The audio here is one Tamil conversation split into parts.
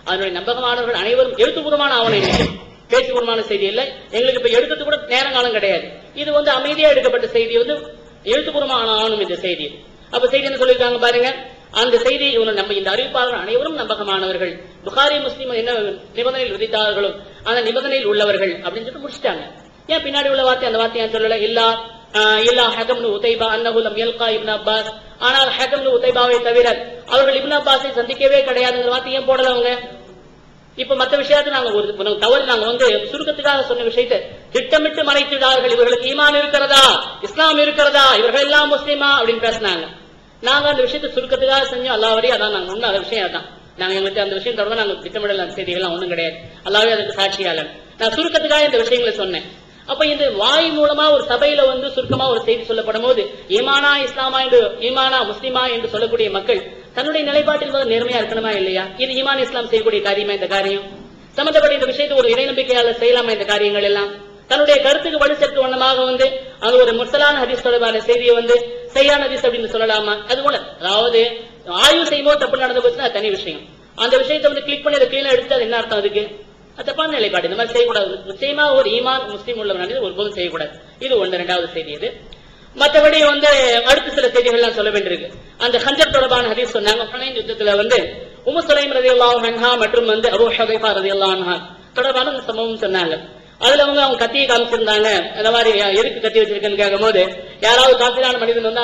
அதனுடைய நம்பகமானவர்கள் அனைவரும் எழுத்துப்பூர்வமான ஆவணம் இல்லை, பேச்சுப்பூர்வமான செய்தி இல்லை. எங்களுக்கு இப்ப எடுக்கிறது கூட நேரங்காலம் கிடையாது. இது அமைதியா எடுக்கப்பட்ட செய்தி, எழுத்துப்பூர்வமான ஆவணம் இந்த செய்தி. அப்ப செய்தி என்ன சொல்லியிருக்காங்க பாருங்க. அந்த செய்தி நம்ம இந்த அறிவிப்பாளர்கள் அனைவரும் நம்பகமானவர்கள், புகாரி முஸ்லிம் என்ன நிபந்தனையில் விதித்தார்களோ அந்த நிபந்தனையில் உள்ளவர்கள் அப்படின்னு சொல்லிட்டு முடிச்சிட்டாங்க. ஏன் பின்னாடி உள்ள வார்த்தை அந்த வார்த்தை ஏன் சொல்லல? இல்லா ஹகம் உதைபா அன்னஹு லம் யல்கா இப்னு அப்பாஸ், ஆனால் ஹகம் உதைபாவை தவிர அவர்கள் இப்னு அப்பாஸை சந்திக்கவே கிடையாதுங்கிற வார்த்தை ஏன் போடல அவங்க? இப்ப மற்ற விஷயத்தை நாங்க ஒரு தவறு நாங்க சுருக்கத்துக்காக சொன்ன விஷயத்தை திட்டமிட்டு மறைத்துடார்கள். இவர்களுக்கு ஈமான் இருக்கிறதா, இஸ்லாம் இருக்கிறதா, இவர்கள் எல்லாம் முஸ்லீமா அப்படின்னு பேசினாங்க. நாங்க அந்த விஷயத்தை சுருக்கத்துக்காக செஞ்சோம். அல்லாஹ்வே அதான் நாங்க ஒண்ணு அந்த விஷயம் அதான் நாங்க எங்களுக்கு அந்த விஷயம் தொடர்ந்து நாங்க திட்டமிடல. அந்த செய்திகள்லாம் ஒண்ணும் கிடையாது. அல்லாஹ்வே அதுக்கு சாட்சியாளன். நான் சுருக்கத்துக்காக இந்த விஷயங்களை சொன்னேன். அப்ப இந்த வாய் மூலமா ஒரு சபையில சுருக்கமா ஒரு செய்தி சொல்லப்படும் போது ஈமானா இஸ்லாமா என்று, ஈமானா முஸ்லிமா என்று சொல்லக்கூடிய மக்கள் தன்னுடைய நிலைப்பாட்டில் நேர்மையா இருக்கணுமா இல்லையா? இது ஈமான் இஸ்லாம் செய்யக்கூடிய காரியமா? இந்த காரியம் சம்பந்தப்பட்ட இந்த விஷயத்தை ஒரு இறை நம்பிக்கையாளர் செய்யலாமா? இந்த காரியங்கள் எல்லாம் தன்னுடைய கருத்துக்கு வலு சேர்க்கும் வண்ணமாக அது ஒரு முர்சலான ஹதீஸ் தொடர்பான செய்தியை செய்யான ஹதீஸ் அப்படின்னு சொல்லலாமா? அது போல அதாவது ஆய்வு செய்யும்போது தப்பு நடந்து போச்சுன்னா தனி விஷயம். அந்த விஷயத்தை கிளிக் பண்ணி அதை கீழே எடுத்து அது என்ன அர்த்தம்? அதுக்கு தப்பான நிலைப்பாடு. இந்த மாதிரி செய்யக்கூடாது. நிச்சயமா ஒரு ஈமான் முஸ்லீம் உள்ளவர்கள் ஒருபோதும் செய்யக்கூடாது. இது ஒன்று. இரண்டாவது செய்தி இது. மற்றபடி அடுத்த சில செய்திகள் சொல்ல வேண்டியிருக்கு. அந்த ஹஞ்சர் தொடர்பான ஹதீஸ் சொன்னாங்க. ஹுனைன் யுத்தத்துல உம்மு சுலைம் ரலியல்லாஹு அன்ஹா மற்றும் அபூ ஹுதைஃபா ரலியல்லாஹு அன்ஹா தொடர்பான சம்பவம் சொன்னாங்க. அதுல அவங்க கத்தியை காமிச்சிருந்தாங்க. அந்த மாதிரி எதுக்கு கத்தி வச்சிருக்கேன்னு கேட்கும் போது, யாராவது காபிரான மனிதன்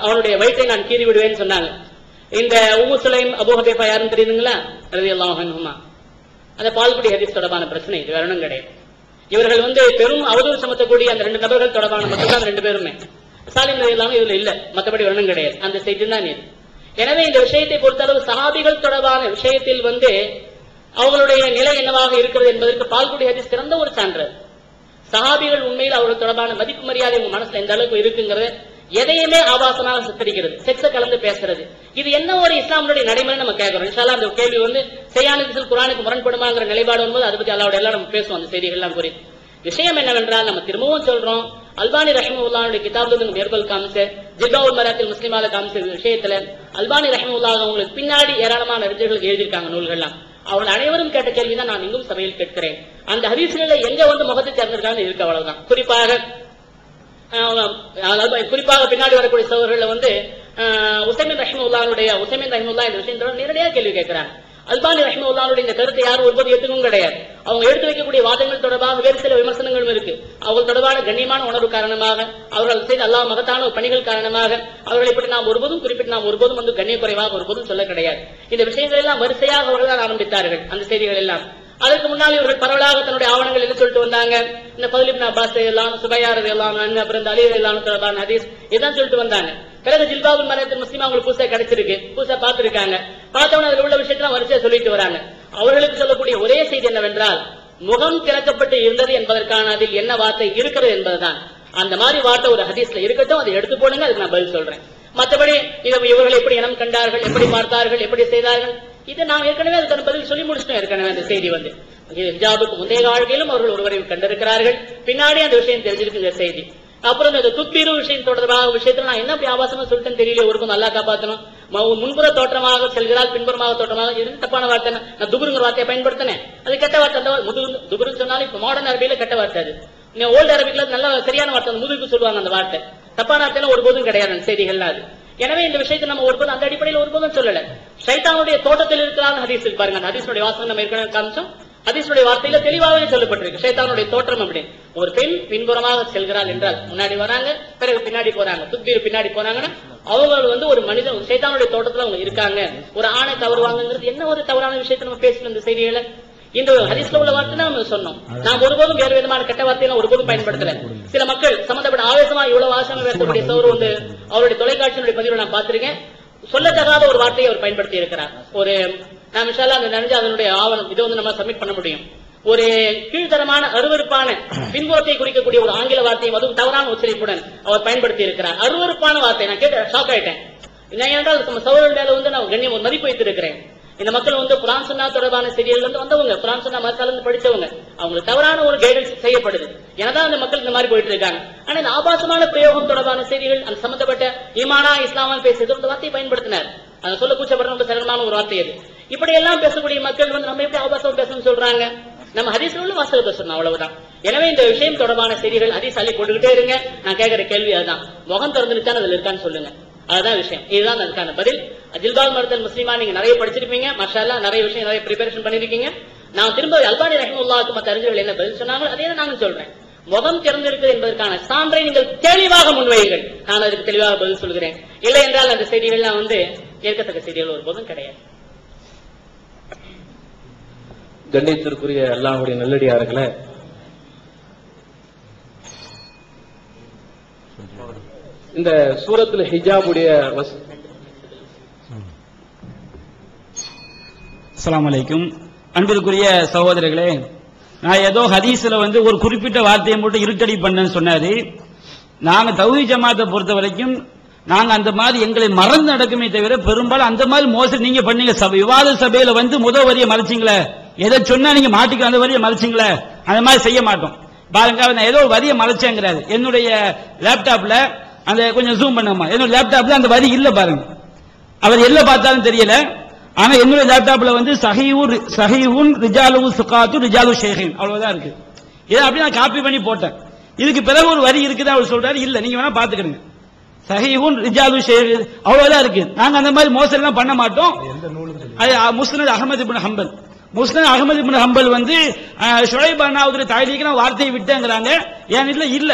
அவனுடைய வயிற்றை நான் கீறி விடுவேன்னு சொன்னாங்க. இந்த உம்மு சுலைம் அபூ ஹுதைஃபா யாருன்னு தெரியுதுங்களா? ரலியல்லாஹு அன்ஹுமா. அந்த பால்குடி ஹதீஸ் தொடர்பான பிரச்சனை இது, வேற ஒன்றும் கிடையாது. இவர்கள் பெரும் அவதூறு சமத்தக்கூடிய அந்த ரெண்டு நபர்கள் தொடர்பான மட்டும்தான் ரெண்டு பேருமே. சாலிம் ரலியல்லாஹு இதுல இல்ல, மற்றபடி ஒன்றும் கிடையாது. அந்த செய்தி தான் இது. எனவே இந்த விஷயத்தை பொறுத்தளவு சஹாபிகள் தொடர்பான விஷயத்தில் அவங்களுடைய நிலை என்னவாக இருக்கிறது என்பதற்கு பால்குடி ஹதீஸ் சிறந்த ஒரு சான்று. சஹாபிகள் உண்மையில் அவர்கள் தொடர்பான மதிப்பு மரியாதை உங்க மனசுல எந்த அளவுக்கு இருக்குங்கிறது, எதையுமே ஆபாசமாக சித்தரிக்கிறது, செக்ஸ கலந்து பேசுறது, இது என்ன ஒரு இஸ்லாமுடைய நடைமுறை நம்ம கேட்கிறோம். இன்ஷால்லா அந்த கேள்வி செய்யானது குர்ஆனுக்கு முரண்படுமாங்கிற நிலைப்பாடு வரும்போது அதை பத்தி அல்லாஹ்வுடைய எல்லாம் நம்ம பேசுவோம். அந்த செய்திகள் எல்லாம் குறித்து விஷயம் என்னவென்றால், நம்ம திரும்பவும் சொல்றோம், அல்பானி ரஹிமஹுல்லாஹ்வுடைய கிதாபுல மேற்கோள் காமிச்ச ஜிபாவுல் மராத்தில் முஸ்லிமால காமிச்ச விஷயத்துல அல்பானி ரஹிமஹுல்லாஹ் அவங்களுக்கு பின்னாடி ஏராளமான அறிஞர்கள் எழுதியிருக்காங்க நூல்கள்லாம். அவர்கள் அனைவரும் கேட்ட கேள்விதான் நான் இங்கும் சபையில் கேட்கிறேன். அந்த ஹதீஸ்களை எங்க முகத்தை சேர்ந்திருக்காங்க இருக்கு, அவ்வளவுதான். குறிப்பாக பின்னாடி வரக்கூடிய சகோதரர்கள் உசைமின் ரஹிமஹுல்லாஹ் இந்த விஷயத்தோட நேரடியாக கேள்வி கேட்கிறாங்க. அல்பானி ரஹிமஹுல்லாஹ்வுடைய இந்த கருத்தை யாரும் ஒருபோது ஏற்றுக்கவும் கிடையாது. அவங்க எடுத்து வைக்கக்கூடிய வாதங்கள் தொடர்பாக வேறு சில விமர்சனங்களும் இருக்கு. அவர்கள் தொடர்பான கண்ணியமான உணர்வு காரணமாக, அவர்கள் செய்த அல்லாஹ் மகத்தான பணிகள் காரணமாக அவர்களை பற்றி நாம் ஒருபோதும் குறிப்பிட்டு நாம் ஒருபோதும் கண்ணிய குறைவாக ஒருபோதும் சொல்ல கிடையாது. இந்த விஷயங்கள் எல்லாம் வரிசையாக அவர்கள் தான் ஆரம்பித்தார்கள். அந்த செய்திகள் எல்லாம் அதற்கு முன்னால் இவர்கள் பரவலாக தன்னுடைய ஆவணங்கள் என்ன சொல்லிட்டு வந்தாங்க? இந்த ஃபதுல் இப்னு அப்பாஸ் ரலியல்லாஹு அன்ஹு, சுபையா ரலியல்லாஹு அன்ஹு, அப்புறம் அலி ரலியல்லாஹு அன்ஹு தொடர்பான ஹதீஸ் இதான் சொல்லிட்டு வந்தாங்க. பிறகு ஜில்பாபுல் மராத்தில் முஸ்லிம் அவங்களுக்கு புதுசா கிடைச்சிருக்கு, புதுசா பார்த்திருக்காங்க. பார்த்தவங்க அதில் உள்ள விஷயத்தான் வரிசையா சொல்லிட்டு வராங்க. அவர்களுக்கு சொல்லக்கூடிய ஒரே செய்தி என்னவென்றால், முகம் திறக்கப்பட்டு இருந்தது என்பதற்கான அதில் என்ன வார்த்தை இருக்கிறது என்பதுதான். அந்த மாதிரி வார்த்தை ஒரு ஹதீஸ்ல இருக்கட்டும், அதை எடுத்து போடுங்க, அதுக்கு நான் பதில் சொல்றேன். மற்றபடி இவர்கள் எப்படி இனம் கண்டார்கள், எப்படி பார்த்தார்கள், எப்படி செய்தார்கள், இதை நாம் ஏற்கனவே அதுக்கான பதில் சொல்லி முடிச்சிட்டோம். ஏற்கனவே அந்த செய்தி ஹிஜாபுக்கு முந்தைய வாழ்க்கையிலும் அவர்கள் ஒருவரை கண்டிருக்கிறார்கள், பின்னாடி அந்த விஷயம் தெரிஞ்சிருக்கு செய்தி. அப்புறம் இந்த துப்பீரு விஷயம் தொடர்பாக விஷயத்துல நான் என்ன அப்படி ஆபாசமா சொல்லிட்டேன்னு தெரியல. ஒருக்கும் நல்லா காப்பாற்றணும். முன்புற தோற்றமாக செல்கிறாள், பின்புறமாக தோற்றமாக, இது தப்பான வார்த்தை. நான் துபுருங்கிற வார்த்தையை பயன்படுத்தினேன், அது கெட்ட வார்த்தை. அந்த துபுருன்னு சொன்னாலும் இப்ப மாடர்ன் அரபியில கெட்ட வார்த்தை. அது ஓல்டு அரபிக்ல நல்ல சரியான வார்த்தை, முதுகுக்கு சொல்லுவாங்க அந்த வார்த்தை. தப்பான வார்த்தையில ஒருபோதும் கிடையாது செய்திகள் அது. எனவே இந்த விஷயத்தை நம்ம ஒருபோதும் அந்த அடிப்படையில் ஒருபோதும் சொல்லல. ஷைத்தானுடைய தோட்டத்தில் இருக்கிறாங்க ஹதீஸ் பாருங்க. அந்த ஹதீஸுடைய வாசகம் நம்ம ஏற்கனவே காமிச்சோம். ஹதீஸுடைய வார்த்தையில தெளிவாகவே சொல்லப்பட்டிருக்கு ஷைத்தானுடைய தோற்றம் அப்படி. ஒரு பெண் பின்புறமாக செல்கிறாள் என்றால் முன்னாடி வராங்க, பிறகு பின்னாடி போறாங்க. துப்பீர் பின்னாடி போனாங்கன்னா அவங்க ஒரு மனிதன் ஷைத்தானுடைய தோட்டத்துல அவங்க இருக்காங்க. ஒரு ஆணை தவறுவாங்கிறது என்ன ஒரு தவறான விஷயத்தை நம்ம பேசணும் இந்த செய்திகளை. இந்த ஹதீஸ்ல உள்ள வார்த்தை நம்ம சொன்னோம். நாம் ஒருபோதும் வேறு விதமான கெட்ட வார்த்தையை ஒருபோதும் பயன்படுத்தல. சில மக்கள் சம்பந்தப்பட்ட ஆவேசமா இவ்வளவு ஆசமா பேசக்கூடிய சோறு அவருடைய தொலைக்காட்சியினுடைய பதிவில் நான் பார்த்திருக்கேன். சொல்லத்தகாத ஒரு வார்த்தையை அவர் பயன்படுத்தி இருக்கிறார். ஒரு நாம் இன்ஷா அல்லாஹ் நினைஞ்சு அதனுடைய ஆவணம் இதை நம்ம சப்மிட் பண்ண முடியும். ஒரு கீழ்த்தரமான அருவருப்பான பின்புறத்தை குறிக்கக்கூடிய ஒரு ஆங்கில வார்த்தையை அதுவும் தவறான உச்சரிப்புடன் அவர் பயன்படுத்தி இருக்கிறார். அருவருப்பான வார்த்தை. நான் கேட்ட ஷாக் ஆயிட்டேன். ஏனென்றால் நம்ம சகோதரர் மேல நான் கண்ணியம் ஒரு மதிப்பு வைத்திருக்கிறேன். இந்த மக்கள் குர்ஆன் சுன்னா தொடர்பான செய்திகள் வந்தவங்க, குர்ஆன் சுன்னா மசாலா படிச்சவங்க, அவங்களுக்கு தவறான ஒரு கைடன்ஸ் செய்யப்படுது. எனதான் அந்த மக்கள் இந்த மாதிரி போயிட்டு இருக்காங்க. ஆனா இந்த ஆபாசமான பிரயோகம் தொடர்பான செய்திகள் அந்த சம்பந்தப்பட்ட ஈமானா இஸ்லாமா பேசுறது இந்த வார்த்தையை பயன்படுத்தினார். அதை சொல்ல கூச்சப்படுற ரொம்ப சரளமான ஒரு வார்த்தை அது. இப்படி எல்லாம் பேசக்கூடிய மக்கள் வந்து நம்ம எப்படி ஆபாசம் பேசணும்னு சொல்றாங்க? நம்ம ஹதீஸ்ல உள்ள வாசகத்தை சொன்னோம், அவ்வளவுதான். எனவே இந்த விஷயம் தொடர்பான செய்திகள் ஹதீஸ் அள்ளி போட்டுக்கிட்டே இருங்க. நான் கேட்கிற கேள்வி அதுதான், முகம் திறந்துருக்கான்னு அதுல இருக்கான்னு சொல்லுங்க. அதுதான் விஷயம். இதுதான் அதுக்கான பதில். ஜில்பாப் மறுத்தல் முஸ்லிமா நீங்க நிறைய படிச்சிருப்பீங்க, மாஷா அல்லாஹ், நிறைய விஷயம் நிறைய ப்ரிப்பரேஷன் பண்ணிருக்கீங்க. நான் திரும்ப அல்பானி ரஹ்மத்துல்லாஹி மற்ற அறிஞர்கள் என்ன பதில் சொன்னாங்களோ அதே தான் நானும் சொல்றேன். முகம் திறந்திருக்கிறது என்பதற்கான சான்றை நீங்கள் தெளிவாக முன்வையுங்கள். நான் அதுக்கு தெளிவாக பதில் சொல்கிறேன். இல்லை என்றால் அந்த செய்திகள்லாம் வந்து ஏற்கத்தக்க செய்திகள் ஒருபோதும் கிடையாது. கண்ணியத்திற்குரிய அல்லாஹ்வுடைய நல்லடியார்களே, இந்த சூரத்துல ஹிஜாபுடைய அஸ்ஸலாமு அலைக்கும். அன்பிற்குரிய சகோதரர்களே, நான் ஏதோ ஹதீஸ்ல வந்து ஒரு குறிப்பிட்ட வார்த்தையை மட்டும் இருட்டடி பண்ணேன்னு சொன்னாரு. நாங்க தௌஹீத் ஜமாத்தை பொறுத்த வரைக்கும் நாங்க அந்த மாதிரி எங்களை மறந்து நடக்குமே தவிர பெரும்பாலும் அந்த மாதிரி மோசடி நீங்க பண்ணீங்க. விவாத சபையில வந்து முதல் வரியை மறைச்சிங்களே, எதை சொன்னா நீங்க மாட்டிக்க அந்த வரியை மறைச்சிங்களே, அந்த மாதிரி செய்ய மாட்டோம். பாருங்க, நான் ஏதோ வரியை மறைச்சேங்கிறாரு. என்னுடைய லேப்டாப்ல அந்த கொஞ்சம் ஜூம் பண்ணுமா, என்னோட லேப்டாப்ல அந்த வரி இல்ல பாருங்க. அவர் எல்ல பார்த்தாலும் தெரியல. ஆனா என்னுடைய லேப்டாப்ல வந்து சஹீஹுன் ரிஜாலு சுகாத்து ரிஜாலு ஷேஹின் அவ்வளவுதான் இருக்கு. இதை அப்படி நான் காப்பி பண்ணி போட்டேன். இதுக்கு பிறகு ஒரு வரி இருக்குது அவர் சொல்றாரு, இல்ல நீங்க வேணா பாத்துக்கிடுங்க, சஹீஹுன் ரிஜாலு ஷேஹின் அவ்வளவுதான் இருக்கு. நாங்க அந்த மாதிரி மோசடி எல்லாம் பண்ண மாட்டோம். முஸ்னத் அஹமது இப்னு ஹம்பல், முஸ்னத் அஹமது இப்னு ஹம்பல் வந்து ஷுஐப் அண்ணாவுடைய தாய்லிக்கு நான் வார்த்தையை விட்டேங்கிறாங்க. என் வீட்டுல இல்ல.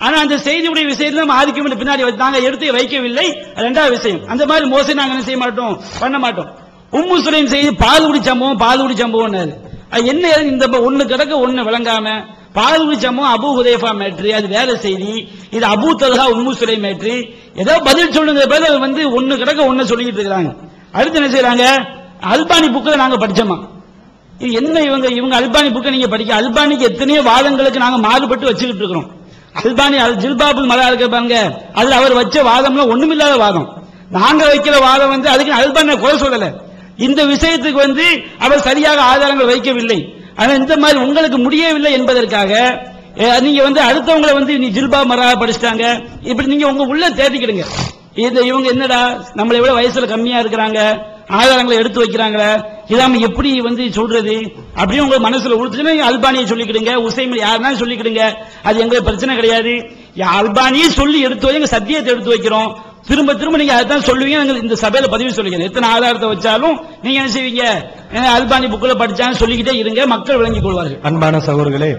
ஆனா அந்த செய்தியுடைய விஷயத்துல நம்ம ஆதிக்கம் பின்னாடி நாங்க எடுத்து வைக்கவில்லை. ரெண்டாவது விஷயம், அந்த மாதிரி மோசடி நாங்க என்ன செய்ய மாட்டோம், பண்ண மாட்டோம். உம்மு சுலைம் செய்தி பால்குடி சம்பவம் என்ன இந்த ஒண்ணு கிடக்க ஒண்ணு விளங்காம பால்குடி சம்பவம் அபூ ஹுதைஃபா மேட்ரு, அது வேற செய்தி. இது அபூ தல்ஹா உம்மு சுலைம் மேட்ரு. ஏதோ பதில் சொல்லுங்க பேர் வந்து ஒண்ணு கிடக்க ஒண்ணு சொல்லிட்டு இருக்காங்க. அடுத்து என்ன செய்யறாங்க, அல்பானி புக்கை நாங்க படிச்சோமா, என்ன இவங்க அல்பானி புக்கை நீங்க படிக்க, அல்பானிக்கு எத்தனையோ வாதங்களுக்கு நாங்க மாறுபட்டு வச்சுக்கிட்டு இருக்கிறோம். அல்பானி ஜில்பாபுல் மலா இருக்க பாருங்க, அதுல அவர் வச்ச வாதம்லாம் ஒண்ணுமில்லாத வாதம். நாங்க வைக்கிற வாதம் வந்து அதுக்கு அல்பானிய குறை சொல்லல, இந்த விஷயத்துக்கு வந்து அவர் சரியாக ஆதாரங்கள் வைக்கவில்லை. ஆனா இந்த மாதிரி உங்களுக்கு முடியவில்லை என்பதற்காக நீங்க வந்து அடுத்தவங்களை வந்து நீ ஜில்பாப் மரா படிச்சுட்டாங்க இப்படி நீங்க உங்க உள்ள தேடிக்கிடுங்க. இவங்க என்னடா நம்மளை விட வயசுல கம்மியா இருக்கிறாங்க, ஆதாரங்களை எடுத்து வைக்கிறாங்களே, இதாம எப்படி வந்து சொல்றது அப்படின்னு உங்க மனசுல உறுத்துச்சுன்னா அல்பானியை சொல்லிக்கிடுங்க, உசைமில் யாருன்னா சொல்லிக்கிடுங்க, அது எங்களுக்கு பிரச்சனை கிடையாது. அல்பானியை சொல்லி எடுத்து வைங்க, சத்தியத்தை எடுத்து வைக்கிறோம். திரும்ப திரும்ப நீங்க அதான் சொல்லுவீங்க, இந்த சபையில பதிவு சொல்லுவீங்க. எத்தனை ஆதாரத்தை வச்சாலும் நீங்க என்ன செய்வீங்க, அல்பானி புக்ல படிச்சான்னு சொல்லிக்கிட்டே இருங்க, மக்கள் விளங்கிக் கொள்வார்கள். அன்பான சகோதரர்களே,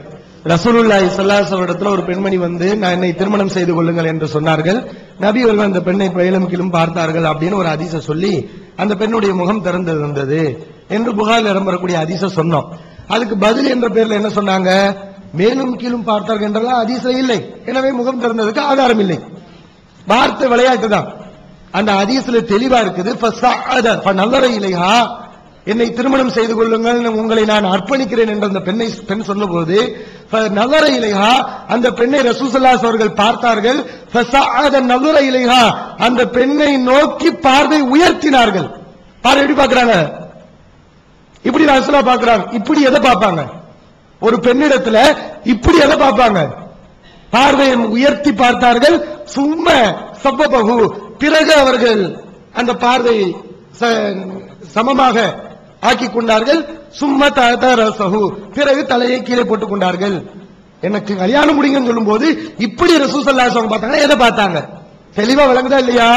ரசூலுல்லாஹி ஸல்லல்லாஹு அலைஹி வஸல்லம் இடத்துல ஒரு பெண்மணி வந்து நான் என்னை திருமணம் செய்து கொள்ளுங்கள் என்று சொன்னார்கள். நபி அவர்கள் அந்த பெண்ணை மேலும் கீழும் பார்த்தார்கள் அப்படின்னு ஒரு ஹதீஸை சொல்லி அந்த பெண்ணுடைய முகம் திறந்திருந்தது என்று புகாரில் இடம்பெறக்கூடிய ஹதீஸை சொன்னோம். அதுக்கு பதில் என்ற பேர்ல என்ன சொன்னாங்க, மேலும் கீழும் பார்த்தார்கள் என்றெல்லாம் ஹதீஸே இல்லை, எனவே முகம் திறந்ததுக்கு ஆதாரம் இல்லை. வார்த்தை விளையாட்டு தான். அந்த ஹதீஸ்ல தெளிவா இருக்குது, நல்லற இலைஹா, என்னை திருமணம் செய்து கொள்ளுங்கள், உங்களை நான் அர்ப்பணிக்கிறேன் என்ற அந்த பெண் சொன்னபோது நல்லற இலைஹா, அந்த பெண்ணை ரசூலுல்லாஹி அவர்கள் பார்த்தார்கள். நல்லற இலைஹா, அந்த பெண்ணை நோக்கி பார்வை உயர்த்தினார்கள். பார்வை எப்படி பார்க்கிறாங்க, இப்படி ரசூலுல்லாஹ் பார்க்கிறாங்க. இப்படி எதை பார்ப்பாங்க, ஒரு பெண்ணிடத்துல இப்படி எதை பார்ப்பாங்க, பார்வையை உயர்த்தி பார்த்தார்கள். சும்மா சப்பபகு, பிறகு அவர்கள் அந்த பார்வையை சமமாக ஆக்கி கொண்டார்கள். சும்மா தரசஹு, பிறகு தலையை கீழே போட்டுக் கொண்டார்கள். எனக்கு கல்யாணம் முடியுங்கன்னு சொல்லும் போது இப்படி ரசூலுல்லாஹி ஸல்லல்லாஹு அலைஹி வஸல்லம் பார்த்தாங்க. எதை பார்த்தாங்க, தெளிவா விளங்குதா இல்லையா?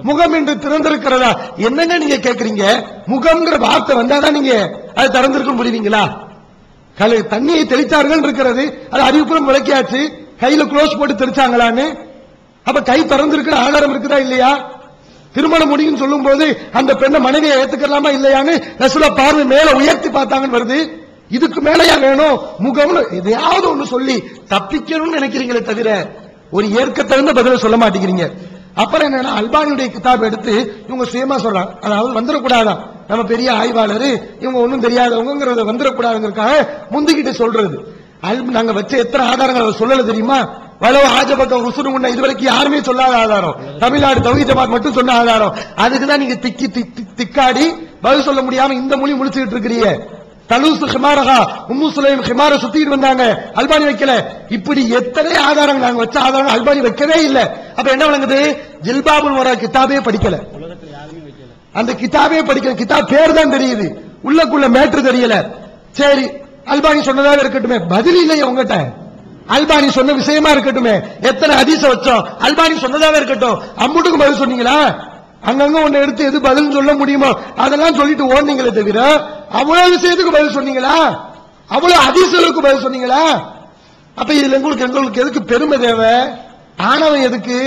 முகம் என்று திறந்திருக்கிறதா? என்னங்க நீங்க கேக்குறீங்க, முகம்ங்கிற வார்த்தை வந்தாதான் நீங்க அது திறந்திருக்கும் முடிவீங்களா? தண்ணியை தெளித்தார்கள் இருக்கிறது, அது அறிவுப்புறம் விளக்கியாச்சு. கையில க்ளோஸ் போட்டு தெரிச்சாங்களான்னு, அப்ப கை திறந்திருக்கிற ஆதாரம் இருக்குதா இல்லையா? திருமணம் முடியும் சொல்லும் போது அந்த பெண்ணை மனைவியை ஏத்துக்கலாமா இல்லையான்னு ரசூலுல்லாஹ் பார்வை மேல உயர்த்தி பார்த்தாங்கன்னு வருது. இதுக்கு மேலயா வேணும் முகம்னு எதையாவது ஒண்ணு சொல்லி தப்பிக்கணும்னு நினைக்கிறீங்களே தவிர ஒரு ஏற்க தகுந்த பதில சொல்ல மாட்டேங்கிறீங்க. அப்புறம் என்னன்னா, அல்பானியுடைய கிதாப் எடுத்து இவங்க சுயமா சொல்றாங்க, அதாவது வந்துடக்கூடாதான், நம்ம பெரிய ஆய்வாளர், இவங்க ஒன்னும் தெரியாதவங்கிறத வந்துடக்கூடாதுங்கிறதுக்காக முந்திக்கிட்டு சொல்றது. நாங்க வச்ச எத்தனை ஆதாரங்கள் சொல்லல தெரியுமா? வளவு ஆஜபக்க உசுறு முன்ன இதுவரைக்கும் யாருமே சொல்லாத ஆதாரம், தமிழ்நாடு தௌஹீத் ஜமாத் மட்டும் சொன்ன ஆதாரம். அதுக்குதான் நீங்க திக்காடி பதில் சொல்ல முடியாம இந்த மொழி முடிச்சுட்டு இருக்கிறீங்க. தலூசு ஹிமாரகா, உம்மு சுலைம் ஹிமார சுத்திட்டு வந்தாங்க, அல்பானி வைக்கல. இப்படி எத்தனை ஆதாரங்கள் நாங்க வச்ச ஆதாரம் அல்பானி வைக்கவே இல்லை. அப்ப என்ன விளங்குது, ஜில்பாபுல் மரா கிதாபே படிக்கல. அந்த கிதாபே படிக்கிற கிதாப் பேர் தான் தெரியுது, உள்ளக்குள்ள மேட்ரு தெரியல. சரி அல்பானி சொன்னதாக இருக்கட்டுமே, பதில் இல்லையே உங்ககிட்ட. அல்பானி சொன்ன விஷயமா இருக்கட்டுமே, எத்தனை ஹதீஸ வச்சோம், அல்பானி சொன்னதாக இருக்கட்டும், அம்புட்டுக்கு பதில் சொன்னீங்களா? அங்கங்க ஒண்ணு எடுத்து எது பதில் சொல்ல முடியுமோ அதெல்லாம் சொல்லிட்டு ஓடுனீங்களே தவிர அவ்வளவு விஷயத்துக்கு பதில் சொன்னீங்களா? அவ்வளவு ஹதீஸ்களுக்கு பதில் சொன்னீங்களா? அப்ப இதுல எங்களுக்கு எதுக்கு பெருமை தேவை? ஆணவம் எதுக்கு?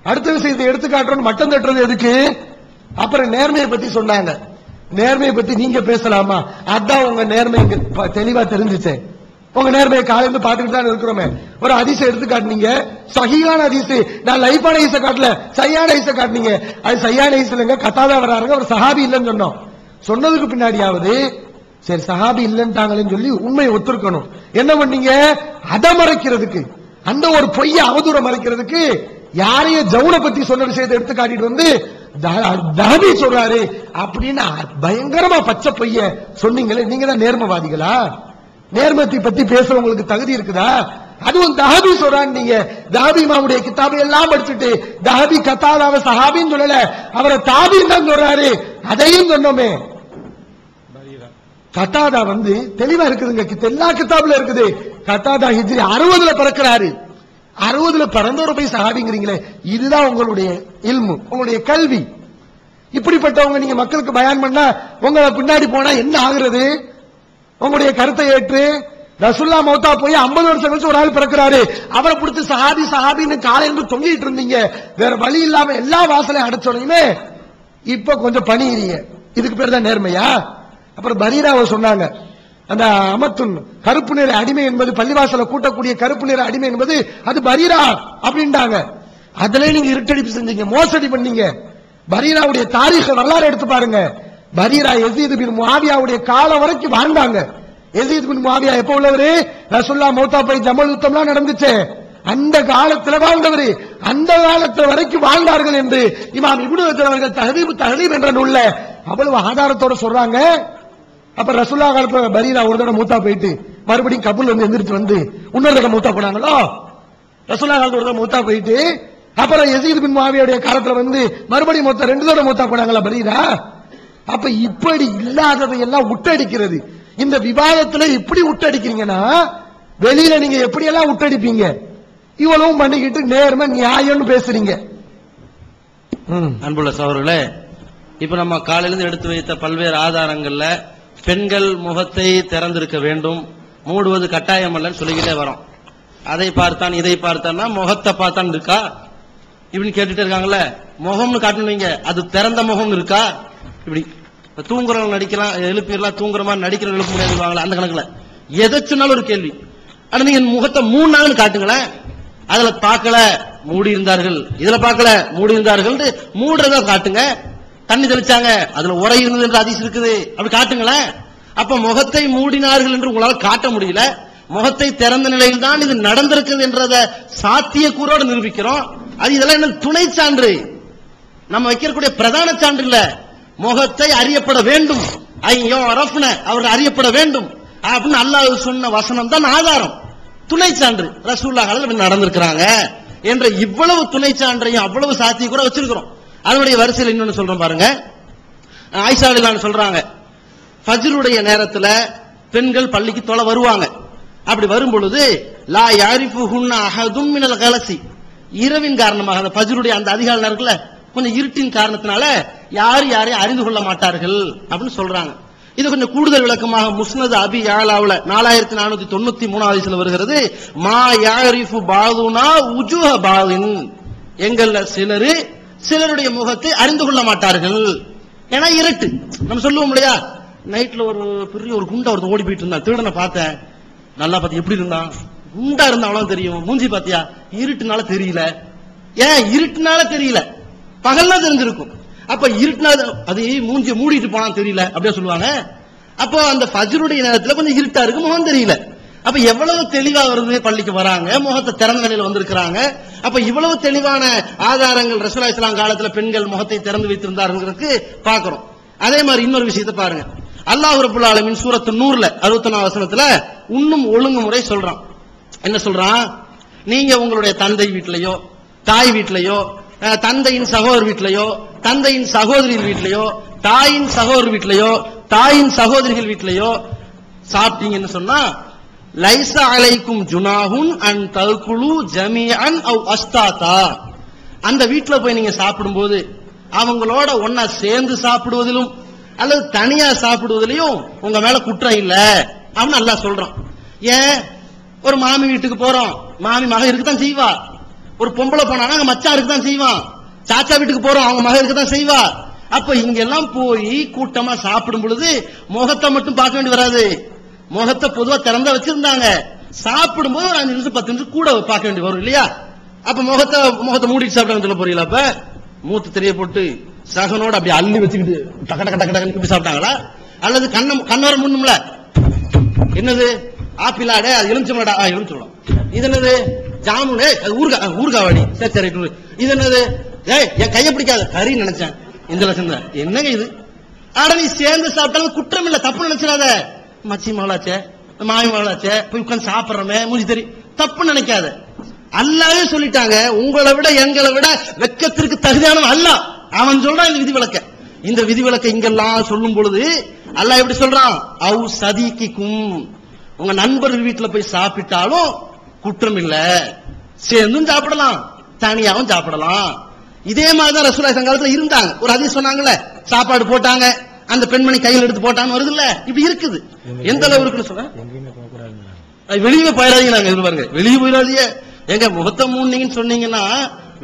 அடுத்த விஷயத்தை எடுத்து காட்டுறோம் மட்டம் தட்டுறது எதுக்கு? அப்புறம் நேர்மையை பத்தி சொன்னாங்க. நேர்மையை பத்தி நீங்க பேசலாமா? அதான் உங்க நேர்மை தெளிவா தெரிஞ்சுச்சு. உங்க நேர்மையை காலையில பாத்துக்கிட்டு தான் இருக்கிறோமே. ஒரு ஹதீஸை எடுத்து காட்டுனீங்க, சஹீஹான ஹதீஸ். நான் லைஃபான ஹதீஸை காட்டல, சஹீஹான ஹதீஸை காட்டுனீங்க. அது சஹீஹான ஹதீஸ் இல்லங்க, கத்தாதா வர்றாருங்க, ஒரு சஹாபி இல்லைன்னு சொன்னோம். சொன்னதுக்கு பின்னாடியாவது சரி சஹாபி இல்லைன்ட்டாங்களேன்னு சொல்லி உண்மையை ஒத்துருக்கணும். என்ன பண்ணீங்க? அதை மறைக்கிறதுக்கு, அந்த ஒரு பொய்ய அவதூற மறைக்கிறதுக்கு யாரைய ஜவுனை பத்தி சொன்ன விஷயத்தை எடுத்து காட்டிட்டு வந்து தஹபி சொல்றாரு அப்படின்னு பயங்கரமா பச்சை பொய்ய சொன்னீங்களே. நீங்க தான் நேர்மவாதிகளா? நேர்மத்தை பத்தி பேச உங்களுக்கு தகுதி இருக்குதா? அதுவும் தஹபி சொல்றான். நீங்க தஹபி இமாமுடைய கிதாபை எல்லாம் படிச்சுட்டு தஹபி கத்தாதாவை சஹாபின்னு சொல்லல, அவரை தாபின்னு தான் சொல்றாரு. அதையும் சொன்னோமே. கத்தாதா தெளிவா இருக்குதுங்க, எல்லா கிதாபுல இருக்குது. கத்தாதா ஹிஜ்ரி 60ல பிறக்கிறாரு. 60ல பிறந்தவரை போய் சஹாபிங்கிறீங்களே, இதுதான் உங்களுடைய இல்மு, உங்களுடைய கல்வி. இப்படிப்பட்டவங்க நீங்க மக்களுக்கு பயான் பண்ணா உங்களை பின்னாடி போனா என்ன ஆகுறது? உங்களுடைய கருத்தை ஏற்று ரசூல்லா மௌத்தா போய் 50 வருஷம் கழிச்சு ஒரு ஆள் பிறக்கிறாரு, அவரை பிடிச்சி சஹாபி சஹாபின்னு காலையில தொங்கிட்டு இருந்தீங்க. வேற வழி இல்லாம எல்லா வாசலையும் அடைச்சோடையுமே இப்ப கொஞ்சம் பணியிறீங்க. இதுக்கு பேர் தான் நேர்மையா? அப்புறம் பரீராவை சொன்னாங்க, அந்த அமத்துன் கருப்பு நிற அடிமை என்பது, பள்ளிவாசல கூட்டக்கூடிய கருப்பு நிற அடிமை என்பது அது பரீரா அப்படின்ட்டாங்க. அதுல நீங்க இருட்டடிப்பு செஞ்சீங்க, மோசடி பண்ணீங்க. பரீராவுடைய தாரீக வரலாறு எடுத்து பாருங்க. பரீரா யஸீத் பின் முஆவியாவுடைய காலம் வரைக்கும் வாழ்ந்தாங்க. யஸீத் பின் முஆவியா எப்ப உள்ளவரு? ரசூலுல்லாஹ் மௌத்தா போய் ஜமல் யுத்தம்லாம் நடந்துச்சு, அந்த காலத்துல வாழ்ந்தவர். அந்த காலத்துல வரைக்கும் வாழ்ந்தார்கள் என்று இமாம் இப்னு ஹஜர் அவர்கள் தஹதீப் என்ற நூல்ல அவ்வளவு ஆதாரத்தோட சொல்றாங்க. அப்ப ரசூலுல்லாஹ் காலத்துல பரீரா ஒரு தடவை மூத்தா போயிட்டு மறுபடியும் கபூல் எந்திரிச்சு இன்னொரு தடவை மூத்தா போனாங்களோ. ரசூலுல்லாஹ் காலத்துல ஒரு தடவை மூத்தா போயிட்டு அப்புறம் யஸீத் பின் முஆவியாவுடைய காலத்துல மறுபடியும் மூத்தா 2 தடவை மூத்தா போனாங்களா பரீரா? அப்ப இப்படி இல்லாததை எல்லாம் உட்டடிக்கிறது. இந்த விவாதத்துல இப்படி உட்டடிக்கிறீங்கன்னா வெளியில நீங்க எப்படி எல்லாம் உட்டடிப்பீங்க? இவ்வளவும் பண்ணிக்கிட்டு நேர்மை நியாயம்னு பேசுறீங்க. அன்புள்ள சகோதரர்களே, இப்ப நம்ம காலையிலிருந்து எடுத்து வைத்த பல்வேறு ஆதாரங்கள்ல பெண்கள் முகத்தை திறந்திருக்க வேண்டும், மூடுவது கட்டாயம் அல்லன்னு சொல்லிக்கிட்டே வரோம். அதை பார்த்தான் இதை பார்த்தான்னா முகத்தை பார்த்தான் இருக்கா இப்படின்னு கேட்டுட்டு இருக்காங்கல்ல. முகம்னு காட்டணுவீங்க, அது திறந்த முகம் இருக்கா? இப்படி தூங்குறவங்க நடிக்கலாம், எழுப்பிடலாம், தூங்குற மாதிரி நடிக்கிற எழுப்ப முடியாது அந்த கணக்குல எதாச்சும் ஒரு கேள்வி. ஆனா நீங்க முகத்தை 3 நாள் காட்டுங்களேன். அதுல பார்க்கல மூடி இருந்தார்கள், இதுல பார்க்கல மூடி இருந்தார்கள், மூடுறத காட்டுங்க. தண்ணி தெளிச்சாங்க, அதுல உரை இருந்தது என்று ஹதீஸ் இருக்குது, அப்படி காட்டுங்களேன். அப்ப முகத்தை மூடினார்கள் என்று உங்களால் காட்ட முடியல. முகத்தை திறந்த நிலையில் தான் இது நடந்திருக்குது என்றத சாத்தியக்கூறோடு நிரூபிக்கிறோம். அது இதெல்லாம் என்ன துணை சான்று, நம்ம வைக்கக்கூடிய பிரதான சான்று இல்ல. முகத்தை அறியப்பட வேண்டும், அவர்கள் அறியப்பட வேண்டும் அப்படின்னு அல்லாஹ் சொன்ன வசனம் தான் ஆதாரம், துணை சான்று. ரசூலுல்லாஹ் நடந்திருக்கிறாங்க என்ற இவ்வளவு துணை சான்றையும் அவ்வளவு சாத்திய கூட வச்சிருக்கிறோம். அதனுடைய வரிசையில் இன்னொன்னு சொல்றோம் பாருங்க. ஆயிஷா ரலியல்லாஹு சொல்றாங்க, ஃபஜ்ருடைய நேரத்துல பெண்கள் பள்ளிக்கு தொழ வருவாங்க. அப்படி வரும் பொழுது லா யாரிஃபுஹுன்ன அஹதும் மினல் கலசி, இரவின் காரணமாக அந்த ஃபஜ்ருடைய அந்த அதிகாலை நேரத்துல கொஞ்சம் இருட்டின் காரணத்தினால யாரையும் அறிந்து கொள்ள மாட்டார்கள் அப்படின்னு சொல்றாங்க. இது கொஞ்சம் கூடுதல் விளக்கமாக முஸ்னத் அபி யாலாவுல 4493 வருகிறது. மா யாரிஃபு பாதுனா உஜூஹ பாதின், எங்கள்ல சிலருடைய முகத்தை அறிந்து கொள்ள மாட்டார்கள். ஏன்னா இருட்டு. நம்ம சொல்லுவோம் இல்லையா, நைட்ல ஒரு பெரிய ஒரு குண்டா ஒருத்தர் ஓடி போயிட்டு இருந்தான், திருடனை பார்த்தேன், நல்லா பார்த்து எப்படி இருந்தான், குண்டா இருந்தா அவ்வளவு தெரியும், மூஞ்சி பாத்தியா, இருட்டுனால தெரியல. ஏன் இருட்டுனால தெரியல, பகல்ல தெரிஞ்சிருக்கும். அப்ப இருட்டுனால அது மூஞ்சி மூடிட்டு போனா தெரியல அப்படியே சொல்லுவாங்க. அப்போ அந்த ஃபஜ்ருடைய நேரத்துல கொஞ்சம் இருட்டா இருக்கு, முகம் தெரியல. அப்ப எவ்வளவு தெளிவா வருது, பள்ளிக்கு வராங்க, முகத்தை திறந்த நிலையில வந்திருக்கிறாங்க. அப்ப இவ்வளவு தெளிவான ஆதாரங்கள் ரசூலுல்லாஹி ஸல்லல்லாஹு அலைஹி காலத்துல பெண்கள் முகத்தை திறந்து வைத்திருந்தார்கள் பாக்குறோம். அதே மாதிரி இன்னொரு விஷயத்தை பாருங்க. அல்லாஹ் ரப்பல் ஆலமீன் சூரத்து நூர்ல 64 வசனத்துல இன்னும் ஒழுங்குமுறை சொல்றான். என்ன சொல்றான்? நீங்க உங்களுடைய தந்தை வீட்லயோ தாய் வீட்லயோ தந்தையின் சகோதரர் வீட்லயோ தந்தையின் சகோதரிகள் வீட்லயோ, தாயின் சகோதரர் வீட்லயோ, தாயின் சகோதரிகள் வீட்லயோ சாப்பிட்டீங்கன்னு சொன்னா லைஸ அலைக்கும் ஜுனாஹுன் அன் தல்குலு ஜமீஅன் அவ் அஸ்தாதா. அந்த வீட்ல போய் நீங்க சாப்பிடும்போது அவங்களோட ஒன்னா சேர்ந்து சாப்பிடுவதிலும் அல்லது தனியா சாப்பிடுவதிலையும் உங்க மேல குற்றம் இல்ல அப்படின்னு அல்லாஹ் சொல்றான். ஏன்? ஒரு மாமி வீட்டுக்கு போறோம், மாமி மக இருக்குதான் செய்வா. ஒரு பொம்பளை போனானா அங்க மச்சான் இருக்குதான் செய்வான். சாச்சா வீட்டுக்கு போறோம், அவங்க மக இருக்குதான் செய்வா. அப்ப இங்க எல்லாம் போய் கூட்டமா சாப்பிடும் பொழுது முகத்தை மட்டும் பார்க்க வேண்டி வராது. முகத்தை பொதுவா திறந்தா வச்சிருந்தாங்க, சாப்பிடும் போது ஒரு 5 நிமிஷம் 10 நிமிஷம் கூட பார்க்க வேண்டி வரும் இல்லையா? அப்ப முகத்தை மூடிட்டு சாப்பிட சொல்ல போறீங்களா? அப்ப மூத்து தெரிய போட்டு சகனோட அப்படி அள்ளி வச்சுக்கிட்டு டக்க டக்க டக்க டக்கு இப்படி சாப்பிட்டாங்களா? அல்லது கண்ணோர முன்னும்ல என்னது ஆப்பிளாடே அது எலுமிச்சம்பழடா, எலுமிச்சம்பழம். இது என்னது ஜாமுனே, ஊர்காவாடி. சரி சரி. இது என்னது? என் கையை பிடிக்காத கறி நினைச்சேன். இந்த லட்சம் தான் என்னங்க இது? ஆட நீ சேர்ந்து சாப்பிட்டாலும் குற்றம் இல்ல, தப்பு நினைச்சிடாத. மச்சி மகளாச்சே, மாமி மகளாச்சே, போய் உட்கார்ந்து சாப்பிடுறமே மூஞ்சி தெரி, தப்பு நினைக்காத. அல்லாவே சொல்லிட்டாங்க, உங்களை விட எங்களை விட வெக்கத்திற்கு தகுதியானவன் அல்லாஹ். அவன் சொல்றான் இந்த விதிவிலக்க. இந்த விதிவிலக்க இங்கெல்லாம் சொல்லும் பொழுது அல்லாஹ் எப்படி சொல்றான்? அவ் சதீகிக்கும், உங்க நண்பர்கள் வீட்டுல போய் சாப்பிட்டாலும் குற்றம் இல்ல, சேர்ந்தும் சாப்பிடலாம், தனியாவும் சாப்பிடலாம். இதே மாதிரிதான் ரசூலுல்லாஹி காலத்துல இருந்தாங்க. ஒரு ஹதீஸ் சொன்னாங்கல்ல, சாப்பாடு போட்டாங்க, அந்த பெண்மணி கையில் எடுத்து போட்டான்னு வருது இல்ல, இப்படி இருக்குது. எந்த அளவு இருக்குன்னு சொன்ன வெளியே போயிடாதீங்க. நாங்க பாருங்க, வெளியே போயிடாதீங்க. எங்க முகத்தை மூணீங்கன்னு சொன்னீங்கன்னா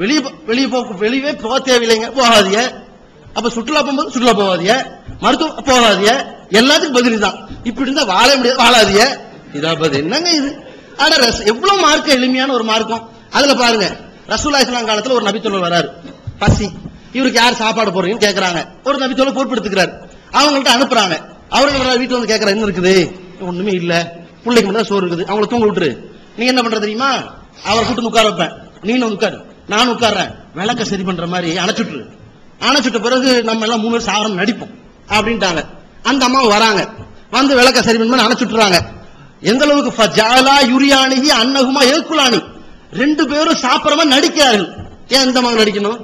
வெளியே போக தேவையில்லைங்க, போகாதீங்க. அப்ப சுற்றுலா போகும்போது சுற்றுலா போகாதீங்க, மருத்துவம் போகாதீங்க, எல்லாத்துக்கும் பதில் தான். இப்படி இருந்தா வாழ முடியாது, வாழாதீங்க. இதா பதில் என்னங்க இது? ஆனா எவ்வளவு மார்க்கம், எளிமையான ஒரு மார்க்கம். அதுல பாருங்க, ரசூலுல்லாஹி ஸல்லல்லாஹு காலத்துல ஒரு நபித்தோழர் வராரு, பசி, இவருக்கு யார் சாப்பாடு போடுறீங்கன்னு கேக்குறாங்க. ஒரு நபித்தோழர் பொறுப்பெடுத்துக்கிறாரு, அவங்கள்ட்ட அனுப்புறாங்க. அவர்கள் வீட்டுல வந்து கேட்கற, என்ன இருக்குது? ஒண்ணுமே இல்ல, பிள்ளைக்கு மட்டும் சோறு இருக்குது, அவங்களை தூங்க விட்டுரு. நீ என்ன பண்ற தெரியுமா? அவரை கூட்டு உட்கார வைப்பேன், நீனும் உட்காரு, நானும் உட்கார்றேன், விளக்க சரி பண்ற மாதிரி அணைச்சுட்டு, அணைச்சுட்ட பிறகு நம்ம எல்லாம் 3 பேர் சாகரம் நடிப்போம் அப்படின்ட்டாங்க. அந்த அம்மா வராங்க, வந்து விளக்க சரி பண்ணி அணைச்சுட்டுறாங்க. எந்த அளவுக்கு ஃபஜாலா யுரியானிஹி அன்னஹுமா ஏக்குலானி, 2 பேரும் சாப்பிடறமா நடிக்கிறார்கள். ஏன் இந்த மாதிரி நடிக்கணும்?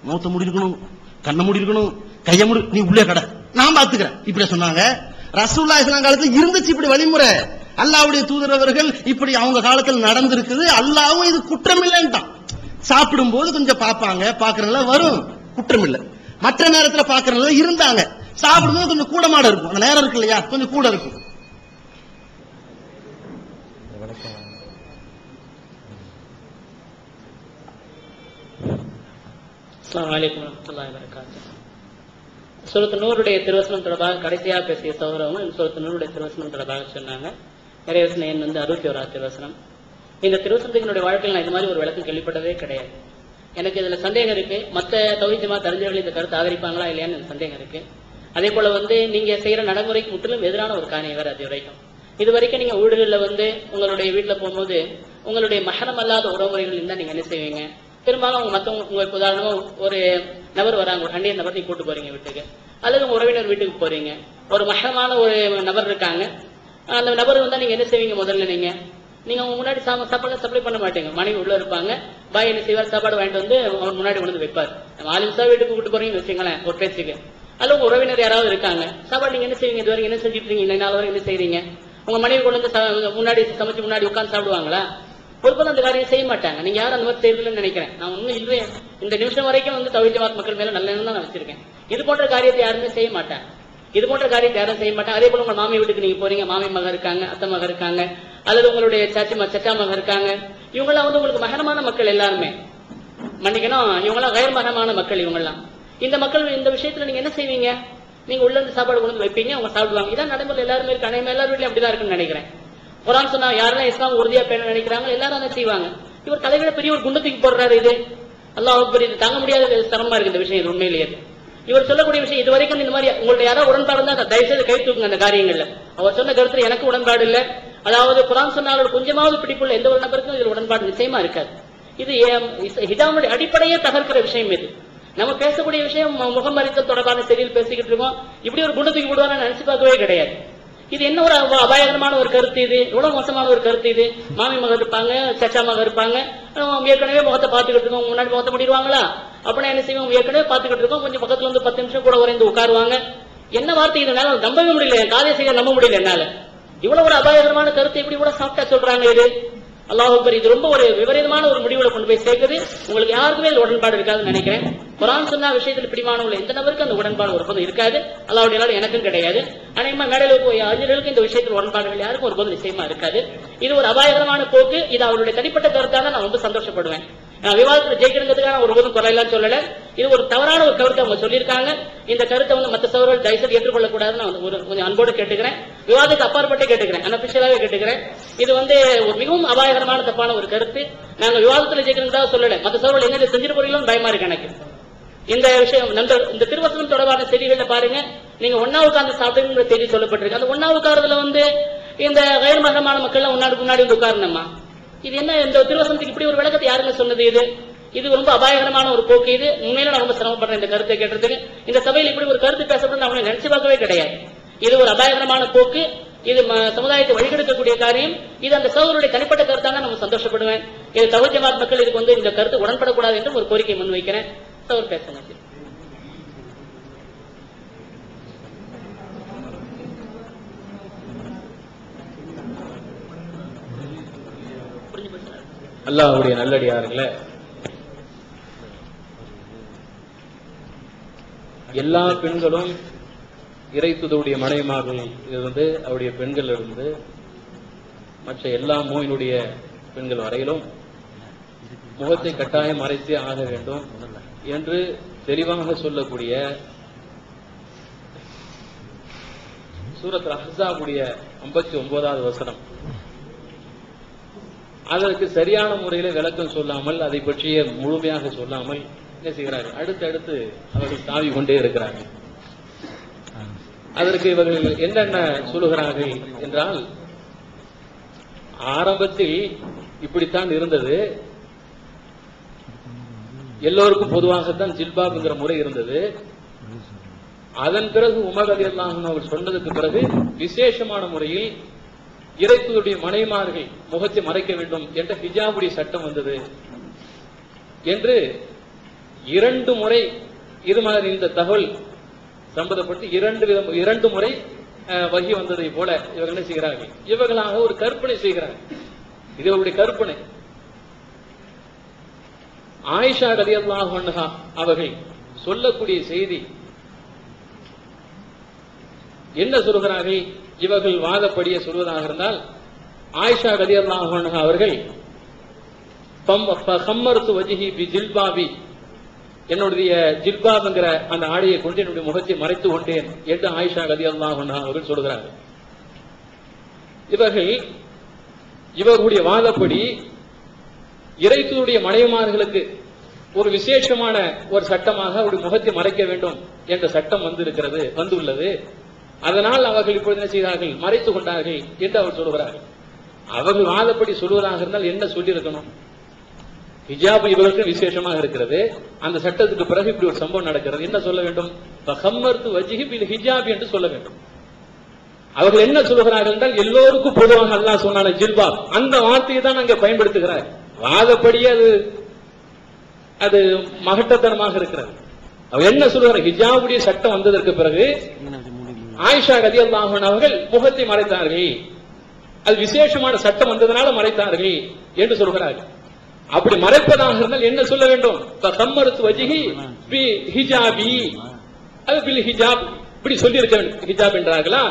மூத்த முடி இருக்கணும், கண்ண முடி இருக்கணும், கைய முடி, நீ உள்ளே கடை, நான் பாத்துக்கிறேன், இப்படி சொன்னாங்க. ரசூலுல்லாஹி ஸல்லல்லாஹு காலத்துல இருந்துச்சு இப்படி வழிமுறை. அல்லாஹ்வுடைய தூதர் அவர்கள் இப்படி அவங்க காலத்தில் நடந்திருக்குது. அல்லாஹ்வும் இது குற்றம் இல்லைன்ட்டான். சாப்பிடும் போது கொஞ்சம் பாப்பாங்க, பாக்குறதுல வரும், குற்றம் இல்லை. மற்ற நேரத்துல பாக்குறதுல இருந்தாங்க, சாப்பிடும்போது கொஞ்சம் கூட மாட இருக்கும், அந்த நேரம் இருக்கு இல்லையா, கொஞ்சம் கூட இருக்கும். அஸ்ஸலாமு அலைக்கும் வரஹ்மத்துல்லாஹி வபரகாத்துஹு. சூரத்து நூருடைய திருவசனம் தொடர்பாக கடைசியாக பேசிய சகோதரவங்க சூரத்து நூருடைய திருவசனம் தொடர்பாக சொன்னாங்க. நிறைவசன எண் 61 திருவசனம். இந்த திருவசனத்துக்கு என்னுடைய வாழ்க்கையில் நான் இது மாதிரி ஒரு விளக்கம் கேள்விப்பட்டதே கிடையாது. எனக்கு இதுல சந்தேகம் இருக்கு, மற்ற தௌஹீத் ஜமாத் அறிஞர்கள் இந்த கருத்தை ஆதரிப்பாங்களா இல்லையான்னு எனக்கு சந்தேகம் இருக்கு. அதே போல நீங்க செய்யற நடைமுறைக்கு முற்றிலும் எதிரான ஒரு காரியம் வேற. அது வரைக்கும் இது வரைக்கும் நீங்க வீடுகளில் உங்களுடைய வீட்டுல போகும்போது உங்களுடைய மஹரம் அல்லாத உறவுமுறைகள் இருந்தா நீங்க என்ன செய்வீங்க? பெரும்பாலும் அவங்க மத்தவங்க, உங்களுக்கு உதாரணமா ஒரு நபர் வராங்க, ஒரு அந்நிய நபர் நீங்க கூட்டு போறீங்க வீட்டுக்கு, அல்லது உங்க உறவினர் வீட்டுக்கு போறீங்க, ஒரு மஹரமான ஒரு நபர் இருக்காங்க, அந்த நபர் வந்தா நீங்க என்ன செய்வீங்க? முதல்ல நீங்க உங்க முன்னாடி சாப்பாடு சப்ளை பண்ண மாட்டீங்க. மனைவி உள்ள இருப்பாங்க, பாய் என்ன செய்வார்? சாப்பாடு வாங்கிட்டு வந்து அவர் முன்னாடி கொண்டு வைப்பார். ஆலிம்சா வீட்டுக்கு கூட்டு போறீங்கன்னு வச்சுங்களேன் ஒரு பேச்சுக்கு, அல்ல உங்க உறவினர் யாராவது இருக்காங்க, சாப்பாடு நீங்க என்ன செய்வீங்க? இது வரைக்கும் என்ன செஞ்சுட்டு இருக்கீங்க? இன்னைக்கு நாள் வரைக்கும் என்ன செய்றீங்க? உங்க மனைவி கொண்டு வந்து முன்னாடி சமைச்சு முன்னாடி உட்கார்ந்து சாப்பிடுவாங்களா? ஒருபோதும் அந்த காரியம் செய்ய மாட்டாங்க. நீங்க யாரும் அந்த மாதிரி செய்யறதுன்னு நினைக்கிறேன். நான் ஒன்னும் இல்லை, இந்த நிமிஷம் வரைக்கும் தௌஹீத் ஜமாத் மக்கள் மேல நல்ல எண்ணம் தான் நான் வச்சிருக்கேன். இது போன்ற காரியத்தை யாருமே செய்ய மாட்டாங்க. இது போன்ற காரியத்தை யாரும் செய்ய மாட்டாங்க. அதே போல உங்க மாமி வீட்டுக்கு நீங்க போறீங்க, மாமி மகன் இருக்காங்க, அத்தை மகன் இருக்காங்க, அல்லது உங்களுடைய சச்சா மகன் இருக்காங்க. இவங்கெல்லாம் உங்களுக்கு மகரமான மக்கள் எல்லாருமே, மன்னிக்கணும், இவங்கெல்லாம் கயர் மகரமான மக்கள். இவங்கெல்லாம் இந்த மக்கள் இந்த விஷயத்துல நீங்க என்ன செய்வீங்க? நீங்க உள்ள இருந்து சாப்பாடு கொண்டு வைப்பீங்க, அவங்க சாப்பிடுவாங்க. இதான் நடைமுறை எல்லாருமே இருக்கு. எல்லாரும் வீட்லயும் அப்படிதான் இருக்குன்னு நினைக்கிறேன். குர்ஆன் சொன்னா யாரெல்லாம் இஸ்லாம் உறுதியா பேண நினைக்கிறாங்க எல்லாரும் அதை செய்வாங்க. இவர் தலைவிட பெரிய ஒரு குண்டத்துக்கு போடுறாரு. இது அல்லாஹ் அக்பர், இது தாங்க முடியாத சிரமமா இருக்கு இந்த விஷயம். இது உண்மையிலேயே இவர் சொல்லக்கூடிய விஷயம். இது வரைக்கும் இந்த மாதிரி உங்களுடைய யாராவது உடன்பாடு தான் தயவுசெய்து கை தூக்குங்க அந்த காரியங்கள்ல. அவர் சொன்ன கருத்துல எனக்கு உடன்பாடு இல்ல. அதாவது குர்ஆன் சொன்னாலும் கொஞ்சமாவது பிடிப்புள்ள எந்த ஒரு நபருக்கும் இதுல உடன்பாடு நிச்சயமா இருக்காது. இது ஹிஜாபுடைய அடிப்படையே தகர்க்கிற விஷயம். இது நம்ம பேசக்கூடிய விஷயம் முகமறித்தல் தொடர்பான செய்தியில் பேசிக்கிட்டு இருக்கோம். இப்படி ஒரு குண்டத்துக்கு விடுவான்னு நினைச்சு பார்க்கவே கிடையாது. இது என்ன ஒரு அபாயகரமான ஒரு கருத்து, இது எவ்வளவு மோசமான ஒரு கருத்து. இது மாமி மகன் இருப்பாங்க, சச்சா மகன் இருப்பாங்க, ஏற்கனவே முகத்தை பார்த்துக்கிட்டு இருக்கோம், முன்னாடி முகத்தை முடிடுவாங்களா? அப்படின்னா என்ன செய்வோம், ஏற்கனவே பார்த்துக்கிட்டு இருக்கோம், கொஞ்சம் பக்கத்துல வந்து 10 நிமிஷம் கூட வரைந்து உட்காருவாங்க. என்ன வார்த்தை இதனால நம்பவே முடியல, என் காதை செய்ய நம்ப முடியல என்னால. இவ்வளவு ஒரு அபாயகரமான கருத்தை இப்படி கூட சாப்பிட்டா சொல்றாங்க. இது அல்லாஹ் அக்பர். இது ரொம்ப ஒரு விபரீதமான ஒரு முடிவுல கொண்டு போய் சேர்க்குது. உங்களுக்கு யாருக்குமே இது உடன்பாடு இருக்காதுன்னு நினைக்கிறேன். குர்ஆன் சொன்ன விஷயத்தில் பிடிமானவங்க எந்த நபருக்கு அந்த உடன்பாடு ஒருபோதும் இருக்காது. அல்லாஹ்வுடைய எனக்கும் கிடையாது. அனைமா மேடையில் அறிஞர்களுக்கு இந்த விஷயத்தில் உடன்பாடுகள் யாருக்கும் ஒருபோதும் நிச்சயமா இருக்காது. இது ஒரு அபாயகரமான போக்கு. இது அவருடைய தனிப்பட்ட கருத்தாக நான் ரொம்ப சந்தோஷப்படுவேன். விவாதத்தில் ஜெயிக்கிறதுக்காக நான் ஒருபோதும் குறையெல்லாம் சொல்லல. இது ஒரு தவறான ஒரு கருத்தை அவங்க சொல்லியிருக்காங்க. இந்த கருத்தை வந்து மற்ற சகோதரர்கள் தயவுசெய்து ஏற்றுக்கொள்ளக்கூடாதுன்னு நான் ஒரு கொஞ்சம் அன்போடு கேட்டுக்கிறேன். விவாதத்துக்கு அப்பாற்பட்டே கேட்டுக்கிறேன், அன்அபிஷியலாவே கேட்டுக்கிறேன். இது வந்து ஒரு மிகவும் அபாயகரமான தப்பான ஒரு கருத்து. நாங்க விவாதத்தில் ஜெயிக்கிறதா சொல்லல, மற்ற சகோதரர்கள் எங்க செஞ்சிட்டு போறீங்களோ பயமா இருக்கு எனக்கு. இந்த விஷயம் இந்த திருவசனம் தொடர்பான செய்திகள்ல பாருங்க, நீங்க ஒன்னா உட்கார்ந்து சாப்பிடுங்கிற செய்தி சொல்லப்பட்டிருக்கு. அந்த ஒன்னா உட்கார்றதுல வந்து இந்த கயிறு மகமான மக்கள் முன்னாடி வந்து உட்காரணுமா? இது என்ன, இந்த திருவசனத்துக்கு இப்படி ஒரு விளக்கத்தை யாருங்க சொன்னது? இது ரொம்ப அபாயகரமான ஒரு போக்கு. இது உண்மையில நான் ரொம்ப சிரமப்படுறேன் இந்த கருத்தை கேட்டதுக்கு. இந்த சபையில் இப்படி ஒரு கருத்து பேசப்படும் அவனை நினைச்சு பார்க்கவே கிடையாது. இது ஒரு அபாயகரமான போக்கு. இது சமுதாயத்தை வழிகெடுக்கக்கூடிய காரியம். இது அந்த சகோதரருடைய தனிப்பட்ட கருத்தாக நம்ம சந்தோஷப்படுவேன். இது தௌஹீத் ஜமாத் மக்கள் இதுக்கு வந்து இந்த கருத்து உடன்படக்கூடாது என்று ஒரு கோரிக்கை முன்வைக்கிறேன். சகோதரர் பேசுங்க. அல்லாஹ்வுடைய நல்லடியார்களே, எல்லா பெண்களும் இறைத்துதவுடைய மனைவிமார்கள் இருந்து அவருடைய பெண்கள் இருந்து மற்ற எல்லா மூவினுடைய பெண்கள் வரையிலும் முகத்தை கட்டாயம் மறைத்தே ஆக வேண்டும் என்று தெளிவாக சொல்லக்கூடிய சூரத் அஹ்ஸாபுடைய 59வது வசனம். அதற்கு சரியான முறையில விளக்கம் சொல்லாமல், அதை பற்றிய முழுமையாக சொல்லாமல் என்ன செய்கிறார்கள், அடுத்தடுத்து அவர்கள் தாவி கொண்டே இருக்கிறார்கள். அதற்கு இவர்கள் என்னென்ன சொல்லுகிறார்கள் என்றால், ஆரம்பத்தில் இப்படித்தான் இருந்தது, எல்லோருக்கும் பொதுவாகத்தான் ஜில்பாப்ங்கிற முறை இருந்தது. அதன் பிறகு உமர் ரலியல்லாஹு அன்ஹு அவர்கள் சொன்னதுக்கு பிறகு விசேஷமான முறையில் இறைத்துடைய மனைவிமார்கள் முகத்தை மறைக்க வேண்டும் என்ற ஹிஜாபுடைய சட்டம் வந்தது என்று 2 முறை இது மாதிரி இந்த தகவல் சம்பந்தப்பட்டு 2 முறை வகி வந்ததை போல இவர்கள் என்ன செய்கிறார்கள், இவர்களாக ஒரு கற்பனை செய்கிறார்கள். இது அவருடைய கற்பனை. ஆயிஷா ரலியல்லாஹு அன்ஹா அவர்கள் சொல்லக்கூடிய செய்தி என்ன சொல்கிறார்கள், இவர்கள் வாதப்படியே சொல்வதாக இருந்தால், ஆயிஷா ரலியல்லாஹு அன்ஹா அவர்கள் ஃபம்மர்து வஜ்ஹி பிஜில்பாபி, என்னுடைய ஜில்பாப்ங்கிற அந்த ஆடையை கொண்டு என்னுடைய முகத்தை மறைத்து கொண்டேன் என்று ஆயிஷா ரலியல்லாஹு அன்ஹா அவர்கள் சொல்கிறார்கள். இவர்களுடைய வாதப்படி இறைத்தூருடைய மனைவிமார்களுக்கு ஒரு விசேஷமான ஒரு சட்டமாக அவருடைய முகத்தை மறைக்க வேண்டும் என்ற சட்டம் வந்துள்ளது. அதனால் அவர்கள் இப்பொழுது என்ன செய்தார்கள், மறைத்துக் கொண்டார்கள் என்று அவர் சொல்கிறார்கள். அவர்கள் வாதப்படி சொல்வதாக இருந்தால் என்ன சொல்லி இருக்கணும், ஹிஜாப் இவர்களுக்கு விசேஷமாக இருக்கிறது, அந்த சட்டத்துக்கு பிறகு இப்படி ஒரு சம்பவம் நடக்கிறது, என்ன சொல்ல வேண்டும், ஃபஹம்மர்து வஜ்ஹி பில் ஹிஜாப் என்று சொல்ல வேண்டும். அவர்கள் என்ன சொல்கிறார்கள் என்றால், எல்லோருக்கும் பொதுவாக அல்லாஹ் சொன்னான ஜில்பாப், அந்த வார்த்தையை தான் அங்கே பயன்படுத்துகிறார். வாதப்படி அது மகட்டத்தனமாக இருக்கிறது. அவர் என்ன சொல்கிறார், ஹிஜாபுடைய சட்டம் வந்ததற்கு பிறகு ஆயிஷா ரலியல்லாஹு அன்ஹா அவர்கள் முகத்தை மறைத்தார்கள், அது விசேஷமான சட்டம் வந்ததனால மறைத்தார்கள் என்று சொல்கிறார்கள். அப்படி மறைப்பதாக இருந்தால் என்ன சொல்ல வேண்டும், ஃபஹம்மர்து வஜ்ஹி பி ஹிஜாபி, அது பில் ஹிஜாப் இப்படி சொல்லி இருக்க வேண்டும். ஹிஜாப் என்றார்களா,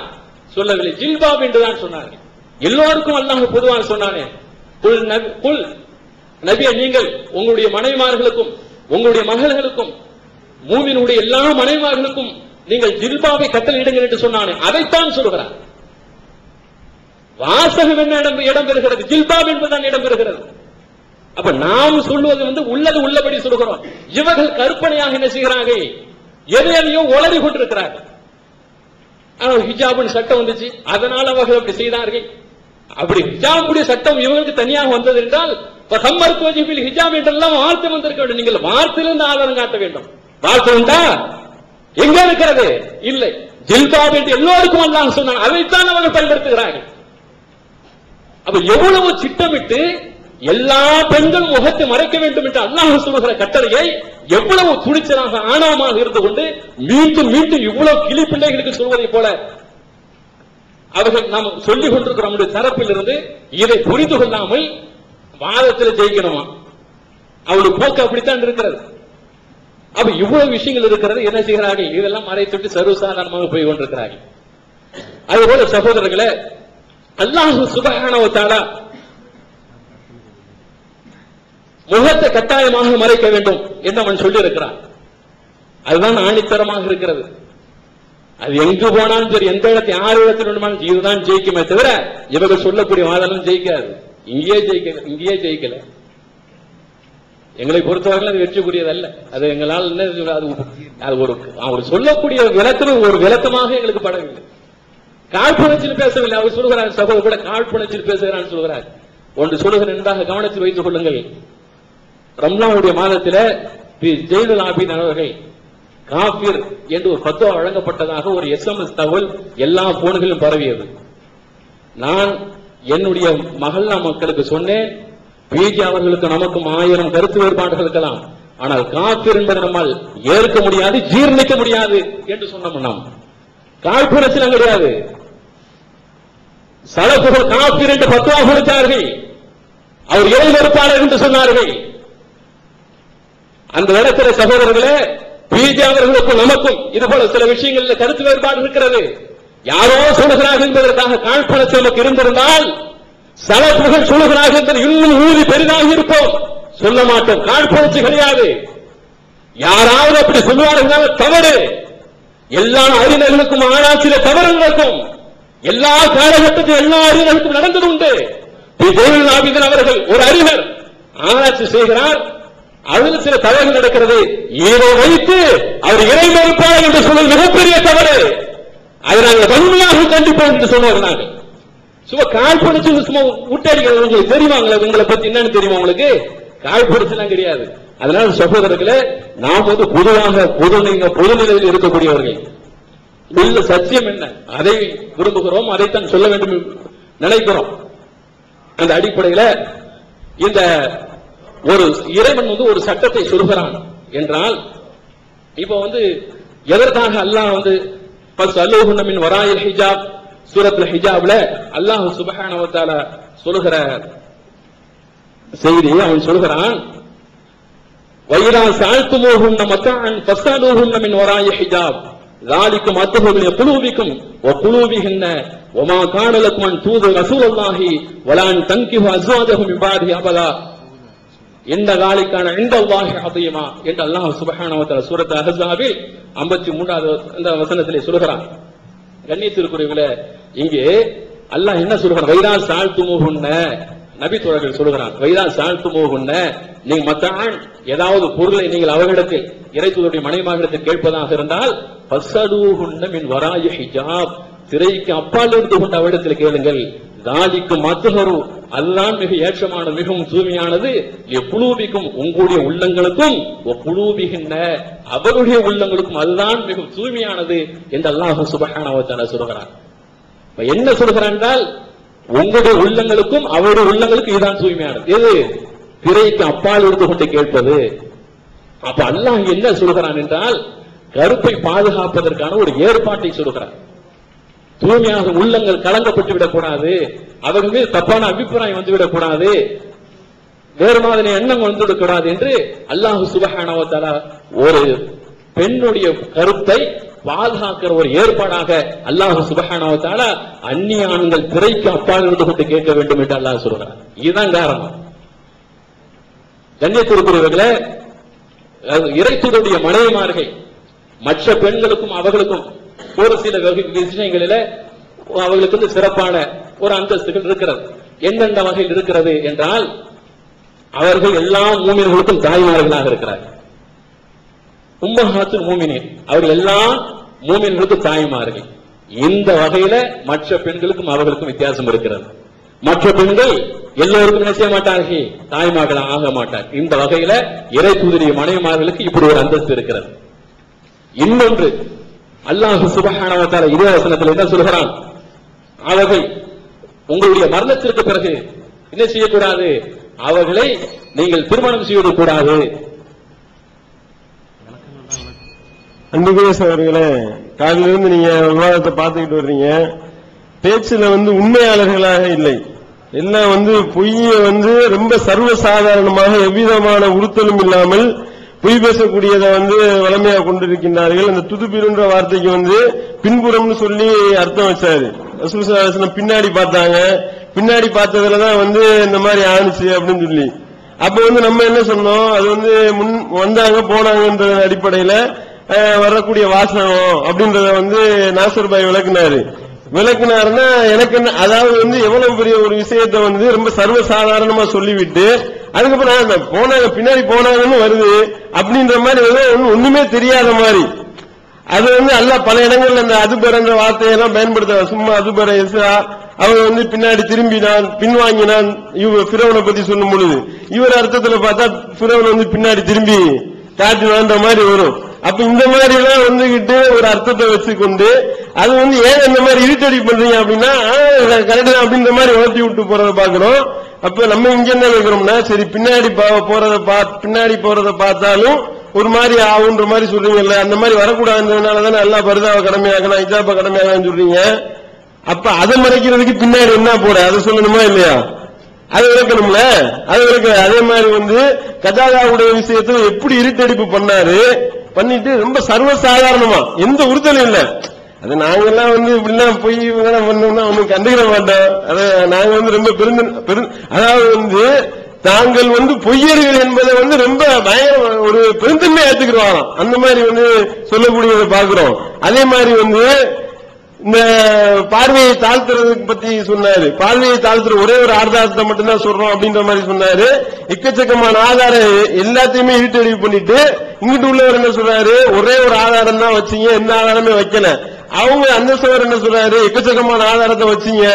சொல்லவில்லை, ஜில்பாப் என்றுதான் சொன்னார்கள். எல்லோருக்கும் அல்லாஹ் பொதுவாக சொன்னானே, குல் நபியே நீங்கள் உங்களுடைய மனைவிமார்களுக்கும் உங்களுடைய மகள்களுக்கும் மூமினுடைய எல்லா மனைவிமார்களுக்கும் நீங்கள் ஜில்பாபை கட்டளையிடுங்கள் என்று சொன்னானே, அதைத்தான் சொல்கிறார். வாசகம் என்ன இடம்பெறுகிறது, ஜில்பாப் என்பதுதான் இடம்பெறுகிறது. அப்ப நாம் சொல்லுவது உள்ளது உள்ளபடி சொல்கிறோம். இவர்கள் கற்பனையாக என்ன செய்கிறார்கள், எதையோ உளறி கொண்டிருக்கிறார்கள். ஹிஜாபின் சட்டம் வந்துச்சு, அதனால அவர்கள் அப்படி செய்தார்கள். அப்படி ஹிஜாபுடைய சட்டம் இவங்களுக்கு தனியாக வந்தது என்றால் ஃபஹம்மர்து வஜ்ஹி பில் ஹிஜாப் என்றெல்லாம் வார்த்தை வந்திருக்க வேண்டும். நீங்கள் வார்த்தையிலிருந்து ஆதாரம் காட்ட வேண்டும். வார்த்தை உண்டா, எங்க இருக்கிறது, இல்லை. ஜில்பாப் என்று எல்லோருக்கும் அல்லாஹ் சொன்னான், அதைத்தான் அவர்கள் பயன்படுத்துகிறார்கள். அப்ப எவ்வளவு திட்டமிட்டு எல்லா பெண்களும் முகத்தை மறைக்க வேண்டும் என்று அல்லாஹ் சொல்லுகிற கட்டளையை எவ்வளவு துணிச்சலாக ஆணவமாக இருந்து கொண்டு மீண்டும் மீண்டும் இவ்வளவு கிளி பிள்ளைகளுக்கு சொல்வதை போல அவர்கள் நாம் சொல்லிக் கொண்டிருக்கிற நம்முடைய தரப்பில் இருந்து இதை புரிந்து கொள்ளாமல் வாதத்தில் ஜெயிக்கணுமா? அவளுக்கு போக்கு அப்படித்தான் இருக்கிறது. அப்ப இவ்வளவு விஷயங்கள் இருக்கிறது. என்ன செய்கிறார்கள்? இதெல்லாம் மறைத்துட்டு சர்வசாதாரணமாக போய் கொண்டிருக்கிறார்கள். அதுபோல சகோதரர்களே, அல்லாஹ் சுப்ஹானஹு வ தஆலா முகத்தை கட்டாயமாக மறைக்க வேண்டும் என்று அவன் சொல்லி இருக்கிறான். அதுதான் ஆணித்தரமாக இருக்கிறது. அது எங்கு போனாலும் சரி, எந்த இடத்தை யார் இடத்தில் வேண்டுமானாலும் இதுதான் ஜெயிக்குமே தவிர இவர்கள் சொல்லக்கூடிய வாதம் ஜெயிக்காது. இங்கேயே ஜெயிக்கல. எங்களை பொறுத்தவரை அது வெற்றிக்குரியதல்ல. அது எங்களால் அவர் சொல்லக்கூடிய விளக்கம் ஒரு விளக்கமாக எங்களுக்கு படவில்லை. காழ்ப்புணர்ச்சியில் பேசவில்லை. அவர் சொல்லுகிறார், சகோதரர் கூட காழ்ப்புணர்ச்சியில் பேசுகிறான் சொல்கிறார். ஒன்று சொல்லுகிற நன்றாக கவனத்தில் வைத்துக் கொள்ளுங்கள். ரம்லானுடைய மாதத்தில் ஜெயினுல் ஆபிதீன் அவர்கள் காபிர் என்று ஒரு ஃபத்வா வழங்கப்பட்டதாக ஒரு SMS தகவல் எல்லா போன்களிலும் பரவியது. நான் என்னுடைய மஹல்லா மக்களுக்கு சொன்னேன், பிஜி அவர்களுக்கு நமக்கும் 1000 கருத்து வேறுபாடுகள் இருக்கலாம், ஆனால் காபிர் என்பதை நம்மால் ஏற்க முடியாது, ஜீர்ணிக்க முடியாது என்று சொன்னோம். நாம் காழ்ப்புணர்ச்சிலாம் கிடையாது. சலஃபுகள் காபிர் என்று ஃபத்வா கொடுத்தார்கள். அவர் இறை மறுப்பாளர் என்று சொன்னார்கள். அந்த இடத்துல சகோதரர்களே, பிஜே அவர்களுக்கும் நமக்கும் இது போல சில விஷயங்களில் கருத்து வேறுபாடு இருக்கிறது. யாரோ சொல்லுகிறார்கள் என்பதற்காக காழ்ப்புணர்ச்சி நமக்கு இருந்திருந்தால் சலஃபுகள் சொல்லுகிறார்கள் என்பது இன்னும் ஊதி பெரிதாக இருப்போம். சொல்ல மாட்டோம். காழ்ப்புணர்ச்சி கிடையாது. யாராவது அப்படி சொல்லுவார்கள் தவறு. எல்லா அறிஞர்களுக்கும் ஆராய்ச்சியில தவறு நடக்கும். எல்லா காலகட்டத்திலும் எல்லா அறிஞர்களுக்கும் நடந்தது உண்டு. ஜெயினுல் ஆபிதீன் அவர்கள் ஒரு அறிஞர் ஆராய்ச்சி செய்கிறார். அதில் சில தவறுகள் நடக்கிறது. இதை வைத்து அவர் இறை மறுப்பாளர் என்று சொல்வது மிகப்பெரிய தவறு. அதை நாங்கள் வன்மையாக கண்டிப்போம் என்று சொன்னார்கள். நாங்கள் சும்மா காழ்ப்புணர்ச்சி சும்மா விட்டடிக்கிறது. உங்களுக்கு தெரியுமாங்களா? உங்களை பத்தி என்னன்னு தெரியுமா உங்களுக்கு? காழ்ப்புணர்ச்சிலாம் கிடையாது. அதனால சகோதரர்களே, நாம் பொதுவாக பொதுநிலையில் இருக்கக்கூடியவர்கள் உள்ள சத்தியம் என்ன அதை விரும்புகிறோம், அதைத்தான் சொல்ல வேண்டும் நினைக்கிறோம். அந்த அடிப்படையில் இந்த ஒரு இறைவன் ஒரு சட்டத்தை சொல்கிறான் என்றால், இப்ப எதற்காக அல்லாஹ் ஃபஸ்அலூஹுன்ன மின் வராயில் ஹிஜாப் சூரத்துல் ஹிஜாப்ல அல்லாஹ் சுப்ஹானஹு வ தஆலா சொல்லுகிற செய்தி அவன் சொல்கிறான், வைரா சஅல்துமூஹுன்ன மத்அன் ஃபஸ்அலூஹுன்ன மின் வராயில் ஹிஜாப் ذلكم أطهر لقلوبكم وقلوبهن وما كان لكم أن تؤذوا رسول الله ولا أن تنكحوا أزواجه من بعده أبدا இந்த காலிக்கான இந்த அல்லாஹ் அதீமா என்று அல்லாஹ் சுப்ஹானஹு வ தஆலா சூரத் அஹ்ஸாபில் 53வது அந்த வசனத்திலே சொல்கிறான். கண்ணியத்திற்குரியவர்களே, இங்கே அல்லாஹ் என்ன சொல்கிறான்? வைரா சால்துமூஹுன்ன, நபி தோழர்கள் சொல்கிறான், வைரா சால்துமூஹுன்ன, நீங்க மத்தான் ஏதாவது பொருளை நீங்கள் அவர்களிடத்தில் இறைத்தூதருடைய மனைவிமாரிடத்தில் கேட்பதாக இருந்தால் ஃபஸ்அலூஹுன்ன மின் வராயி ஹிஜாப், திரைக்கு அப்பால் இருந்து கொண்டு அவரிடத்தில் கேளுங்கள். தாலிக்கு மத்துஹரு, அதுதான் மிக ஏற்றமானது, மிகவும் தூய்மையானது. குலூபிக்கும், உங்களுடைய உள்ளங்களுக்கும், குலூபிகின்ற அவருடைய உள்ளங்களுக்கும் அதுதான் மிக தூய்மையானது என்று அல்லாஹ் சுப்ஹானஹு வ தஆலா சொல்கிறார். என்ன சொல்கிறான் என்றால், உங்களுடைய உள்ளங்களுக்கும் அவருடைய உள்ளங்களுக்கும் இதுதான் தூய்மையானது. எது? திரைக்கு அப்பால் இருந்து கொண்டு கேட்பது. அப்ப அல்லாஹ் என்ன சொல்கிறான் என்றால், கருப்பை பாதுகாப்பதற்கான ஒரு ஏற்பாட்டை சொல்கிறார். தூய்மையாக உள்ளங்கள் கலங்கப்பட்டு விடக்கூடாது, அவர்கள் மீது தப்பான அபிப்பிராயம் வந்துவிடக்கூடாது, வேறு மாதிரி எண்ணம் வந்துவிடக்கூடாது என்று அல்லாஹ் சுப்ஹானஹு வ தஆலா ஒரு பெண்ணுடைய கருத்தை பாதுகாக்கிற ஒரு ஏற்பாடாக அல்லாஹ் சுப்ஹானஹு வ தஆலா அந்நிய ஆண்கள் திரைக்கு அப்பால் இருந்து கொண்டு கேட்க வேண்டும் என்று அல்லாஹ் சொல்கிறார். இதுதான் காரணம். கண்ணியத்திற்குரியவர்களே, இறைத்தூதருடைய மனைவிமார்கள் மற்ற பெண்களுக்கும் அவர்களுக்கும் ஒரு சில விஷயங்களில அவர்களுக்கு சிறப்பான ஒரு அந்தஸ்துகள் இருக்கிறது. எந்தெந்த வகையில் இருக்கிறது என்றால், அவர்கள் எல்லா மூமின்களுக்கும் தாய்மார்களாக இருக்கிறார்கள். உம்மஹாத்துல் மூமினீன், அவர்கள் எல்லா மூமின்களுக்கும் தாய்மார்கள். இந்த வகையில மற்ற பெண்களுக்கும் அவர்களுக்கும் வித்தியாசம் இருக்கிறது. மற்ற பெண்கள் எல்லோருக்கும் என்ன செய்ய மாட்டார்கள்? தாய்மார்கள் ஆக மாட்டார். இந்த வகையில இறை தூதருடைய மனைவிமார்களுக்கு இப்படி ஒரு அந்தஸ்து இருக்கிறது. இன்னொன்று, அல்லாஹ் சுப்ஹானஹு வ தஆலா இதே வசனத்தில் என்ன சொல்கிறான்? அவர்கள் உங்களுடைய மரணத்திற்கு பிறகு என்ன செய்யக்கூடாது? அவர்களை நீங்கள் திருமணம் செய்வதக்கூடாது. அன்புக்குரிய சகோதரர்களே, காலையிலிருந்து நீங்க விவாதத்தை பார்த்துக்கிட்டு வர்றீங்க. பேச்சுல உண்மையாளர்களாக இல்லை, எல்லாம் பொய்ய ரொம்ப சர்வசாதாரணமாக எவ்விதமான உறுத்தலும் இல்லாமல் பொய் பேசக்கூடியதை வளமையாக கொண்டிருக்கின்றார்கள். அந்த துதுபிருன்ற வார்த்தைக்கு பின்புறம்னு சொல்லி அர்த்தம் வச்சாரு. ரசூல் ஸல்லல்லாஹு அலைஹி வஸல்லம் பின்னாடி பார்த்தாங்க, பின்னாடி பார்த்ததுலதான் இந்த மாதிரி ஆணுச்சு அப்படின்னு சொல்லி. அப்ப நம்ம என்ன சொன்னோம், அது முன் வந்தாங்க போனாங்கன்ற அடிப்படையில வரக்கூடிய வாசகம் அப்படின்றத நாசர் பாய் விளக்குனாருன்னா எனக்கு என்ன, அதாவது எவ்வளவு பெரிய ஒரு விஷயத்தை ரொம்ப சர்வசாதாரணமா சொல்லிவிட்டு அதுக்கப்புறம் போனாங்க பின்னாடி போனாங்கன்னு வருது அப்படின்ற மாதிரி ஒண்ணுமே தெரியாத மாதிரி அது அல்லாஹ் பல இடங்கள்ல அந்த அதுபரன்ற வார்த்தையெல்லாம் பயன்படுத்த சும்மா அதுபர எஸ்ரா அவன் பின்னாடி திரும்பினான் பின்வாங்கினான் ஃபிரௌனை பத்தி சொல்லும் பொழுது இவர் அர்த்தத்துல பார்த்தா ஃபிரௌன் பின்னாடி திரும்பி காட்டினான்ற மாதிரி வரும். அப்ப இந்த மாதிரி எல்லாம் வந்துகிட்டு ஒரு அர்த்தத்தை வச்சுக்கொண்டு அது ஏன் இந்த மாதிரி இருட்டடி பண்றீங்க அப்படின்னா கரெக்ட் தான் அப்படின்ற மாதிரி உணர்த்தி விட்டு போறதை பாக்குறோம். அப்ப நம்ம இங்க என்ன வைக்கிறோம்னா, சரி பின்னாடி போறத பார்த்தாலும் ஒரு மாதிரி ஆகுன்ற மாதிரி சொல்றீங்கல்ல, அந்த மாதிரி வரக்கூடாதுன்றதுனாலதானே அல்லாஹ் பர்தாவை கடமையாக்கலாம் ஹிஜாபை கடமையாக்கலாம்னு சொல்றீங்க. அப்ப அதை மறைக்கிறதுக்கு பின்னாடி என்ன போட அதை சொல்லணுமா இல்லையா? அதை விளக்கணும்ல, அதை விளக்க. அதே மாதிரி கதாதாவுடைய விஷயத்துல எப்படி இருட்டடிப்பு பண்ணாரு, பண்ணிட்டு ரொம்ப சர்வசாதாரணமா எந்த உறுத்தலும் இல்ல. அது நாங்கெல்லாம் இப்படிலாம் போய் பண்ணோம்னா ஒன்னும் கண்டுக்கிற மாட்டோம். அதை நாங்க ரொம்ப அதாவது தாங்கள் பொய்யர்கள் என்பதை ரொம்ப பயங்கர ஒரு பெருந்தன்மை ஏத்துக்கிறோம். அந்த மாதிரி சொல்லக்கூடியதை பாக்குறோம். அதே மாதிரி இந்த பார்வையை தாழ்த்துறதுக்கு பத்தி சொன்னாரு. பார்வையை தாழ்த்துற ஒரே ஒரு ஆதாரத்தை மட்டும்தான் சொல்றோம் அப்படின்ற மாதிரி சொன்னாரு. எக்கச்சக்கமான ஆதாரம் எல்லாத்தையுமே இருட்டடிவு பண்ணிட்டு இங்கிட்டு உள்ளவர் என்ன சொல்றாரு, ஒரே ஒரு ஆதாரம் தான் வச்சீங்க, எந்த ஆதாரமே வைக்கல. அவங்க அந்த சோர் என்ன சொல்றாரு, எக்கச்சக்கமான ஆதாரத்தை வச்சீங்க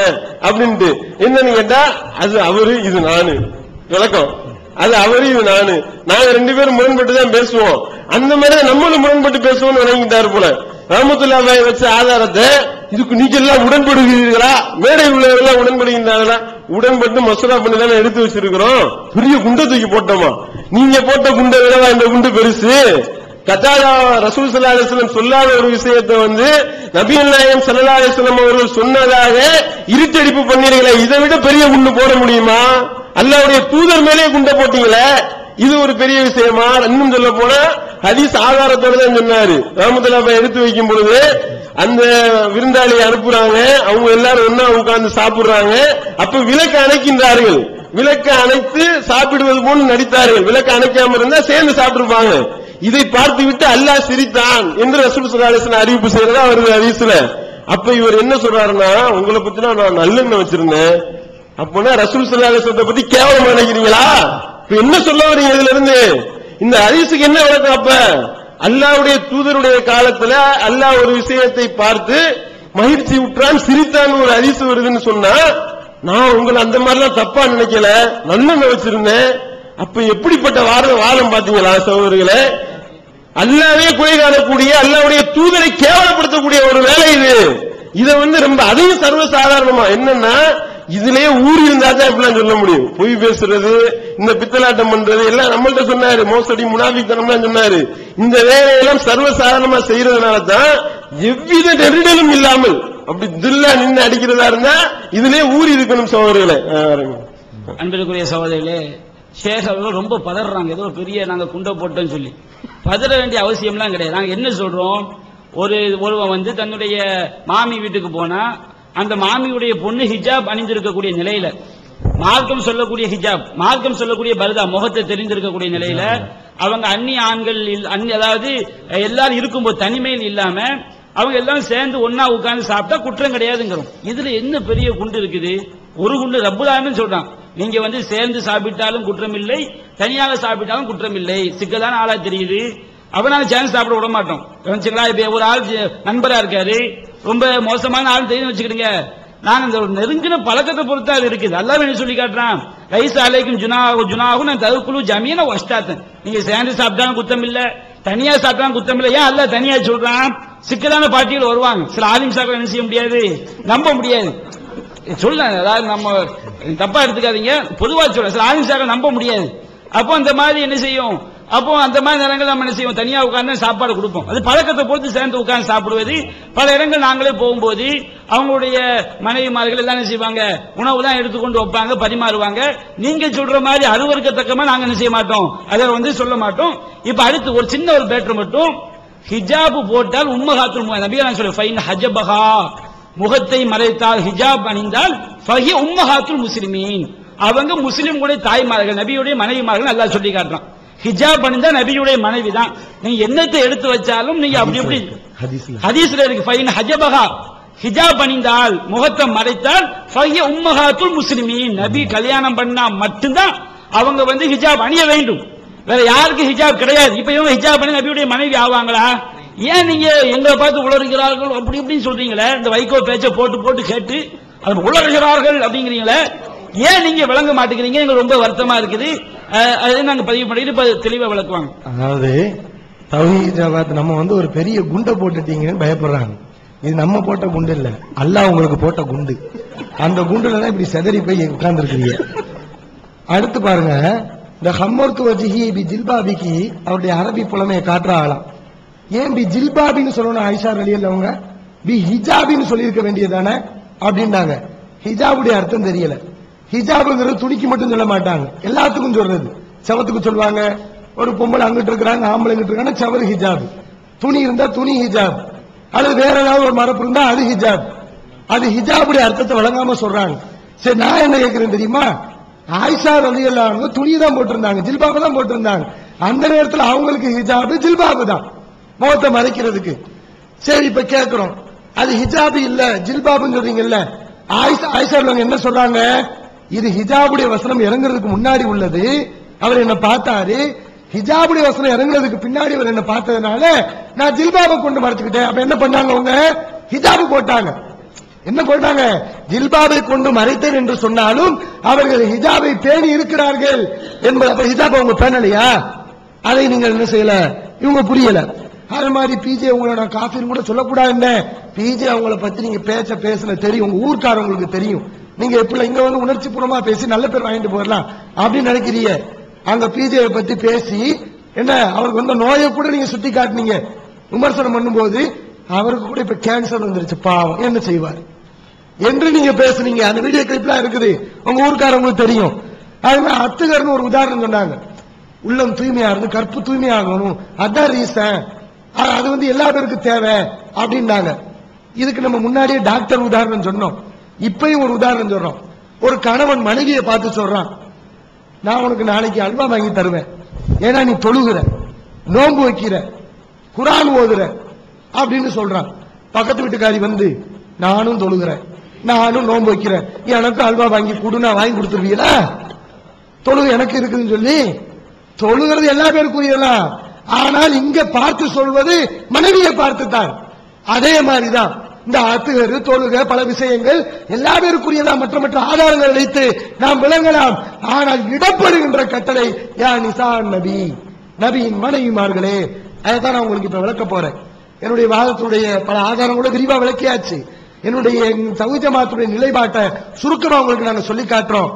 அப்படின்ட்டு. என்னன்னு கேட்டா அது அவரு இது நானு விளக்கம், அது அவரு இது நானு, நாங்க ரெண்டு பேரும் முரண்பட்டு தான் பேசுவோம். அந்த மாதிரி நம்மளும் முரண்பட்டு பேசுவோம்னு நினைக்கிட்டாரு போல. ரஹ்மத்துல்லாஹி வச்ச ஆதாரத்தை இதுக்கு நீங்க எல்லாம் உடன்படுகிறீர்களா, மேடை உள்ளவர்கள் உடன்படுகின்றார்களா? உடன்பட்டு மசோதா பண்ணி தானே எடுத்து வச்சிருக்கிறோம். பெரிய குண்டை தூக்கி போட்டோமா? நீங்க போட்ட குண்டை விடவா இந்த குண்டு பெருசு? கத்தாதா ரசூல் ஸல்லல்லாஹு அலைஹி வஸல்லம் சொல்லாத ஒரு விஷயத்தை நபிகள் நாயகம் ஸல்லல்லாஹு அலைஹி வஸல்லம் அவர்கள் சொன்னதாக இருட்டடிப்பு பண்ணீங்களே, இதை விட பெரிய குண்டு போட முடியுமா? அல்லாஹ்வுடைய தூதர் மேலே குண்டை போட்டீங்களே, இது ஒரு பெரிய விஷயமா? இன்னும் சொல்ல போனா ஹதீஸ் ஆதாரத்தோட தான் சொன்னாரு. ரஹ்மத்துல்லாஹி எடுத்து வைக்கும் பொழுது அந்த விருந்தாளியை அனுப்புறாங்க, அவங்க எல்லாரும் ஒன்னா உட்கார்ந்து சாப்பிடுறாங்க. அப்ப விளக்கு அணைக்கின்றார்கள், விளக்கு அணைத்து சாப்பிடுவது போல் நடித்தார்கள். விளக்கு அணைக்காம இருந்தா சேர்ந்து சாப்பிட்டுருப்பாங்க. இதை பார்த்து விட்டு அல்லாஹ் சிரித்தான் என்று ரசூல் ஸல்லல்லாஹு அலைஹி வஸல்லம் அறிவிப்பு செய்யறதா வருது ஹதீஸ்ல. அப்ப இவர் என்ன சொல்றாருன்னா, உங்களை பத்தி நான் நல்லெண்ணம் வச்சிருந்தேன், அப்பனா ரசூல் ஸல்லல்லாஹு அலைஹி வஸல்லம் பத்தி கேவலமா நினைக்கிறீங்களா? இப்ப என்ன சொல்ல வரீங்க இதுல இருந்து? இந்த ஹதீஸுக்கு என்ன விளக்கம்? அப்ப அல்லாஹ்வுடைய தூதருடைய காலத்துல அல்லாஹ் ஒரு விஷயத்தை பார்த்து மகிழ்ச்சி உற்றான் சிரித்தான் ஒரு ஹதீஸ் வருதுன்னு சொன்னா, நான் உங்களை அந்த மாதிரிலாம் தப்பா நினைக்கல, நல்லெண்ணம் வச்சிருந்தேன். அப்ப எப்படிப்பட்ட வாதம் பாத்தீங்களா சகோதரர்களே? அல்லாஹ்வே குறை காணக்கூடிய அல்லாஹ்வுடைய தூதரை கேவலப்படுத்தக்கூடிய ஒரு வேலை இது. இதை ரொம்ப அதையும் சர்வசாதாரணமா என்னன்னா, இதுலயே ஊறி இருந்தா தான் இப்படிலாம் சொல்ல முடியும். பொய் பேசுறது, இந்த பித்தலாட்டம் பண்றது எல்லாம் நம்மள்ட்ட சொன்னாரு. மோசடி முனாஃபிக்தனம் தான் சொன்னாரு. இந்த வேலையெல்லாம் சர்வசாதாரணமா செய்யறதுனால தான் எவ்வித நெருடலும் இல்லாமல் அப்படி தில்லா நின்று அடிக்கிறதா இருந்தா இதுலயே ஊறி இருக்கணும் சகோதரர்களே. அன்பிற்குரிய சகோதரர்களே, ஷேக் அவர்கள் ரொம்ப பதறாங்க. ஏதோ பெரிய நாங்க குண்டை போட்டோம்னு சொல்லி பதற வேண்டிய அவசியம்லாம் கிடையாது. நாங்க என்ன சொல்றோம், ஒருவன் தன்னுடைய மாமி வீட்டுக்கு போனா அந்த மாமியுடைய பொண்ணு ஹிஜாப் அணிந்திருக்கக்கூடிய நிலையில, மார்க்கம் சொல்லக்கூடிய ஹிஜாப், மார்க்கம் சொல்லக்கூடிய பர்தா, முகத்தை தெரிந்திருக்கக்கூடிய நிலையில அவங்க அந்நிய ஆண்கள் அதாவது எல்லாரும் இருக்கும்போது தனிமையில் இல்லாம அவங்க எல்லாம் சேர்ந்து ஒன்னா உட்கார்ந்து சாப்பிட்டா குற்றம் கிடையாதுங்கிறோம். இதுல என்ன பெரிய குண்டு இருக்குது? ஒரு குண்டு ரப்புல் ஆலமீன் சொல்றான், நீங்க சேர்ந்து சாப்பிட்டாலும் குற்றம் இல்லை, தனியாக சாப்பிட்டாலும் குற்றம் இல்லை. சிக்கலான ஆளா தெரியுது, அவனால சேர்ந்து சாப்பிட விட மாட்டோம். இப்ப ஒரு ஆள் நண்பரா இருக்காரு, ரொம்ப மோசமான ஆள் தெரியும் வச்சுக்கிடுங்க, நாங்க இந்த நெருங்கின பழக்கத்தை பொறுத்தா அது இருக்குது. அல்லாஹ் என்ன சொல்லி காட்டுறான், லைஸ அலைக்கும் ஜுனாஹுன் அன் ததுகுலு ஜமீஅன் வ அஷ்தாத்தன். நீங்க சேர்ந்து சாப்பிட்டாலும் குத்தம் இல்ல, தனியா சாப்பிட்டாலும் குத்தம் இல்ல. ஏன் அல்லாஹ் தனியா சொல்றான்? சிக்கலான பாட்டிகள் வருவாங்க. சில ஆலிம் சாப்பிட என்ன செய்ய முடியாது, நம்ப முடியாது. சொல்ல, அதாவது நம்ம தப்பா எடுத்துக்காதீங்க, பொதுவா சொல்ல சில ஆலிம்ஸாக நம்ப முடியாது. அப்போ அந்த மாதிரி என்ன செய்யும், அப்போ அந்த மாதிரி நேரங்கள் நம்ம என்ன செய்வோம், தனியா உட்கார்ந்து சாப்பாடு கொடுப்போம். அது பழக்கத்தை பொறுத்து சேர்ந்து உட்கார்ந்து சாப்பிடுவது. பல இடங்கள் நாங்களே போகும்போது அவங்களுடைய மனைவிமார்கள் எல்லாம் என்ன செய்வாங்க, உணவு தான் எடுத்துக்கொண்டு வைப்பாங்க, பரிமாறுவாங்க. நீங்க சொல்ற மாதிரி அருவருக்கத்தக்கமா நாங்க என்ன செய்ய மாட்டோம், அதை சொல்ல மாட்டோம். இப்ப அடுத்து ஒரு சின்ன ஒரு பேட்டர் மட்டும், ஹிஜாபு போட்டால் உம்மஹாத்துல் நபியா நான் சொல்றேன், ஃபைன் ஹஜபஹா, முகத்தை மறைத்தால் ஹிஜாப் அணிந்தால் ஃபஹி உம்மஹாத்துல் முஸ்லிமீன், அவங்க முஸ்லிம்களுடைய தாய்மார்கள், நபியுடைய மனைவிமார்கள் அல்லாஹ் சொல்லி காட்டுறான். ஹிஜாப் அணிந்தா நபியுடைய மனைவி தான். நீங்க என்னத்தை எடுத்து வச்சாலும் நீங்க அப்படி எப்படி ஹதீஸ்ல இருக்கு, ஃபைன் ஹஜபஹா, ஹிஜாப் அணிந்தால் முகத்தை மறைத்தால் ஃபஹி உம்மஹாத்துல் முஸ்லிமீன், நபி கல்யாணம் பண்ணா மட்டும்தான் அவங்க ஹிஜாப் அணிய வேண்டும், வேற யாருக்கு ஹிஜாப் கிடையாது. இப்ப இவங்க ஹிஜாப் பண்ணி நபியுடைய மனைவி ஆவாங்களா? ஏன் நீங்க எங்களை பார்த்து உளறுகிறார்கள் அப்படி இப்படின்னு சொல்றீங்களே, இந்த வைகோ பேச்ச போட்டு போட்டு கேட்டு அது உளறுகிறார்கள் அப்படிங்கிறீங்களே, ஏன் நீங்க விளங்க மாட்டேங்கிறீங்க? எங்களுக்கு ரொம்ப வருத்தமா இருக்குது. அதை நாங்க பதிவு பண்ணிட்டு இப்ப தெளிவா விளக்குவாங்க. அதாவது தௌஹீத் ஜமாத் நம்ம ஒரு பெரிய குண்டை போட்டுட்டீங்கன்னு பயப்படுறாங்க. இது நம்ம போட்ட குண்டு இல்ல, அல்லாஹ் உங்களுக்கு போட்ட குண்டு. அந்த குண்டுல தான் இப்படி செதறி போய் உட்கார்ந்து இருக்கிறீங்க. அடுத்து பாருங்க, இந்த ஹம்மர்த்து வஜிஹி பி ஜில்பாபிக்கு அவருடைய அரபி புலமையை காட்டுற ஆளாம். ஏன் பி ஜில்பாபின்னு சொல்லணும் ஆயிஷா ரலியல்லாஹு அவங்க, பி ஹிஜாபின்னு சொல்லியிருக்க வேண்டியதானே அப்படின்னாங்க. ஹிஜாபுடைய அர்த்தம் தெரியல. ஹிஜாபுங்கிறது துணிக்கு மட்டும் சொல்ல மாட்டாங்க, எல்லாத்துக்கும் சொல்றது. செவத்துக்கு சொல்லுவாங்க, ஒரு பொம்பளை அங்கிட்டு இருக்கிறாங்க, ஆம்பளை இங்கிட்டு இருக்காங்க, செவரு ஹிஜாப். துணி இருந்தா துணி ஹிஜாப், அல்லது வேற ஏதாவது ஒரு மரப்பு இருந்தா அது ஹிஜாப். அது ஹிஜாபுடைய அர்த்தத்தை வழங்காம சொல்றாங்க. சரி, நான் என்ன கேட்கிறேன் தெரியுமா, ஆயிஷா ரலியல்லாஹு அன்ஹா துணி தான் போட்டிருந்தாங்க, ஜில்பாபு தான் போட்டிருந்தாங்க. அந்த நேரத்தில் அவங்களுக்கு ஹிஜாபு ஜில்பாபு தான், முகத்தை மறைக்கிறதுக்கு. சரி, இப்ப கேட்கிறோம், அது ஹிஜாபு இல்ல ஜில்பாபுன்னு சொல்றீங்கல்ல, ஆயிஷா என்ன சொல்றாங்க, இது ஹிஜாபுடைய வசனம் இறங்குறதுக்கு முன்னாடி உள்ளது. அவர் என்ன பார்த்தாரு, ஹிஜாபுடைய வசனம் இறங்குறதுக்கு பின்னாடி அவர் என்ன பார்த்ததுனால நான் ஜில்பாபை கொண்டு மறைச்சுக்கிட்டேன். அப்ப என்ன பண்ணாங்க அவங்க, ஹிஜாபு போட்டாங்க. என்ன போட்டாங்க, ஜில்பாபை கொண்டு மறைத்தேன் என்று சொன்னாலும் அவர்கள் ஹிஜாபை பேணி இருக்கிறார்கள் என்பது. அப்ப ஹிஜாபை அவங்க பேணலையா, அதை நீங்கள் என்ன செய்யல, இவங்க புரியல. அது மாதிரி பிஜே உங்களை நான் காஃபின்னு கூட சொல்லக்கூடாது. பிஜே அவங்களை பத்தி நீங்க பேசுன தெரியும், உங்க ஊர்க்காரங்களுக்கு தெரியும். நீங்க எப்படி இங்க உணர்ச்சி பூர்வமா பேசி நல்ல பேர் வாங்கிட்டு போயிடலாம் அப்படின்னு நினைக்கிறீங்க. அங்க பிஜே பத்தி பேசி என்ன அவருக்கு நோயை கூட நீங்க சுட்டி காட்டினீங்க, விமர்சனம் பண்ணும்போது அவருக்கு கூட இப்ப கேன்சர் வந்துருச்சு, பாவம் என்ன செய்வார் என்று நீங்க பேசுனீங்க. அந்த வீடியோ கிளிப்லாம் இருக்குது, உங்க ஊர்க்காரங்களுக்கு தெரியும். அதுமாதிரி அத்துகர்னு ஒரு உதாரணம் சொன்னாங்க, உள்ளம் தூய்மையா இருந்து கற்பு தூய்மையாகணும், அதான் ரீசன், அது எல்லா பேருக்கும் தேவை அப்படின்னாங்க. இதுக்கு நம்ம முன்னாடியே டாக்டர் உதாரணம் சொன்னோம், இப்பயும் ஒரு உதாரணம் சொல்றோம். ஒரு கணவன் மனைவியை பார்த்து சொல்றான், நான் உனக்கு நாளைக்கு அல்வா வாங்கி தருவேன், ஏன்னா நீ தொழுகிற, நோன்பு வைக்கிற, குரான் ஓதுற அப்படின்னு சொல்றான். பக்கத்து வீட்டுக்காரி நானும் தொழுகிறேன், நானும் நோன்பு வைக்கிறேன், எனக்கு அல்வா வாங்கி கொடு, நான் வாங்கி கொடுத்துருவீங்களா? தொழுகை எனக்கு இருக்குதுன்னு சொல்லி தொழுகிறது எல்லா பேருக்குரியலாம். ஆனால் இங்க பார்த்து சொல்வது மனைவியை பார்த்துத்தான். அதே மாதிரிதான் இந்த அத்துகரு தொழுகை பல விஷயங்கள் எல்லா பேருக்குரியதான், மற்ற மற்ற ஆதாரங்கள் வைத்து நாம் விளங்கலாம். ஆனால் இடப்படுகின்ற கட்டளை யா நிசா நபி, நபியின் மனைவிமார்களே, அதைத்தான் நான் உங்களுக்கு இப்ப விளக்க போறேன். என்னுடைய வாதத்துடைய பல ஆதாரங்களோட விரிவா விளக்கியாச்சு. என்னுடைய தௌஹீத் ஜமாத்துடைய நிலைப்பாட்டை சுருக்கமா உங்களுக்கு நாங்க சொல்லி காட்டுறோம்.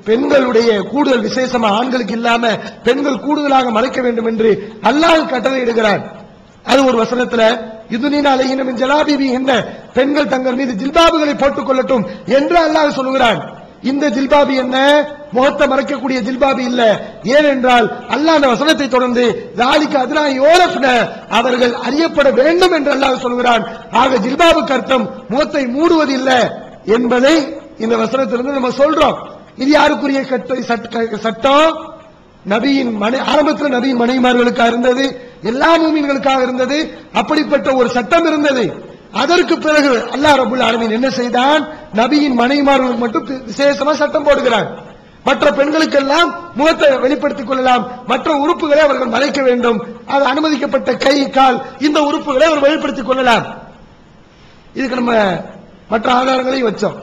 பெண்களுடைய கூடுதல் விசேஷமா ஆண்களுக்கு இல்லாம பெண்கள் கூடுதலாக மறைக்க வேண்டும் என்று அல்லாஹ் கட்டளை இடுகிறார். அது ஒரு வசனத்துல யுதுனீன அலைஹின்ன மின் ஜலாபிபிஹின்ன, பெண்கள் தங்கள் மீது ஜில்பாபுகளை போட்டுக் கொள்ளட்டும் என்று அல்லாஹ் சொல்கிறான். இந்த ஜில்பாபி என்ன, முகத்தை மறைக்கக்கூடிய ஜில்பாபி இல்ல. ஏனென்றால் அல்லாஹ் அந்த வசனத்தை தொடர்ந்து ஜாலிக்கு அதுனா யோரஃப்ன, அவர்கள் அறியப்பட வேண்டும் என்று அல்லாஹ் சொல்கிறான். ஆக ஜில்பாபுக்கு அர்த்தம் முகத்தை மூடுவது இல்ல என்பதை இந்த வசனத்திலிருந்து நம்ம சொல்றோம். இது யாருக்குரிய சட்டம்? நபியின் ஆரம்பத்தில் நபியின் மனைவிமார்களுக்காக இருந்தது, எல்லா மூமின்களுக்காக இருந்தது. அப்படிப்பட்ட ஒரு சட்டம் இருந்தது. அதற்கு பிறகு அல்லாஹ் ரப்பல் ஆலமீன் என்ன செய்தான், நபியின் மனைவிமார்களுக்கு மட்டும் விசேஷமா சட்டம் போடுகிறான். மற்ற பெண்களுக்கெல்லாம் முகத்தை வெளிப்படுத்திக் கொள்ளலாம், மற்ற உறுப்புகளை அவர்கள் மறைக்க வேண்டும். அது அனுமதிக்கப்பட்ட கை கால் இந்த உறுப்புகளை அவர் வெளிப்படுத்திக் கொள்ளலாம். இதுக்கு நம்ம மற்ற ஆதாரங்களையும் வச்சோம்.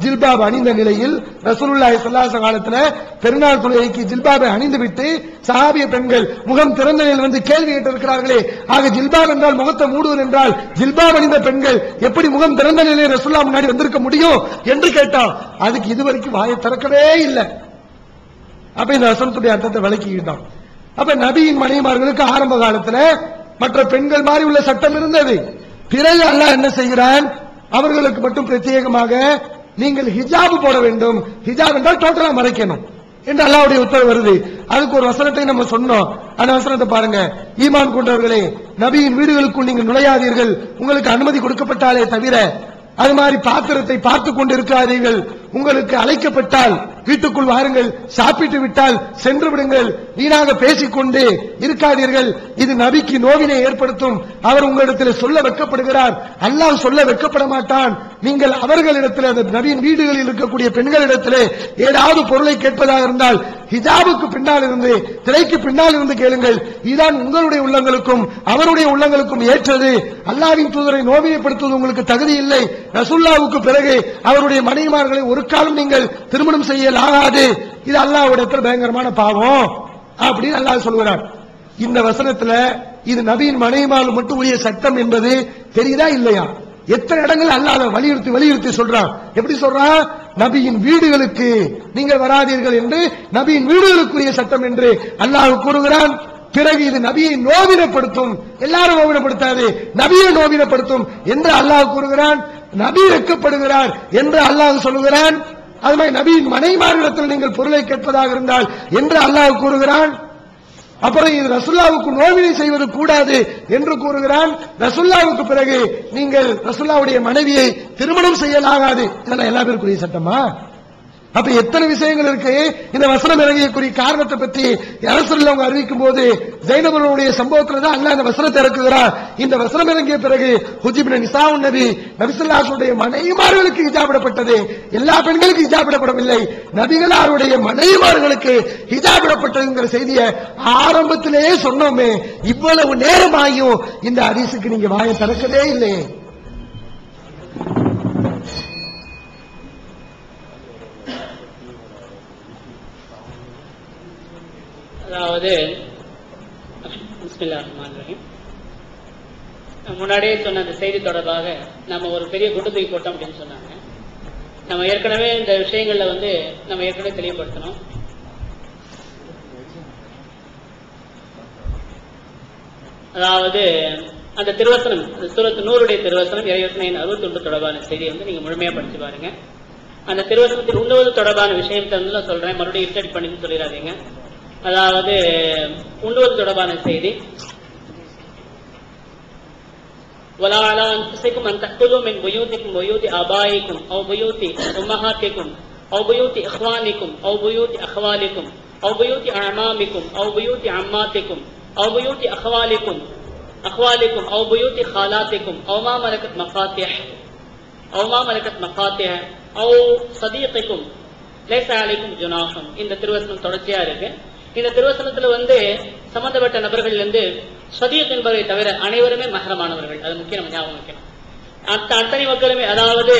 ஜில்பாப் அணிந்த நிலையில் ரசூலுல்லாஹி ஸல்லல்லாஹு அலைஹி காலத்துல பெருநாள் தொழுகைக்கு ஜில்பாபை அணிந்து விட்டு சஹாபிய பெண்கள் முகம் திறந்த நிலையில் வந்து கேள்வி கேட்டிருக்கிறார்களே, ஆக ஜில்பாப் என்றால் முகத்தை மூடுவது என்றால் ஜில்பாப் அணிந்த பெண்கள் எப்படி முகம் திறந்த நிலையில் ரசூலுல்லாஹ் முன்னாடி வந்திருக்க முடியும் என்று கேட்டான். அதுக்கு இதுவரைக்கும் வாயை திறக்கவே இல்லை. அப்ப இந்த வசனத்துடைய அர்த்தத்தை விளக்கிக்கிட்டான். அப்ப நபியின் மனைவிமார்களுக்கு ஆரம்ப காலத்துல மற்ற பெண்கள் மாதிரி உள்ள சட்டம் இருந்தது. பிறகு அல்லாஹ் என்ன செய்கிறான், அவர்களுக்கு மட்டும் பிரத்யேகமாக நீங்கள் ஹிஜாப் போட வேண்டும், ஹிஜாப் என்றால் டோட்டலா மறைக்கணும் என்று அல்லாஹ்வுடைய உத்தரவு வருது. அதுக்கு ஒரு வசனத்தை நம்ம சொன்னோம். அந்த வசனத்தை பாருங்க. ஈமான் கொண்டவர்களே, நபியின் வீடுகளுக்குள் நீங்கள் நுழையாதீர்கள், உங்களுக்கு அனுமதி கொடுக்கப்பட்டாலே தவிர அது மாதிரி பாத்திரத்தை பார்த்துக் கொண்டு இருக்காதீர்கள். உங்களுக்கு அழைக்கப்பட்டால் வீட்டுக்குள் வாருங்கள், சாப்பிட்டு விட்டால் சென்று விடுங்கள், வீணாக பேசிக்கொண்டு இருக்காதீர்கள். இது நபிக்கு நோவினை ஏற்படுத்தும். அவர் உங்களிடத்தில் சொல்ல வெட்கப்படுகிறார், அல்லாஹ் சொல்ல வெட்கப்பட மாட்டான். நீங்கள் அவர்களிடத்தில், அந்த நபியின் வீடுகளில் இருக்கக்கூடிய பெண்களிடத்தில் ஏதாவது பொருளை கேட்பதாக இருந்தால் ஹிஜாபுக்கு பின்னால் இருந்து, திரைக்கு பின்னால் இருந்து கேளுங்கள். இதுதான் உங்களுடைய உள்ளங்களுக்கும் அவருடைய உள்ளங்களுக்கும் ஏற்றது. அல்லாஹ்வின் தூதரை நோவினைப்படுத்துவது உங்களுக்கு தகுதி இல்லை. ரசூலுல்லாஹ்வுக்கு பிறகு அவருடைய மனைவிமார்களை ஒரு காலம் நீங்கள் திருமணம் செய்யலாகாது. இது அல்லாஹ்விடத்தில் பயங்கரமான பாவம் அப்படின்னு அல்லாஹ் சொல்கிறார். இந்த வசனத்துல இது நபியின் மனைவிமார்கள் மட்டும் உரிய சட்டம் என்பது தெரியுதா இல்லையா? எத்தனை இடங்கள் அல்லாஹ் வலியுறுத்தி வலியுறுத்தி சொல்றான். எப்படி சொல்றான்? நபியின் வீடுகளுக்கு நீங்கள் வராதீர்கள் என்று, நபியின் வீடுகளுக்குரிய சட்டம் என்று அல்லாஹ் கூறுகிறான். பிறகு இது நபியை நோவினப்படுத்தும், எல்லாரும் நோவினப்படுத்தாது, நபியை நோவினப்படுத்தும் என்று அல்லாஹ் கூறுகிறான். நபி வெட்கப்படுகிறார் என்று அல்லாஹ் சொல்லுகிறான். அது மாதிரி நபியின் மனைவிமார்களிடத்தில் நீங்கள் பொருளை கேட்பதாக இருந்தால் என்று அல்லாஹ் கூறுகிறான். அப்புறம் இது ரசூலுல்லாஹ்வுக்கு நோவினை செய்வது கூடாது என்று கூறுகிறான். ரசூலுல்லாஹ்வுக்கு பிறகு நீங்கள் ரசூலுல்லாஹ்வுடைய மனைவியை திருமணம் செய்யலாகாது. இதெல்லாம் எல்லா பேருக்குரிய சட்டமா? அப்ப எத்தனை விஷயங்கள் இருக்கு. இந்த வசனம் இறங்கியக்கூடிய காரணத்தை பற்றி அரசர்கள் அவங்க அறிவிக்கும் போது ஜைனபனுடைய சம்பவத்துல தான் அல்லாஹ் இந்த வசனத்தை இறக்குகிறார். இந்த வசனம் இறங்கிய பிறகு ஹுஜிபின் நிசாவுன் நபி நபிஸல்லாஹுடைய மனைவிமார்களுக்கு ஹிஜாபிடப்பட்டது. எல்லா பெண்களுக்கும் ஹிஜாபிடப்படவில்லை, நபிகளாருடைய மனைவிமார்களுக்கு ஹிஜாபிடப்பட்டதுங்கிற செய்தியை ஆரம்பத்திலேயே சொன்னோமே. இவ்வளவு நேரமாகியும் இந்த ஹதீஸுக்கு நீங்க வாயை திறக்கவே இல்லை. அதாவது பிஸ்மில்லாஹிர் ரஹ்மானிர் ரஹீம், முன்னாடியே சொன்ன அந்த செய்தி தொடர்பாக நம்ம ஒரு பெரிய குண்டு தூக்கி போட்டோம் அப்படின்னு சொன்னாங்க. நம்ம ஏற்கனவே இந்த விஷயங்கள்ல நம்ம ஏற்கனவே தெளிவுபடுத்தணும். அதாவது அந்த திருவசனம், சூரத்து நூறுடைய திருவசனம் இறைவசனம் 61 தொடர்பான செய்தியை நீங்க முழுமையா படிச்சு பாருங்க. அந்த திருவசனத்தில் உண்ணுவது தொடர்பான விஷயத்தை சொல்றேன், மறுபடியும் இன்டர்ட் பண்ணி சொல்லிடாதீங்க. அதாவது உண்ணுவது தொடர்பான செய்தி, ولا على أنفسكم أن تأكلوا من بيوتكم وبيوت آبائكم أو بيوت أمهاتكم أو بيوت إخوانكم أو بيوت أخوالكم أو بيوت أعمامكم أو بيوت عماتكم أو بيوت أخوالكم أو بيوت خالاتكم أو ما ملكت مفاتيح أو صديقكم ليس عليكم جناح. இந்த திருவசனம் தொடர்ச்சியா இருக்கு. இந்த திருவசனத்துல சம்பந்தப்பட்ட நபர்கள் சதீக் என்பவரை தவிர அனைவருமே மஹரமானவர்கள். அது முக்கியம், நம்ம ஞாபகம் வைக்கணும். அத்தனை மக்களுமே, அதாவது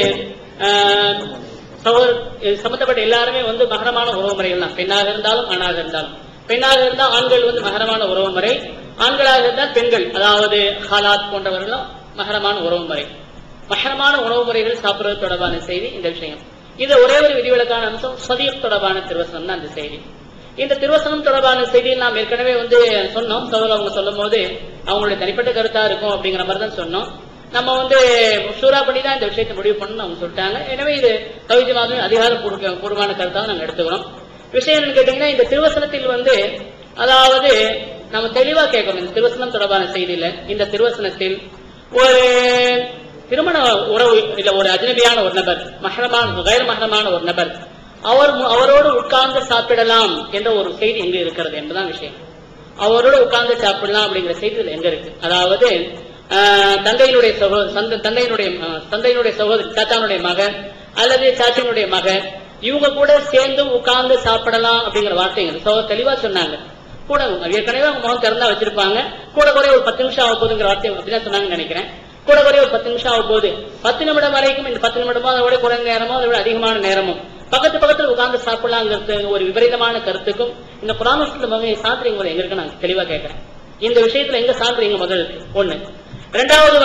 சம்பந்தப்பட்ட எல்லாருமே மஹரமான உறவு முறைகள் தான். பெண்ணாக இருந்தாலும் ஆணாக இருந்தாலும், பெண்ணாக இருந்தால் ஆண்கள் மஹரமான உறவு முறை, ஆண்களாக இருந்தால் பெண்கள், அதாவது ஹாலாத் போன்றவர்களும் மஹரமான உறவு முறை. மஹரமான உணவு முறைகள் சாப்பிடுவது தொடர்பான செய்தி இந்த விஷயம். இது ஒரே ஒரு விதிவிலக்கான அம்சம் சதீக் தொடர்பான திருவசனம் தான் அந்த செய்தி. இந்த திருவசனம் தொடர்பான செய்தியில் நாம் ஏற்கனவே சொன்னோம். அவங்க சொல்லும் போது அவங்களுடைய தனிப்பட்ட கருத்தா இருக்கும் அப்படிங்கிற மாதிரி தான் சொன்னோம். நம்ம ஷூரா பண்ணி தான் இந்த விஷயத்தை முடிவு பண்ணணும் அவங்க சொல்லிட்டாங்க. எனவே இது தௌஹீத் ஜமாஅத்தின் அதிகாரப்பூர்வமான கருத்தாக நாங்கள் எடுத்துக்கிறோம். விஷயம் என்னன்னு கேட்டீங்கன்னா, இந்த திருவசனத்தில் அதாவது நம்ம தெளிவா கேட்கணும். இந்த திருவசனம் தொடர்பான செய்தியில, இந்த திருவசனத்தில் ஒரு திருமண உறவு இல்ல, ஒரு அஜ்னபியான ஒரு நபர், கைர் மஹரமான ஒரு நபர், அவரோடு உட்கார்ந்து சாப்பிடலாம் என்ற ஒரு செய்தி எங்க இருக்கிறது என்பதுதான் விஷயம். அவரோடு உட்கார்ந்து சாப்பிடலாம் அப்படிங்கிற செய்தி எங்க இருக்கு? அதாவது தந்தையினுடைய சகோதரி, சாத்தானுடைய மகன் அல்லது சாச்சியினுடைய மகன், இவங்க கூட சேர்ந்து உட்கார்ந்து சாப்பிடலாம் அப்படிங்கிற வார்த்தைங்க தெளிவா சொன்னாங்க. கூட ஏற்கனவே அவங்க முகம் திறந்தா வச்சிருப்பாங்க, கூட ஒரு 10 நிமிஷம் ஆக போகுதுங்கிற வார்த்தை அப்படிதான் சொன்னாங்கன்னு நினைக்கிறேன். கூட குறைய ஒரு 10 நிமிஷம் ஆகும் போது 10 நிமிடம் வரைக்கும் இந்த 10 நிமிடமோ அதை விட குறைந்த நேரமோ அதை விட அதிகமான நேரமும் பக்கத்துல உட்கார்ந்து சாப்பிடலாங்கிறது ஒரு விபரீதமான கருத்துக்கும் இந்த குர்ஆன் சாப்பிடுறீங்க எங்க இருக்கு நான் தெளிவா கேட்கிறேன். இந்த விஷயத்துல எங்க சாப்பிடுறீங்க முதல் ஒண்ணு. இரண்டாவது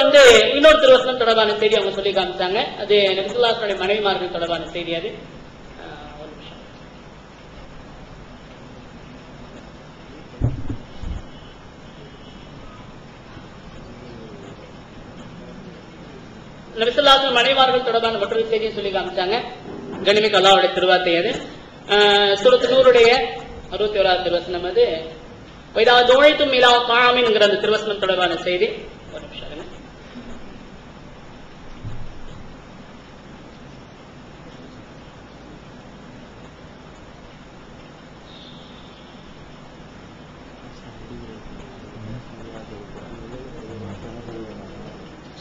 இன்னொரு திருவசனம் தொடர்பான செய்தி அவங்க சொல்லி காமிச்சாங்க. அது நபி ஸல்லல்லாஹு அலைஹி வஸல்லம் மனைவிமார்கள் தொடர்பான செய்தி. அது நபி ஸல்லல்லாஹு அலைஹி வஸல்லம் மனைவிமார்கள் தொடர்பான மற்றொரு செய்தியை சொல்லி காமிச்சாங்க. கனிமிக்க அல்லாஹ்வுடைய திருவார்த்தை அது. சூரத் நூருடைய 61வது திருவசனம். அது வைதா துழைத்தும் இலா தாமின்ங்கிற அந்த திருவசனம் தொடர்பான செய்தி. ஒரு நிமிஷம் இருங்க.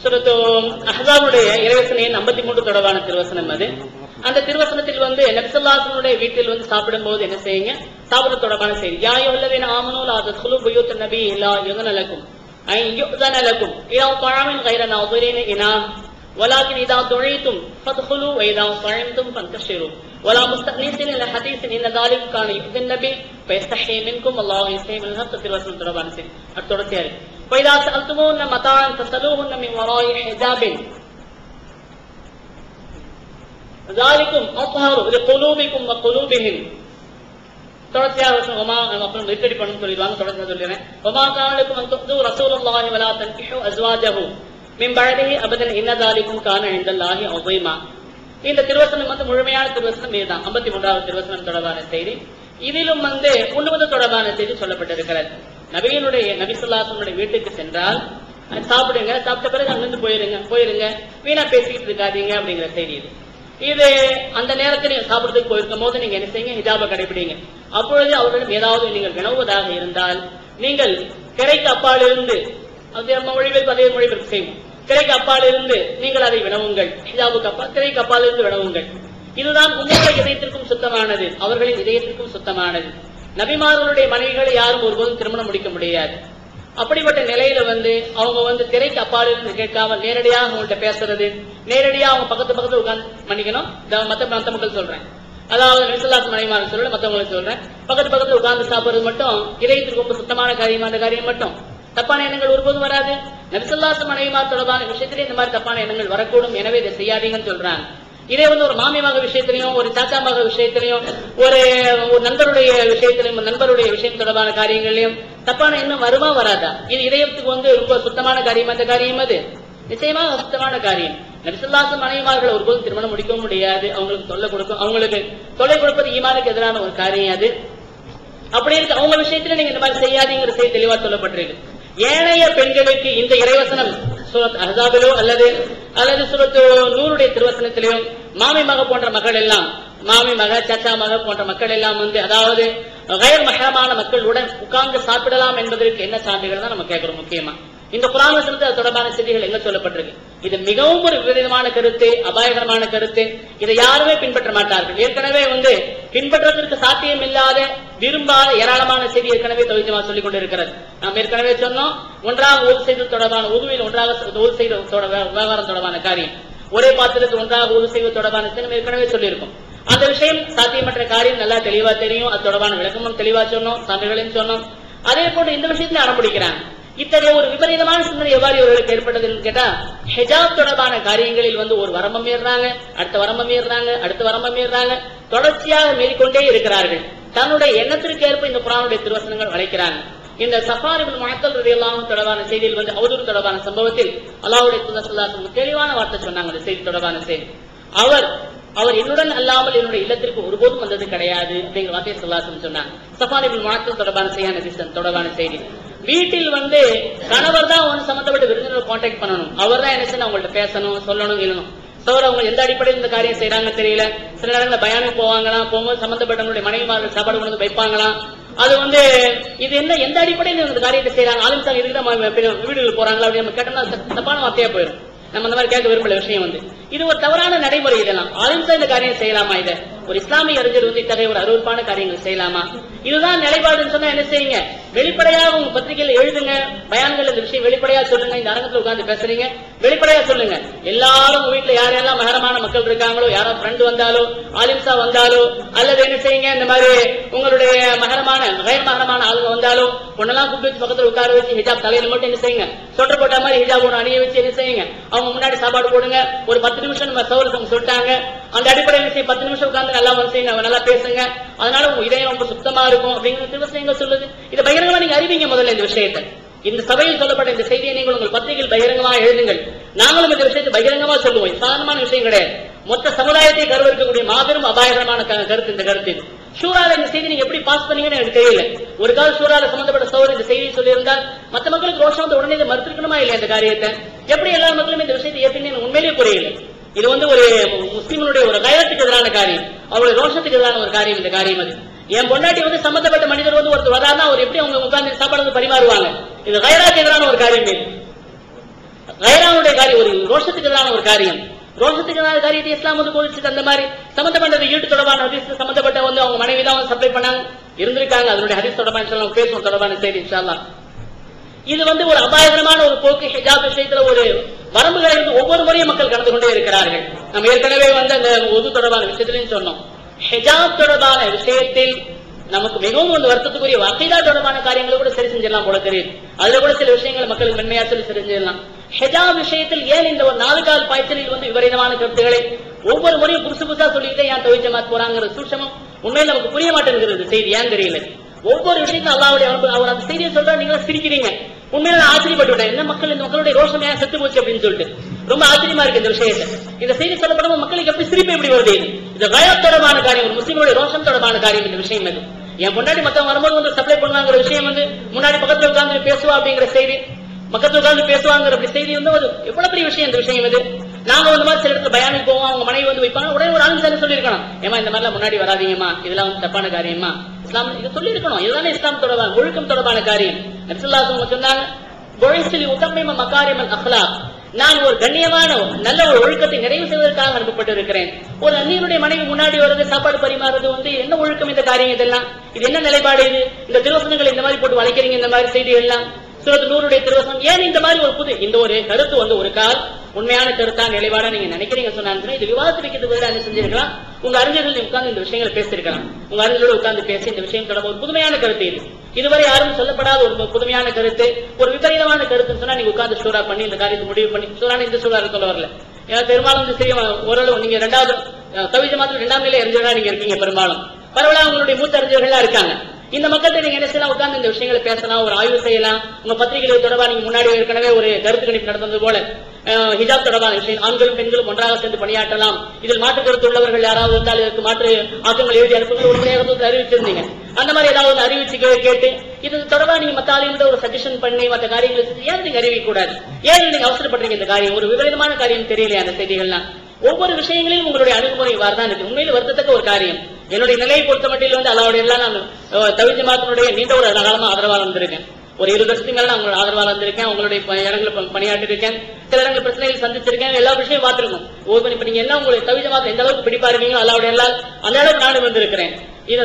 சூரத் அஹ்ஸாபுடைய இறைவசன எண் 53 தொடர்பான திருவசனம். அது அந்த திருவசனத்தில் நபி ஸல்லல்லாஹு அலைஹி வஸல்லம் வீட்டில் சாப்பிடும் போது என்ன செய்யுங்க, சாப்பிட தொடர்பான செய்தி. யா அய்யுஹல்லதீன ஆமனூ லா தத்குலூ புயூத்தன் நபி இல்லா யுஸன லக்கும் ஐ யுஸன லக்கும் இலா தஆமின் கைர நாஸிரீன இனாம் வலாக்கின் இதா துஈதும் ஃபத்குலூ வ இதா ஸஅம்தும் ஃபன்தஷிரு வலா முஸ்தக்னிஸின லஹதீஸின் இன்ன ذلك கான யுஸன் நபி ஃபயஸ்தஹி மின்கும் அல்லாஹு யஸ்தஹில் ஹக் திருவசனம் தொடர்பான செய்தி. அடுத்தது فإذا سألتموهن متاعا فاسألوهن من وراء حجاب ذلكم أطهر لقلوبكم وقلوبهم. தொடர்ச்சியாக அப்புறம் ரிப்பீட் பண்ணு சொல்லிடுவாங்க. தொடர்ச்சியாக சொல்லிடுறேன். وما كان لكم أن تؤذوا رسول الله ولا تنكحوا أزواجه من بعده أبدا إن ذلكم كان عند الله عظيما. இந்த திருவசனம் முழுமையான திருவசனம் இதுதான். 53வது திருவசனம் தொடர்பான செய்தி. இதிலும் உண்ணுவது தொடர்பான செய்தி சொல்லப்பட்டிருக்கிறது. நபி ஸல்லல்லாஹு அலைஹி வஸல்லம் வீட்டுக்கு சென்றால் சாப்பிடுங்க, சாப்பிட்ட பிறகு அங்கிருந்து போயிருங்க, வீணா பேசிக்கிட்டு இருக்காதீங்க அப்படிங்கிற செய்தி இது. இது அந்த நேரத்தில் நீங்க சாப்பிடுறதுக்கு போயிருக்கும் போது நீங்க என்ன செய்யுங்க, ஹிஜாபை கடைபிடிங்க. அப்பொழுது அவர்களிடம் ஏதாவது நீங்கள் வினவுவதாக இருந்தால் நீங்கள் திரைக்கு அப்பால் இருந்து, அது நம்ம அதே மொழிபெயர்ப்பு செய்வோம், திரைக்கு அப்பால் இருந்து நீங்கள் அதை வினவுங்கள். ஹிஜாபுக்கு அப்பால் திரைக்கு அப்பால் இருந்து வினவுங்கள். இதுதான் உங்களுடைய இதயத்திற்கும் சுத்தமானது, அவர்களின் இதயத்திற்கும் சுத்தமானது. நபிமார்களுடைய மனைவிகளை யாரும் ஒருபோதும் திருமணம் முடிக்க முடியாது. அப்படிப்பட்ட நிலையில அவங்க திரைக்கு அப்பால் இருந்து கேட்காம நேரடியாக அவங்கள்ட்ட பேசுறது, நேரடியாக அவங்க பக்கத்து உட்கார்ந்து பண்ணிக்கணும். மத்த மக்கள் சொல்றேன், அதாவது நபி ஸல்லல்லாஹு அலைஹி வஸல்லம் மனைவிமார்கள் சொல்றேன், மத்தவங்களுக்கு சொல்றேன். பக்கத்து உட்கார்ந்து சாப்பிடுறது மட்டும் இதயத்திற்கு ரொம்ப சுத்தமான காரியம். அந்த காரியம் மட்டும் தப்பான எண்ணங்கள் ஒருபோதும் வராது. நபி ஸல்லல்லாஹு அலைஹி வஸல்லம் மனைவிமார் தொடர்பான விஷயத்திலே இந்த மாதிரி தப்பான எண்ணங்கள் வரக்கூடும். எனவே இதை செய்யாதீங்கன்னு சொல்றாங்க. இதே ஒரு மாமி மக விஷயத்திலையும், ஒரு சாச்சா மக விஷயத்திலையும், ஒரு நண்பருடைய விஷயத்திலையும், நண்பருடைய விஷயம் தொடர்பான காரியங்களையும் தப்பான எண்ணம் வருமா வராதா? இது இதயத்துக்கு ரொம்ப சுத்தமான காரியம். அந்த காரியம் அது நிச்சயமாக சுத்தமான காரியம். நபி ஸல்லல்லாஹு அலைஹி வஸல்லம் மனைவிமார்கள் ஒருபோதும் திருமணம் முடிக்கவும் முடியாது. அவங்களுக்கு தொல்லை கொடுப்பது ஈமானுக்கு எதிரான ஒரு காரியம் அது. அப்படி இருக்கு அவங்க விஷயத்துல நீங்க இந்த மாதிரி செய்யாதீங்கிற செய்தி தெளிவா சொல்லப்பட்டிருக்கு. ஏனைய பெண்களுக்கு இந்த இறைவசனம் சூரத் அஹ்ஸாபிலோ அல்லது சூரத் நூருடைய திருவசனத்திலேயும் மாமி மக போன்ற மக்கள் எல்லாம், மாமி மக, சச்சா மக போன்ற மக்கள் எல்லாம் அதாவது கைர் மஹரமான மக்களுடன் உட்கார்ந்து சாப்பிடலாம் என்பதற்கு என்ன சான்றுகள் தான் நம்ம கேட்கிறோம். முக்கியமா இந்த குர்ஆன் வசனத்தில் அது தொடர்பான செய்திகள் எங்க சொல்லப்பட்டிருக்கு. இது மிகவும் ஒரு விபரீதமான கருத்து, அபாயகரமான கருத்து. இதை யாருமே பின்பற்ற மாட்டார்கள். ஏற்கனவே பின்பற்றுவதற்கு சாத்தியம் இல்லாத, விரும்பாத ஏராளமான செய்தி ஏற்கனவே தௌஹீத் சொல்லிக் கொண்டிருக்கிறது. நாம் ஏற்கனவே சொன்னோம், ஒன்றாக ஊது செய்வது தொடர்பான, உதுவில் ஒன்றாக ஊது செய்வது விவகாரம் தொடர்பான காரியம், ஒரே பாத்திரத்தில் ஒன்றாக ஊது செய்வது தொடர்பான நம்ம ஏற்கனவே சொல்லியிருக்கோம். அந்த விஷயம் சாத்தியமற்ற காரியம், நல்லா தெளிவா தெரியும். அது தொடர்பான விளக்கமும் தெளிவா சொன்னோம், சான்றுகளையும் சொன்னோம். அதே போன்று இந்த விஷயத்துல அடம்பிடிக்கிறாங்க. இத்தகைய ஒரு விபரீதமான சிந்தனை எவ்வாறு இவர்களுக்கு ஏற்பட்டதுன்னு கேட்டா, ஹிஜாப் தொடர்பான காரியங்களில் ஒரு வரம்பம் மீறாங்க, அடுத்த வரம்பம் மீறாங்க, அடுத்த வரம்பம் மீறாங்க, தொடர்ச்சியாக மீறிக்கொண்டே இருக்கிறார்கள். தன்னுடைய எண்ணத்திற்கு ஏற்ப இந்த குர்ஆனுடைய திருவசனங்கள் வளைக்கிறாங்க. இந்த சஃபார் இப்னு முஅத்தல் ரலியல்லாஹு தொடர்பான செய்தியில் அவதூறு தொடர்பான சம்பவத்தில் அல்லாஹ்வுடைய தூதர் ஸல்லல்லாஹு அலைஹி வஸல்லம் தெளிவான வார்த்தை சொன்னாங்க. அந்த செய்தி தொடர்பான செய்தி, அவர் என்னுடன் அல்லாமல் என்னுடைய இல்லத்திற்கு ஒருபோதும் வந்தது கிடையாது அப்படிங்கிற வார்த்தையை ஸல்லல்லாஹு அலைஹி வஸல்லம் சொன்னாங்க. சஃபார் இப்னு முஅத்தல் தொடர்பான செய்தி, வீட்டில் கணவர் தான் சம்பந்தப்பட்ட விருந்தினர் கான்டாக்ட் பண்ணணும். அவர் தான் என்ன செய்யணும், அவங்கள்ட்ட பேசணும், சொல்லணும், இல்லணும். சோர் அவங்க எந்த அடிப்படையில் இந்த காரியம் செய்யறாங்க தெரியல. சில நேரங்களில் பயானுக்கு போவாங்களாம், போகும்போது சம்பந்தப்பட்டவங்களுடைய மனைவிமார்கள் சாப்பாடு கொண்டு வந்து வைப்பாங்களாம். அது இது என்ன, எந்த அடிப்படையில் இந்த காரியத்தை செய்யறாங்க, ஆலிம்சாங்க இதுக்கு வீடுகள் போறாங்களா அப்படின்னு நம்ம கேட்டோம்னா தப்பான வார்த்தையா போயிடும். நம்ம இந்த மாதிரி கேட்க விரும்பல விஷயம் இது ஒரு தவறான நடைமுறை. இதெல்லாம் ஆலிம்சா இந்த காரியம் செய்யலாமா? இதை ஒரு இஸ்லாமிய அறிஞர் வந்து இத்தகைய ஒரு அருவருப்பான காரியங்கள் செய்யலாமா? இதுதான் நிலைப்பாடுன்னு சொன்னா என்ன செய்யுங்க? வெளிப்படையாக உங்க பத்திரிகையில எழுதுங்க, பயான்கள் இந்த விஷயம் வெளிப்படையா சொல்லுங்க. இந்த அரங்கத்துல உட்கார்ந்து பேசுறீங்க, வெளிப்படையா சொல்லுங்க. எல்லாரும் வீட்டுல யாரெல்லாம் மகரமான மக்கள் இருக்காங்களோ, யாரோ ஃப்ரெண்ட் வந்தாலோ, ஆலிம்சா வந்தாலோ, அல்லது என்ன செய்யுங்க, இந்த மாதிரி உங்களுடைய மகரமான கயர் மகரமான ஆளுங்க வந்தாலோ பொண்ணெல்லாம் கூப்பிட்டு வச்சு பக்கத்துல உட்கார வச்சு ஹிஜாப் தலையில மட்டும் என்ன செய்யுங்க, சொட்டர் போட்ட மாதிரி ஹிஜாப் ஒன்று அணிய வச்சு என்ன செய்யுங்க, அவங்க முன்னாடி சாப்பாடு போடுங்க. ஒரு 10 நிமிஷம் நம்ம சௌரசம் சொல்லிட்டாங்க, அந்த அடிப்படையில் என்ன செய்ய 10 நிமிஷம் உட்கார்ந்து நல்லா வந்து நல்லா பேசுங்க. அதனால உங்க இதயம் ரொம்ப சுத்தமா இருக்கும் அப்படிங்கிற திருவசனங்கள் சொல்லுது. இதை பகிரங்கமா நீங்க அறிவிங்க முதல்ல இந்த விஷயத்தை. இந்த சபையில் சொல்லப்பட்ட இந்த செய்தியை நீங்கள் உங்கள் பத்திரிகையில் பகிரங்கமாக எழுதுங்கள். நாங்களும் இந்த விஷயத்தை பகிரங்கமா சொல்லுவோம். சாதாரணமான விஷயம் கிடையாது. மொத்த சமுதாயத்தை கருவறுக்கக்கூடிய மாபெரும் அபாயகரமான கருத்து இந்த கருத்து. ஷூரால இந்த செய்தி நீங்க எப்படி பாஸ் பண்ணீங்கன்னு எனக்கு தெரியல. ஒரு கால ஷூரால சம்பந்தப்பட்ட சௌர் இந்த செய்தியை சொல்லியிருந்தால் மற்ற மக்களுக்கு ரோஷம் வந்து உடனே மறுத்திருக்கணுமா இல்லையா? இந்த காரியத்தை எப்படி எல்லா மக்களும் இந்த விஷயத்தை ஏற்பீங்கன்னு உண்மையிலேயே புரியல. இது வந்து ஒரு முஸ்லிம்களுடைய ஒரு கயத்துக்கு எதிரான காரியம், அவருடைய ரோஷத்துக்கு எதிரான ஒரு காரியம் இந்த காரியம். அது என் பொண்டாட்டி வந்து சம்பந்தப்பட்ட மனிதர் வந்து ஒருத்தர் வராருன்னா அவர் எப்படி அவங்க உட்கார்ந்து சாப்பாடு வந்து பரிமாறுவாங்க? இது கயராக்கு எதிரான ஒரு காரியம். இது கயரானுடைய காரியம், ஒரு ரோஷத்துக்கு எதிரான ஒரு காரியம். ரோஷத்துக்கு எதிரான காரியத்தை இஸ்லாம் வந்து போதிச்சு அந்த மாதிரி சம்பந்தப்பட்ட ஈட்டு தொடர்பான ஹதீஸ் சம்பந்தப்பட்ட வந்து அவங்க மனைவி தான் சப்ளை பண்ணாங்க இருந்திருக்காங்க. அதனுடைய ஹதீஸ் தொடர்பான பேசுவோம், தொடர்பான செய்தி இன்ஷா அல்லாஹ். இது வந்து ஒரு அபாயகரமான ஒரு போக்கு. ஹிஜாப் விஷயத்துல ஒரு வரம்புகளை வந்து ஒவ்வொரு முறையும் மக்கள் கடந்து கொண்டே இருக்கிறார்கள். நம்ம ஏற்கனவே வந்து அந்த ஒது தொடர்பான விஷயத்திலையும் சொன்னோம். ஹிஜாப் தொடர்பான விஷயத்தில் நமக்கு மிகவும் வந்து வருத்தத்துக்குரிய அகீதா தொடர்பான காரியங்களை கூட சரி செஞ்சிடலாம் போல தெரியுது. அதுல கூட சில விஷயங்கள் மக்களுக்கு மென்மையா சொல்லி சரி செஞ்சிடலாம். ஹிஜாப் விஷயத்தில் ஏன் இந்த ஒரு 4 கால் பாய்ச்சலில் வந்து விபரீதமான கருத்துக்களை ஒவ்வொரு முறையும் புதுசு புதுசா சொல்லிக்கிட்டே ஏன் தௌஹீத் ஜமாத் போறாங்கிற சூட்சமும் உண்மையில நமக்கு புரிய மாட்டேங்கிறது செய்தி. ஏன் தெரியல. ஒவ்வொரு விஷயத்தையும் அல்லாஹ்வுடைய அவர் அந்த செய்தியை சொல்றா, நீங்க சிரிக்கிறீங்க. உண்மையில நான் ஆச்சரியப்பட்டு விட்டேன். என்ன மக்கள் இந்த மக்களுடைய ரோஷம் ஏன் செத்து போச்சு அப்படின்னு சொல்லிட்டு ரொம்ப ஆச்சரியமா இருக்கு இந்த விஷயத்தை. இந்த செய்தி சொல்லப்படும் மக்களுக்கு எப்படி சிரிப்பு எப்படி வருது? இது கயத் தொடர்பான காரியம், ஒரு முஸ்லிம்களுடைய ரோஷம் தொடர்பான காரியம். இந்த விஷயம் இது என் முன்னாடி மத்தவங்க வரும்போது வந்து சப்ளை பண்ணுவாங்கிற விஷயம் வந்து முன்னாடி பக்கத்துல உட்கார்ந்து பேசுவா அப்படிங்கிற செய்தி, மக்கத்துல உட்கார்ந்து பேசுவாங்கிற செய்தி வந்து எவ்வளவு பெரிய விஷயம் இந்த விஷயம் இது. நாங்க வந்து மாதிரி சில இடத்துல பயானுக்கு போவோம், அவங்க மனைவி வந்து வைப்பாங்க, உடனே ஒரு ஆளும் சார் சொல்லியிருக்கணும், ஏமா இந்த மாதிரிலாம் முன்னாடி வராதீங்கம்மா, இதெல்லாம் வந்து தப்பான காரியமா, இஸ்லாம் இது சொல்லி இருக்கணும். இதுதானே இஸ்லாம் தொடர்பான ஒழுக்கம் தொடர்பான காரியம். நபிஸல்லல்லாஹு அலைஹி வஸல்லம் சொன்னாங்க, புஇஸ்து உத்தம்மிம மகாரிமல் அக்லாக், நான் ஒரு கண்ணியமான நல்ல ஒரு ஒழுக்கத்தை நிறைவு செய்வதற்காக அனுப்பப்பட்டிருக்கிறேன். ஒரு அந்நியனுடைய மனைவி முன்னாடி வருது, சாப்பாடு பரிமாறுறது வந்து என்ன ஒழுக்கம் இந்த காரியம்? இதெல்லாம் இது என்ன நிலைப்பாடு? இது இந்த திருவசனங்கள் இந்த மாதிரி போட்டு வளைக்கிறீங்க, இந்த மாதிரி செய்திகள் எல்லாம் சூரத்து நூறுடைய திருவசனம் ஏன் இந்த மாதிரி ஒரு இந்த ஒரு கருத்து வந்து ஒரு கால் உண்மையான கருத்தா நிலைப்பாடா நீங்க நினைக்கிறீங்க சொன்னாங்க. இது விவாதத்து வைக்கிறதுக்கு பதிலாக என்ன செஞ்சிருக்கலாம், உங்க அறிஞர்கள் உட்கார்ந்து இந்த விஷயங்களை பேசியிருக்கலாம். உங்க அறிஞர்களோடு உட்கார்ந்து பேசி இந்த விஷயம் தொடர்பு ஒரு புதுமையான கருத்து இது, இதுவரை யாரும் சொல்லப்படாத ஒரு புதுமையான கருத்து, ஒரு விபரீதமான கருத்துன்னு சொன்னா நீங்க உட்கார்ந்து ஷூரா பண்ணி இந்த காரியத்தை முடிவு பண்ணி ஷூரான இந்த ஷூரா சொல்ல வரல. ஏன்னா பெரும்பாலும் வந்து செய்ய ஓரளவு நீங்க ரெண்டாவது தௌஹீத் ஜமாத்துல 2ஆம் நிலை அறிஞர்களா நீங்க இருக்கீங்க. பெரும்பாலும் பரவலா உங்களுடைய மூத்த அறிஞர்களா இருக்காங்க. இந்த மக்கள்கிட்ட நீங்க என்ன செய்யலாம், உட்கார்ந்து இந்த விஷயங்களை பேசலாம், ஒரு ஆய்வு செய்யலாம். உங்க பத்திரிகைகள் தொடர்பாக நீங்க முன்னாடி ஏற்கனவே ஒரு கருத்து கணிப்பு நடந்தது போல ஹிஜாப் தொடர்பான விஷயம் ஆண்களும் பெண்களும் ஒன்றாக சேர்ந்து பணியாற்றலாம், இதில் மாற்று கருத்து உள்ளவர்கள் யாராவது இருந்தால் இதற்கு மாற்று ஆக்கங்கள் எழுதி அனுப்புங்கள் உடனடியாக அறிவிச்சிருந்தீங்க. அந்த மாதிரி ஏதாவது அறிவிச்சு கேட்டு இது தொடர்பாக நீங்க மத்த ஆளுங்கிட்ட ஒரு சஜஷன் பண்ணி மற்ற காரியங்களை ஏன் நீங்க அறிவிக்க கூடாது? ஏன் நீங்க அவசரப்படுறீங்க? இந்த காரியம் ஒரு விபரீதமான காரியம் தெரியலையா? அந்த செய்திகள்லாம் ஒவ்வொரு விஷயங்களையும் உங்களுடைய அணுகுமுறை இவ்வாறுதான் இருக்கு. உண்மையில் வருத்தத்தக்க ஒரு காரியம். என்னுடைய நிலையை பொறுத்த மட்டில் வந்து அல்லாஹ்வுடைய எல்லாம் நான் தௌஹீத் ஜமாத்தினுடைய நீண்ட ஒரு காலமா ஆதரவாக வந்திருக்கேன். ஒரு 20 வருஷத்துக்கு மேல நான் உங்களோட ஆதரவாக வந்திருக்கேன். உங்களுடைய இடங்களில் பணியாற்றி இருக்கேன், சில இடங்கள் பிரச்சனைகள் சந்திச்சிருக்கேன், எல்லா விஷயம் பார்த்திருக்கோம். ஒவ்வொரு இப்ப நீங்க எல்லாம் உங்களுடைய தௌஹீத் ஜமாத் எந்த அளவுக்கு பிடிப்பா இருக்கீங்களோ அல்லாஹ்வுடைய எல்லாம் அந்த அளவுக்கு நானும் வந்திருக்கிறேன். இதை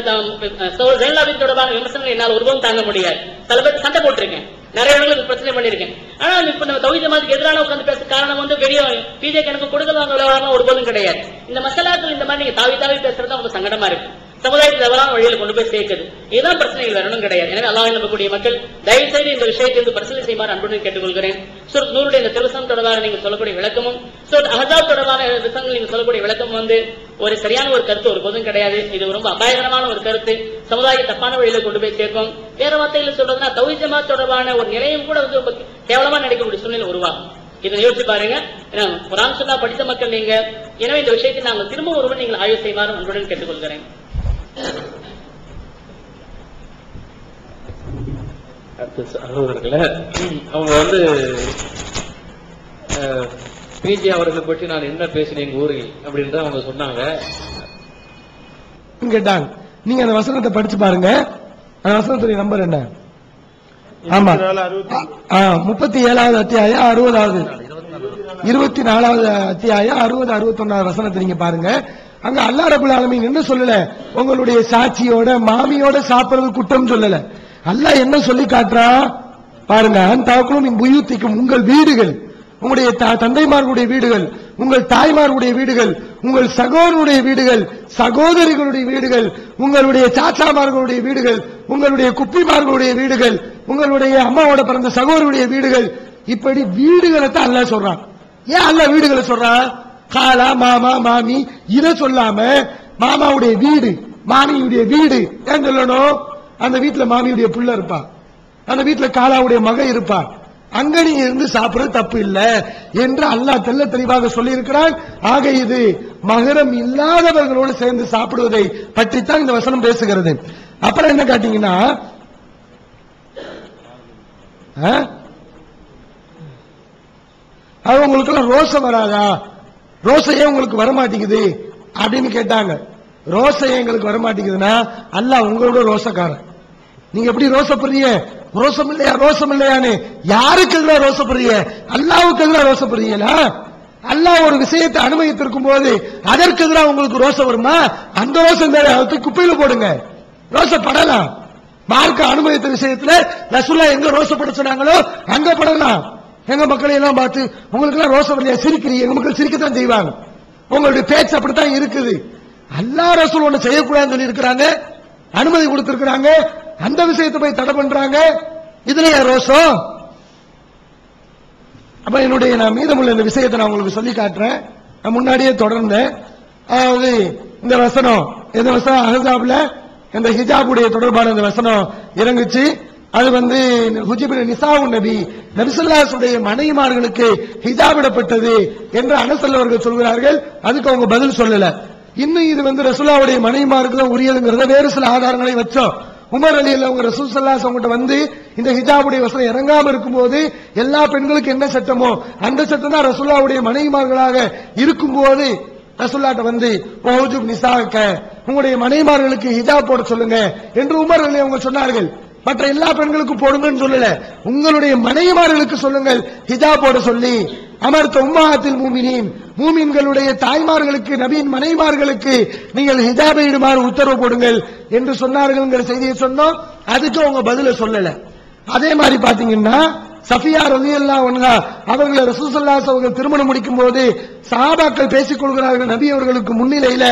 ஜெயலலிதாவின் தொடர்பான விமர்சனங்கள் என்னால் ஒருபோதும் தாங்க முடியாது. சில பேர் சண்டை போட்டிருக்கேன், நிறைய இடங்களுக்கு பிரச்சனை பண்ணிருக்கேன். ஆனா இப்ப நம்ம தௌஹீத் ஜமாத்துக்கு எதிரான உட்கார்ந்து பேச காரணம் வந்து பெரிய பிஜே கணக்கு கொடுக்கல் வாங்க விவகாரம் ஒருபோதும் கிடையாது. இந்த மசாலாக்கள் இந்த மாதிரி நீங்க தாவி பேசுறது அவங்க சங்கடமா இருக்கு, சமுதாயத்தில் தவறான வழியில கொண்டு போய் சேர்க்குது. இதுதான் பிரச்சனைகள், வரணும் கிடையாது. எனவே அல்லாஹ் நம்பக்கூடிய மக்கள் தயவு செய்து இந்த விஷயத்தை வந்து பரிசீலனை செய்யுமாறு அன்புடன் கேட்டுக்கொள்கிறேன். சூரத் நூருடைய இந்த திருவசனம் தொடர்பாக நீங்க சொல்லக்கூடிய விளக்கமும் சூரத் அஹ்ஸாப் தொடர்பான விஷயங்கள் நீங்க சொல்லக்கூடிய விளக்கம் வந்து ஒரு சரியான ஒரு கருத்து ஒரு பொதும் கிடையாது. இது ரொம்ப அபாயகரமான ஒரு கருத்து, சமுதாய தப்பான வழியில கொண்டு போய் சேர்க்கும். வேற வார்த்தையில சொல்றதுன்னா தௌஹீத் ஜமாத் தொடர்பான ஒரு நிலையம் கூட வந்து ரொம்ப கேவலமா நினைக்கக்கூடிய சூழ்நிலை உருவாகும். இதை யோசிச்சு பாருங்க. குர்ஆன் சுன்னா படித்த மக்கள் நீங்க. எனவே இந்த விஷயத்தை நாங்கள் திரும்ப ஒருவன் நீங்கள் ஆய்வு செய்யுமாறு அன்புடன் கேட்டுக்கொள்கிறேன். சகோதரர்களே, அவங்க வந்து பிஜே அவர்களை பற்றி நான் என்ன பேசினேன் எங்க ஊரில் அப்படின்றத அவங்க சொன்னாங்க. கேட்டாங்க, நீங்க அந்த வசனத்தை படிச்சு பாருங்க. அந்த வசனத்துடைய நம்பர் என்ன? ஆமா, 37வது அத்தியாயம் 60வது 24வது அத்தியாயம் 60 61வது வசனத்தை நீங்க பாருங்க. அங்க அல்லாஹ் ரப்பல் ஆலமீன் என்ன சொல்லல, உங்களுடைய சாட்சியோட மாமியோட சாப்பிடுறது குற்றம் சொல்லல. அல்லாஹ் என்ன சொல்லி காட்டுறா பாருங்க, தாக்குலும் புயூத்திக்கும், உங்கள் வீடுகள், உங்களுடைய தந்தைமார்களுடைய வீடுகள், உங்கள் தாய்மார்களுடைய வீடுகள், உங்கள் சகோதரனுடைய வீடுகள், சகோதரிகளுடைய வீடுகள், உங்களுடைய சாச்சாமார்களுடைய வீடுகள், உங்களுடைய குப்பிமார்களுடைய வீடுகள், உங்களுடைய அம்மாவோட பிறந்த சகோதரனுடைய வீடுகள், இப்படி வீடுகளை தான் அல்லாஹ் சொல்றான். ஏன் அல்லாஹ் வீடுகளை சொல்றான்? காலா, மாமா, மாமி இத சொல்லாம மாமாவுடைய வீடு, மாமியுடைய வீடு ஏன் சொல்லணும்? அந்த வீட்டுல மாமியுடைய புள்ள இருப்பா, அந்த வீட்டுல காலாவுடைய மக இருப்பா, அங்க நீங்க இருந்து சாப்பிடுறது தப்பு இல்ல என்று அல்லாஹ் தெல்ல தெளிவாக சொல்லி இருக்கிறான். ஆக இது மகரம் இல்லாதவர்களோடு சேர்ந்து சாப்பிடுவதை பற்றித்தான் இந்த வசனம் பேசுகிறது. அப்புறம் என்ன காட்டீங்கன்னா, அது உங்களுக்கு எல்லாம் ரோசை வராதா, ரோசையே உங்களுக்கு வரமாட்டேங்குது அப்படின்னு கேட்டாங்க. ரோசை எங்களுக்கு வரமாட்டேங்குதுன்னா அல்லாஹ் உங்களோட ரோசக்காரன். நீங்க எப்படி ரோசப்படுறீங்க? ரோசம் இல்லையா, ரோசம் இல்லையான்னு யாருக்கு எதிராக ரோசப்படுறீங்க? அல்லாவுக்கு எதிராக ரோசப்படுறீங்களா? அல்லாஹ் ஒரு விஷயத்தை அனுமதித்திருக்கும் போது அதற்கு எதிராக உங்களுக்கு ரோசம் வருமா? அந்த ரோசம் குப்பையில போடுங்க, ரோசப்படலாம். மார்க்க அனுமதித்த விஷயத்துல ரசூலுல்லாஹ் எங்க ரோசப்பட சொன்னாங்களோ அங்க படலாம். எங்க மக்களை எல்லாம் பார்த்து உங்களுக்கு எல்லாம் ரோசம் இல்லையா, சிரிக்கிறீங்க, எங்க மக்கள் சிரிக்கத்தான் செய்வாங்க. உங்களுடைய பேச்சு அப்படித்தான் இருக்குது. அல்லாஹ் ரசூல் ஒண்ணு செய்யக்கூடாதுன்னு சொல்லி இருக்கிறாங்க, அனுமதி கொடுத்திருக்கிறாங்க, அந்த விஷயத்தை போய் தடை பண்றாங்க. இதுலயா ரோசம்? அப்ப என்னுடைய நான் மீதமுள்ள இந்த விஷயத்தை நான் உங்களுக்கு சொல்லி காட்டுறேன். நான் முன்னாடியே தொடர்ந்தேன். அதாவது இந்த வசனம், எந்த வசனம்? அஹ்ஸாப்ல இந்த ஹிஜாபுடைய தொடர்பான இந்த வசனம் இறங்குச்சு. அது ஹுஜிபின் நிசாவுன் நபி, நபி ஸல்லல்லாஹு அலைஹி வஸல்லம் மனைவிமார்களுக்கு ஹிஜாபிடப்பட்டது என்று அனஸ் அவர்கள் சொல்கிறார்கள். அதுக்கு அவங்க பதில் சொல்லல. இன்னும் இது ரசூலுல்லாஹ்வுடைய மனைவிமாருக்கு தான் உரியதுங்கிறத வேறு சில ஆதாரங்களை வச்சோம். உமர் ரலியல்லாஹு அன்ஹு ரசூல் ஸல்லல்லாஹு அலைஹி வஸல்லம் இந்த ஹிஜாபுடைய வசனம் இறங்காம இருக்கும்போது எல்லா பெண்களுக்கு என்ன சட்டமோ அந்த சட்டம் தான் ரசூலுல்லாஹ்வுடைய மனைவிமார்களாக இருக்கும்போது ரசூலுல்லாஹ்ட்ட ஓஜுப் நிசாக்க, உங்களுடைய மனைவிமார்களுக்கு ஹிஜாப் போட சொல்லுங்க என்று உமர் ரலியல்லாஹு அன்ஹு அவங்க சொன்னார்கள். மற்ற எல்லா பெண்களுக்கும் போடுங்கன்னு சொல்லல, உங்களுடைய மனைவிமார்களுக்கு சொல்லுங்கள் ஹிஜாப் போட சொல்லி. அமர்த்த உம்மஹாத்தில் மூமினீன், மூமின்களுடைய தாய்மார்களுக்கு, நபியின் மனைவிமார்களுக்கு நீங்கள் ஹிஜாபை இடுமாறு உத்தரவு போடுங்கள் என்று சொன்னார்கள் செய்தியை சொன்னோம். அதுக்கு அவங்க பதில சொல்லல. அதே மாதிரி பாத்தீங்கன்னா சஃபியா ரலியல்லாஹு அன்ஹா அவர்களை ரசூல் ஸல்லல்லாஹு அலைஹி வஸல்லம் திருமணம் முடிக்கும் போது சஹாபாக்கள் பேசிக் கொள்கிறார்கள் நபி அவர்களுக்கு முன்னிலையில.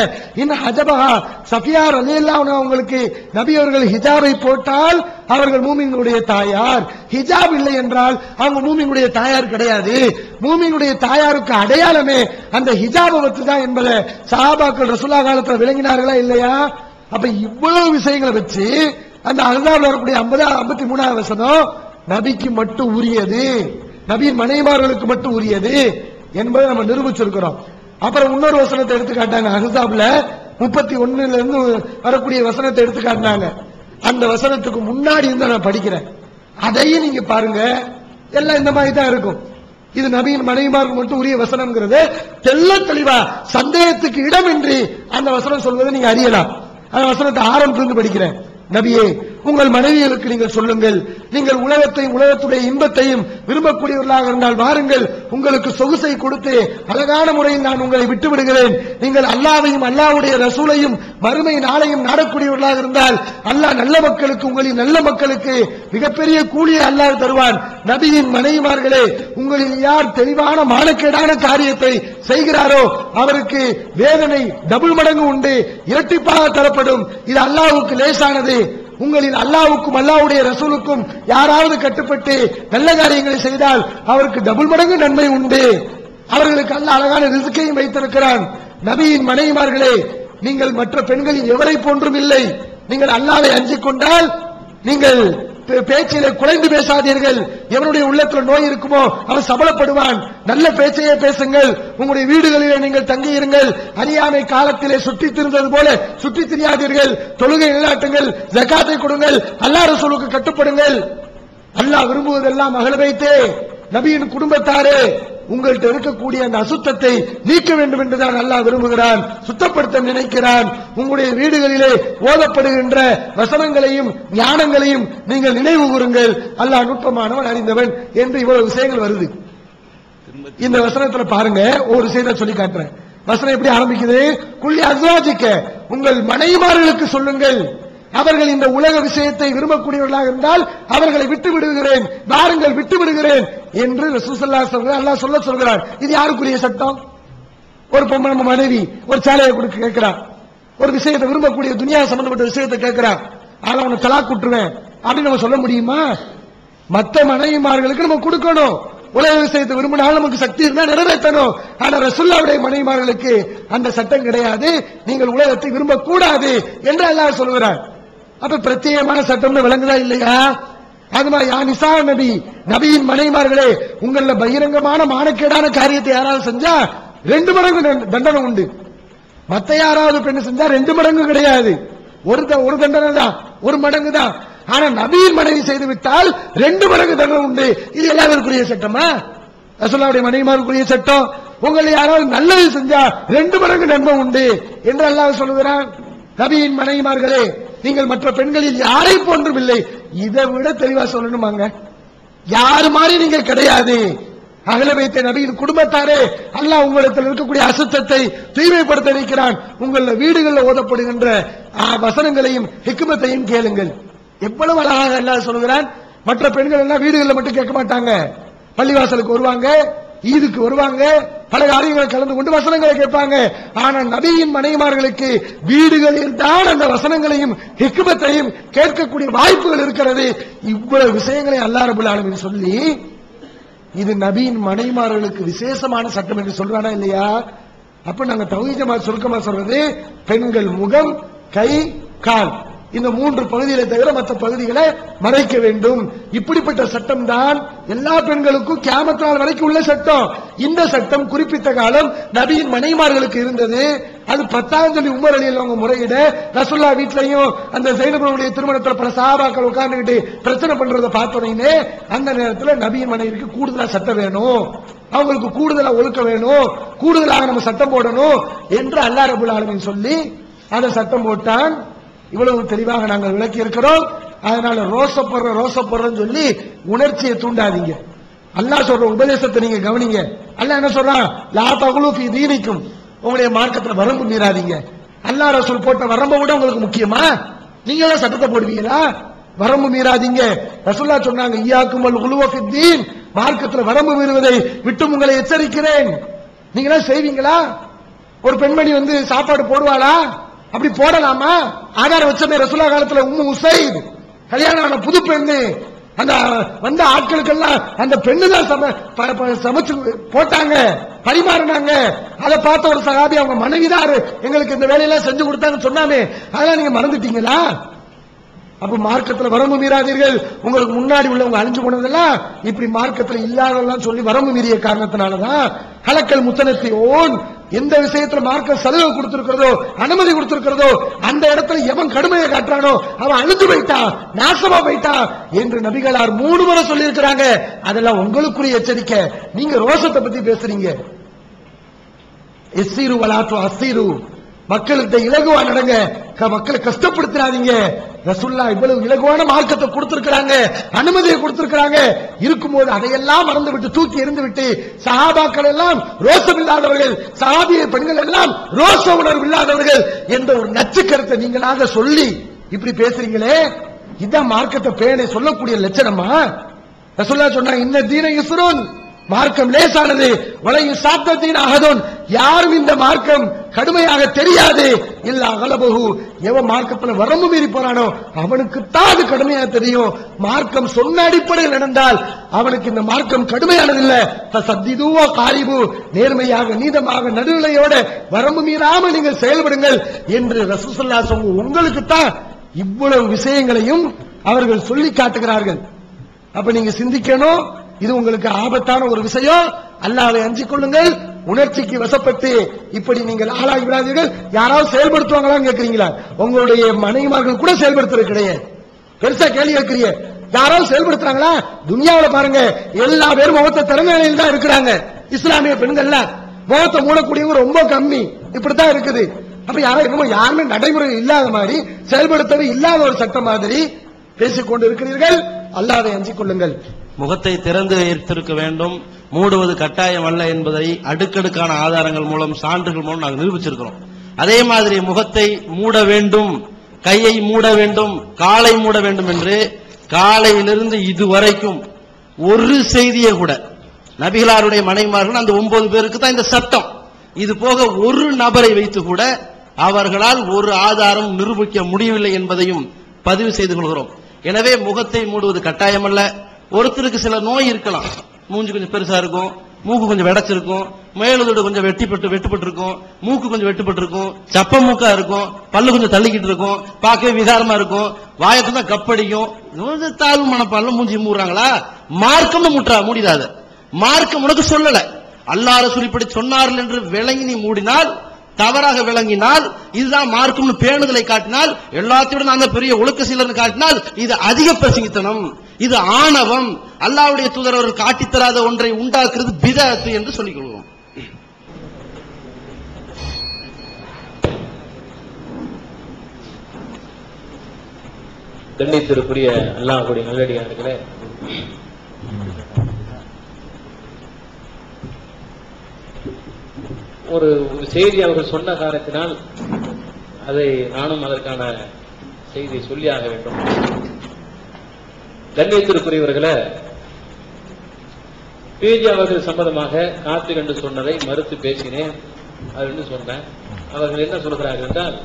இன்ன ஹஜபஹா, சஃபியா ரலியல்லாஹு அன்ஹா அவங்களுக்கு நபி அவர்கள் ஹிஜாபை போட்டால் அவர்கள் மூமின்களுடைய தாயார், ஹிஜாப் இல்லை என்றால் அவங்க மூமின்களுடைய தாயார் கிடையாது. மூமின்களுடைய தாயாருக்கு அடையாளமே அந்த ஹிஜாபை வச்சுதான் என்பதை சஹாபாக்கள் ரசூலுல்லாஹ் காலத்துல விளங்கினார்களா இல்லையா? அப்ப இவ்வளவு விஷயங்களை வச்சு அந்த அஹ்ஸாப்ல வரக்கூடிய 53வது வசனம் நபிக்கு மட்டும் உரியது, நபியின் மனைவிமார்களுக்கு மட்டும் உரியது என்பதை நம்ம நிரூபிச்சிருக்கிறோம். அப்புறம் இன்னொரு வசனத்தை எடுத்து காட்டாங்க. அஹ்ஸாப்ல 31 இருந்து வரக்கூடிய வசனத்தை எடுத்து காட்டினாங்க. அந்த வசனத்துக்கு முன்னாடி இருந்து நான் படிக்கிறேன், அதையும் நீங்க பாருங்க. எல்லாம் இந்த மாதிரி தான் இருக்கும். இது நபியின் மனைவிமாருக்கு மட்டும் உரிய வசனம்ங்கிறது தெல்ல தெளிவா சந்தேகத்துக்கு இடமின்றி அந்த வசனம் சொல்வதை நீங்க அறியலாம். அந்த வசனத்தை ஆரம்பத்திலிருந்து படிக்கிறேன். நபியே, உங்கள் மனைவிகளுக்கு நீங்கள் சொல்லுங்கள், நீங்கள் உலகத்தையும் உலகத்துடைய இன்பத்தையும் விரும்பக்கூடியவர்களாக இருந்தால் வாருங்கள், உங்களுக்கு சொகுசை கொடுத்து அழகான முறையில் நான் உங்களை விட்டு விடுகிறேன். நீங்கள் அல்லாஹ்வையும் அல்லாஹ்வுடைய ரசூலையும் மறுமை நாளையும் நாடக்கூடியவர்களாக இருந்தால் அல்லாஹ் நல்ல மக்களுக்கு, உங்களின் நல்ல மக்களுக்கு மிகப்பெரிய கூலியை அல்லாஹ் தருவான். நபியின் மனைவிமார்களே, உங்களில் யார் தெளிவான மானக்கேடான காரியத்தை செய்கிறாரோ அவருக்கு வேதனை டபுள் மடங்கு உண்டு, இரட்டிப்பாக தரப்படும். இது அல்லாஹ்வுக்கு லேசானது. உங்களில் அல்லாஹ்வுக்கும் அல்லாஹ்வுடைய ரசூலுக்கும் யாராவது கட்டுப்பட்டு நல்ல காரியங்களை செய்தால் அவருக்கு டபுள் மடங்கு நன்மை உண்டு. அவர்களுக்கு அல்லாஹ் அழகான ரிஸ்கையும் வைத்திருக்கிறான். நபியின் மனைவிமார்களே, நீங்கள் மற்ற பெண்களில் எவரை போன்றும் இல்லை. நீங்கள் அல்லாஹ்வை அஞ்சிக் கொண்டால் நீங்கள் பேச்சிலே குலைந்து பேசாதீர்கள். எவனுடைய உள்ளத்தில் நோய் இருக்குமோ அவன் சபலப்படுவான். நல்ல பேச்சையே பேசுங்கள். உங்களுடைய வீடுகளிலே நீங்கள் தங்கியிருங்கள். அறியாமை காலத்திலே சுற்றித் திரிந்தது போல சுற்றித் திரியாதீர்கள். தொழுகை நிலைநாட்டுங்கள், ஜகாத்தை கொடுங்கள், அல்லாஹ் ரசூலுக்கு கட்டுப்படுங்கள். அல்லாஹ் விரும்புவதெல்லாம் அகல வைத்தே நபியின் குடும்பத்தாரே, உங்கள்கிட்ட இருக்கக்கூடிய அந்த அசுத்தத்தை நீக்க வேண்டும் என்றுதான் அல்லாஹ் விரும்புகிறான், சுத்தப்படுத்த நினைக்கிறான். உங்களுடைய வீடுகளிலே ஓதப்படுகின்ற வசனங்களையும் ஞானங்களையும் நீங்கள் நினைவு கூறுங்கள். அல்லாஹ் நுட்பமானவன், அறிந்தவன் என்று இவ்வளவு விஷயங்கள் வருது. இந்த வசனத்துல பாருங்க, ஒரு விஷயத்தை சொல்லி காட்டுறேன். வசனம் எப்படி ஆரம்பிக்குது? குல்லி அஸ்வாஜிக்க, உங்கள் மனைவிமார்களுக்கு சொல்லுங்கள், அவர்கள் இந்த உலக விஷயத்தை விரும்பக்கூடியவர்களாக இருந்தால் அவர்களை விட்டு விடுகிறேன், வாருங்கள் விட்டு விடுகிறேன் என்று ரசூலுல்லாஹி ஸல்லல்லாஹு அலைஹி வஸல்லம் அல்லாஹ் சொல்கிறார். இது யாருக்குரிய சட்டம்? ஒரு பொம்பளை நம்ம மனைவி ஒரு சேலையை கொடுக்க கேட்கிறான், ஒரு விஷயத்தை விரும்பக்கூடிய துனியா சம்பந்தப்பட்ட விஷயத்தை கேட்கிறான், ஆனா அவனை தலாக் விட்டுருவேன் அப்படின்னு நம்ம சொல்ல முடியுமா? மற்ற மனைவிமார்களுக்கு நம்ம கொடுக்கணும், உலக விஷயத்தை விரும்பினாலும் நமக்கு சக்தி இருந்தா நிறைவேற்றணும். ஆனா ரசூலுல்லாஹ்வுடைய மனைவிமார்களுக்கு அந்த சட்டம் கிடையாது, நீங்கள் உலகத்தை விரும்பக்கூடாது என்று அல்லாஹ் சொல்கிறார். அப்ப பிரத்யேகமான சட்டம் விளங்குதா இல்லையா? அது மாதிரி யா நிசா நபி, நபியின் மனைவிமார்களே, உங்கள பகிரங்கமான மானக்கேடான காரியத்தை யாராவது செஞ்சா 2 மடங்கு தண்டனை உண்டு. மத்த யாராவது பெண்ணு செஞ்சா 2 மடங்கு கிடையாது, ஒரு தண்டனை தான், 1 மடங்கு தான். ஆனா நபியின் மனைவி செய்து விட்டால் 2 மடங்கு தண்டனை உண்டு. இது எல்லாருக்குரிய சட்டமா? ரசூலுல்லாஹ்வுடைய மனைவிமாருக்குரிய சட்டம். உங்களை யாராவது நல்லது செஞ்சா 2 மடங்கு நன்மை உண்டு என்று அல்லாஹ் சொல்லுகிறான். நபியின் மனைவிமார்களே, நீங்கள் மற்ற பெண்களில் யாரை போன்றும் இல்லை. இதை விட தெளிவா சொல்லணுமாங்க? யாரு மாதிரி நீங்கள் கிடையாது. அகல வைத்த நபியின் குடும்பத்தாரே, அல்லாஹ் உங்களிடத்தில் இருக்கக்கூடிய அசுத்தத்தை தூய்மைப்படுத்த இருக்கிறான். உங்கள வீடுகளில் ஓதப்படுகின்ற வசனங்களையும் ஹிக்மத்தையும் கேளுங்கள். எவ்வளவு அழகாக அல்லாஹ் சொல்கிறான். மற்ற பெண்கள் எல்லாம் வீடுகளில் மட்டும் கேட்க மாட்டாங்க, பள்ளிவாசலுக்கு வருவாங்க, ஈதுக்கு வருவாங்க, பல காரியங்களை கலந்து கொண்டு வசனங்களை கேட்பாங்க. ஆனா நபியின் மனைவிமார்களுக்கு வீடுகளில் தான் அந்த வசனங்களையும் ஹிக்மத்தையும் கேட்கக்கூடிய வாய்ப்புகள் இருக்கிறது. இவ்வளவு விஷயங்களை அல்லாஹ் ரப்பல் ஆலமீன் சொல்லி இது நபியின் மனைவிமார்களுக்கு விசேஷமான சட்டம் என்று சொல்றானா இல்லையா? அப்ப நாங்க தௌஹீத் ஜமாத் சுருக்கமா சொல்றது, பெண்கள் முகம், கை, கால், இந்த 3 பகுதிகளை தவிர மற்ற பகுதிகளை மறைக்க வேண்டும். இப்படிப்பட்ட சட்டம் தான் எல்லா பெண்களுக்கும் கியாமத் நாள் வரைக்கும் உள்ள சட்டம். இந்த சட்டம் குறிப்பிட்ட காலம் நபியின் மனைவிமார்களுக்கு இருந்தது. அது 10ஆம் சொல்லி உமர் அலி அவங்க முறையிட ரசூலுல்லாஹ் வீட்லயும் அந்த ஸைனபுடைய திருமணத்தில் பல சஹாபாக்கள் உட்கார்ந்துகிட்டு பிரச்சனை பண்றதை பார்த்தோன்னே அந்த நேரத்தில் நபியின் மனைவிக்கு கூடுதலா சட்டம் வேணும், அவங்களுக்கு கூடுதலா ஒழுக்க வேணும், கூடுதலாக நம்ம சட்டம் போடணும் என்று அல்லாஹ் ரப்பல் ஆலமீன் சொல்லி அதை சட்டம் போட்டான். இவ்வளவு தெளிவாக நாங்கள் விளக்கி இருக்கிறோம். அதனால ரோசப்படுறன்னு சொல்லி உணர்ச்சியை தூண்டாதீங்க. அல்லாஹ் சொல்ற உபதேசத்தை நீங்க கவனிங்க. அல்லாஹ் என்ன சொல்றான்? லா தகுலு ஃபீ தீனிக்கும், உங்களுடைய மார்க்கத்துல வரம்பு மீறாதீங்க. அல்லாஹ் ரசூல் போட்ட வரம்பை விட உங்களுக்கு முக்கியமா? நீங்க எல்லாம் சட்டத்தை போடுவீங்களா? வரம்பு மீறாதீங்க. ரசூலுல்லாஹ் சொன்னாங்க, இய்யாக்கும் வல் குலுவ ஃபித் தீன், மார்க்கத்துல வரம்பு மீறுவதை விட்டு உங்களை எச்சரிக்கிறேன். நீங்க எல்லாம் செய்வீங்களா? ஒரு பெண்மணி சாப்பாடு போடுவாளா? அப்படி போடலாமா? ஆதாரம் வச்சமே ரசூலுல்லாஹ் காலத்துல உம்மு உசைத் கல்யாணம் ஆன புது பெண்ணு, அந்த வந்த ஆட்களுக்கெல்லாம் அந்த பெண்ணு தான் சமைச்சு போட்டாங்க, பரிமாறினாங்க. அதை பார்த்த ஒரு சஹாபி அவங்க மனைவிதான் எங்களுக்கு இந்த வேலையெல்லாம் செஞ்சு கொடுத்தாங்கன்னு சொன்னாமே, அதெல்லாம் நீங்க மறந்துட்டீங்களா? அப்ப மார்க்கத்துல வரம்பு மீறாதீர்கள். உங்களுக்கு முன்னாடி உள்ளவங்க அழிஞ்சு போனதெல்லாம் இப்படி மார்க்கத்துல இல்லாதெல்லாம் சொல்லி வரம்பு மீறிய காரணத்தினாலதான் கலக்கல் முத்தனத்தை ஓன் எந்த விஷயத்துல மார்க்கம் சலுகை கொடுத்திருக்கிறதோ, அனுமதி கொடுத்திருக்கிறதோ, அந்த இடத்துல எவன் கடுமையை காட்டுறானோ அவன் அழிஞ்சு போயிட்டான், நாசமா போயிட்டான் என்று நபிகளார் 3 முறை சொல்லி இருக்கிறாங்க. அதெல்லாம் உங்களுக்குரிய எச்சரிக்கை. நீங்க ரோஷத்தை பத்தி பேசுறீங்க. எஸ்ஸீரு வலாத்து அஸ்ஸீரு, மக்களுக்கு இலகுவா நடங்க, மக்களை கஷ்டப்படுத்தாதீங்க. ரசூலுல்லாஹ் இவ்வளவு இலகுவான மார்க்கத்தை கொடுத்திருக்கிறாங்க, அனுமதியை கொடுத்திருக்கிறாங்க. இருக்கும்போது அதையெல்லாம் மறந்து விட்டு தூக்கி எறிந்து விட்டு சஹாபாக்கள் எல்லாம் ரோசம் இல்லாதவர்கள், சஹாபிய பெண்கள் எல்லாம் ரோச உணர்வு இல்லாதவர்கள் என்ற ஒரு நச்சு கருத்தை நீங்களாக சொல்லி இப்படி பேசுறீங்களே, இதான் மார்க்கத்தை பேண சொல்லக்கூடிய லட்சணமா? ரசூலுல்லாஹ் சொன்னாங்க, இன்ன தீன யுஸ்ருன், மார்க்கம் லேசானது, வளையும் சாத்தத்தின் அகதுன், யாரும் இந்த மார்க்கம் கடுமையாக தெரியாது. இல்ல அகலபகு, எவன் மார்க்கத்துல வரம்பு மீறி போறானோ அவனுக்குத்தான் அது கடுமையாக தெரியும். மார்க்கம் சொன்ன அடிப்படையில் நடந்தால் அவனுக்கு இந்த மார்க்கம் கடுமையானது இல்ல. சத்திதுவா காரிபு, நேர்மையாக நீதமாக நடுநிலையோட வரம்பு மீறாமல் நீங்கள் செயல்படுங்கள் என்று ரசூலுல்லாஹ் சொன்ன உங்களுக்குத்தான் இவ்வளவு விஷயங்களையும் அவர்கள் சொல்லி காட்டுகிறார்கள். அப்ப நீங்க சிந்திக்கணும், இது உங்களுக்கு ஆபத்தான ஒரு விஷயம். அல்லாஹ்வை அஞ்சிக் கொள்ளுங்கள். உணர்ச்சிக்கு வசப்பட்டு இப்படி நீங்கள் ஆளாகி விடாதீர்கள். யாராவது செயல்படுத்துவாங்களான்னு கேட்கிறீங்களா? உங்களுடைய மனைவிமார்கள் கூட செயல்படுத்துறது கிடையாது. பெருசா கேள்வி கேட்கிறீங்க, யாராவது செயல்படுத்துறாங்களா? துனியாவில் பாருங்க, எல்லா பேரும் முகத்தை திறந்த நிலையில் தான் இருக்கிறாங்க. இஸ்லாமிய பெண்கள்ல முகத்தை மூடக்கூடியவங்க ரொம்ப கம்மி. இப்படித்தான் இருக்குது. அப்ப யாருமே நடைமுறை இல்லாத மாதிரி, செயல்படுத்தவே இல்லாத ஒரு சட்டம் மாதிரி பேசிக் கொண்டு இருக்கிறீர்கள். அல்லாஹ்வை அஞ்சிக் கொள்ளுங்கள். முகத்தை திறந்து வைத்திருக்க வேண்டும். மூடுவது கட்டாயம் அல்ல என்பதை அடுக்கடுக்கான ஆதாரங்கள் மூலம் சான்றுகள் மூலம் நாங்கள் நிரூபிச்சிருக்கிறோம். அதே மாதிரி முகத்தை மூட வேண்டும், கையை மூட வேண்டும், காலை மூட வேண்டும் என்று காலையிலிருந்து இதுவரைக்கும் ஒரு செய்தியை கூட நபிகளாருடைய மனைவிமார்கள் அந்த 9 பேருக்கு தான் இந்த சட்டம். இது போக ஒரு நபரை வைத்து கூட அவர்களால் ஒரு ஆதாரம் நிரூபிக்க முடியவில்லை என்பதையும் பதிவு செய்து கொள்கிறோம். எனவே முகத்தை மூடுவது கட்டாயம் அல்ல. ஒருத்தருக்கு சில நோய் இருக்கலாம், மூஞ்சி கொஞ்சம் பெருசா இருக்கும், மூக்கு கொஞ்சம் வெடைச்சிருக்கும், மேலுதடு கொஞ்சம் வெட்டுப்பட்டு இருக்கும், மூக்கு கொஞ்சம் வெட்டுப்பட்டு இருக்கும், சப்ப மூக்கா இருக்கும், பல்லு கொஞ்சம் தள்ளிக்கிட்டு இருக்கும், பார்க்கவே விகாரமா இருக்கும், வாயத்து தான் கப்படிக்கும், தாழ்வு மனப்பான்ல மூஞ்சி மூடுறாங்களா? மார்க்கம் மூடிடாது. மார்க்கம் உனக்கு சொல்லல, அல்லாஹ் ரசூல் இப்படி சொன்னார்கள் என்று விளங்கி நீ மூடினால், தவறாக விளங்கினால், இதுதான் மார்க்கம்னு பேணுதலை காட்டினால், எல்லாத்தையும் நாங்க பெரிய ஒழுக்க சீலர்னு காட்டினால் இது அதிக பிரசங்கித்தனம், இது ஆணவம், அல்லாஹ்வுடைய தூதர் அவர்கள் காட்டித்தராத ஒன்றை உண்டாக்குறது பிதஅத் என்று சொல்லிக் கொள்வோம். கண்ணியத்திற்குரிய அல்லாஹ்வுடைய நல்லடியார்களே, ஒரு செய்தி அவர்கள் சொன்ன காரணத்தினால் அதை நானும் அதற்கான செய்தியை சொல்லியாக வேண்டும். கண்ணியத்திற்குரியவர்களே, பிஜே அவர்கள் சம்பந்தமாக காத்து கண்டு சொன்னதை மறுத்து பேசினேன். அது சொன்னேன். அவர்கள் என்ன சொல்கிறார்கள் என்றால்,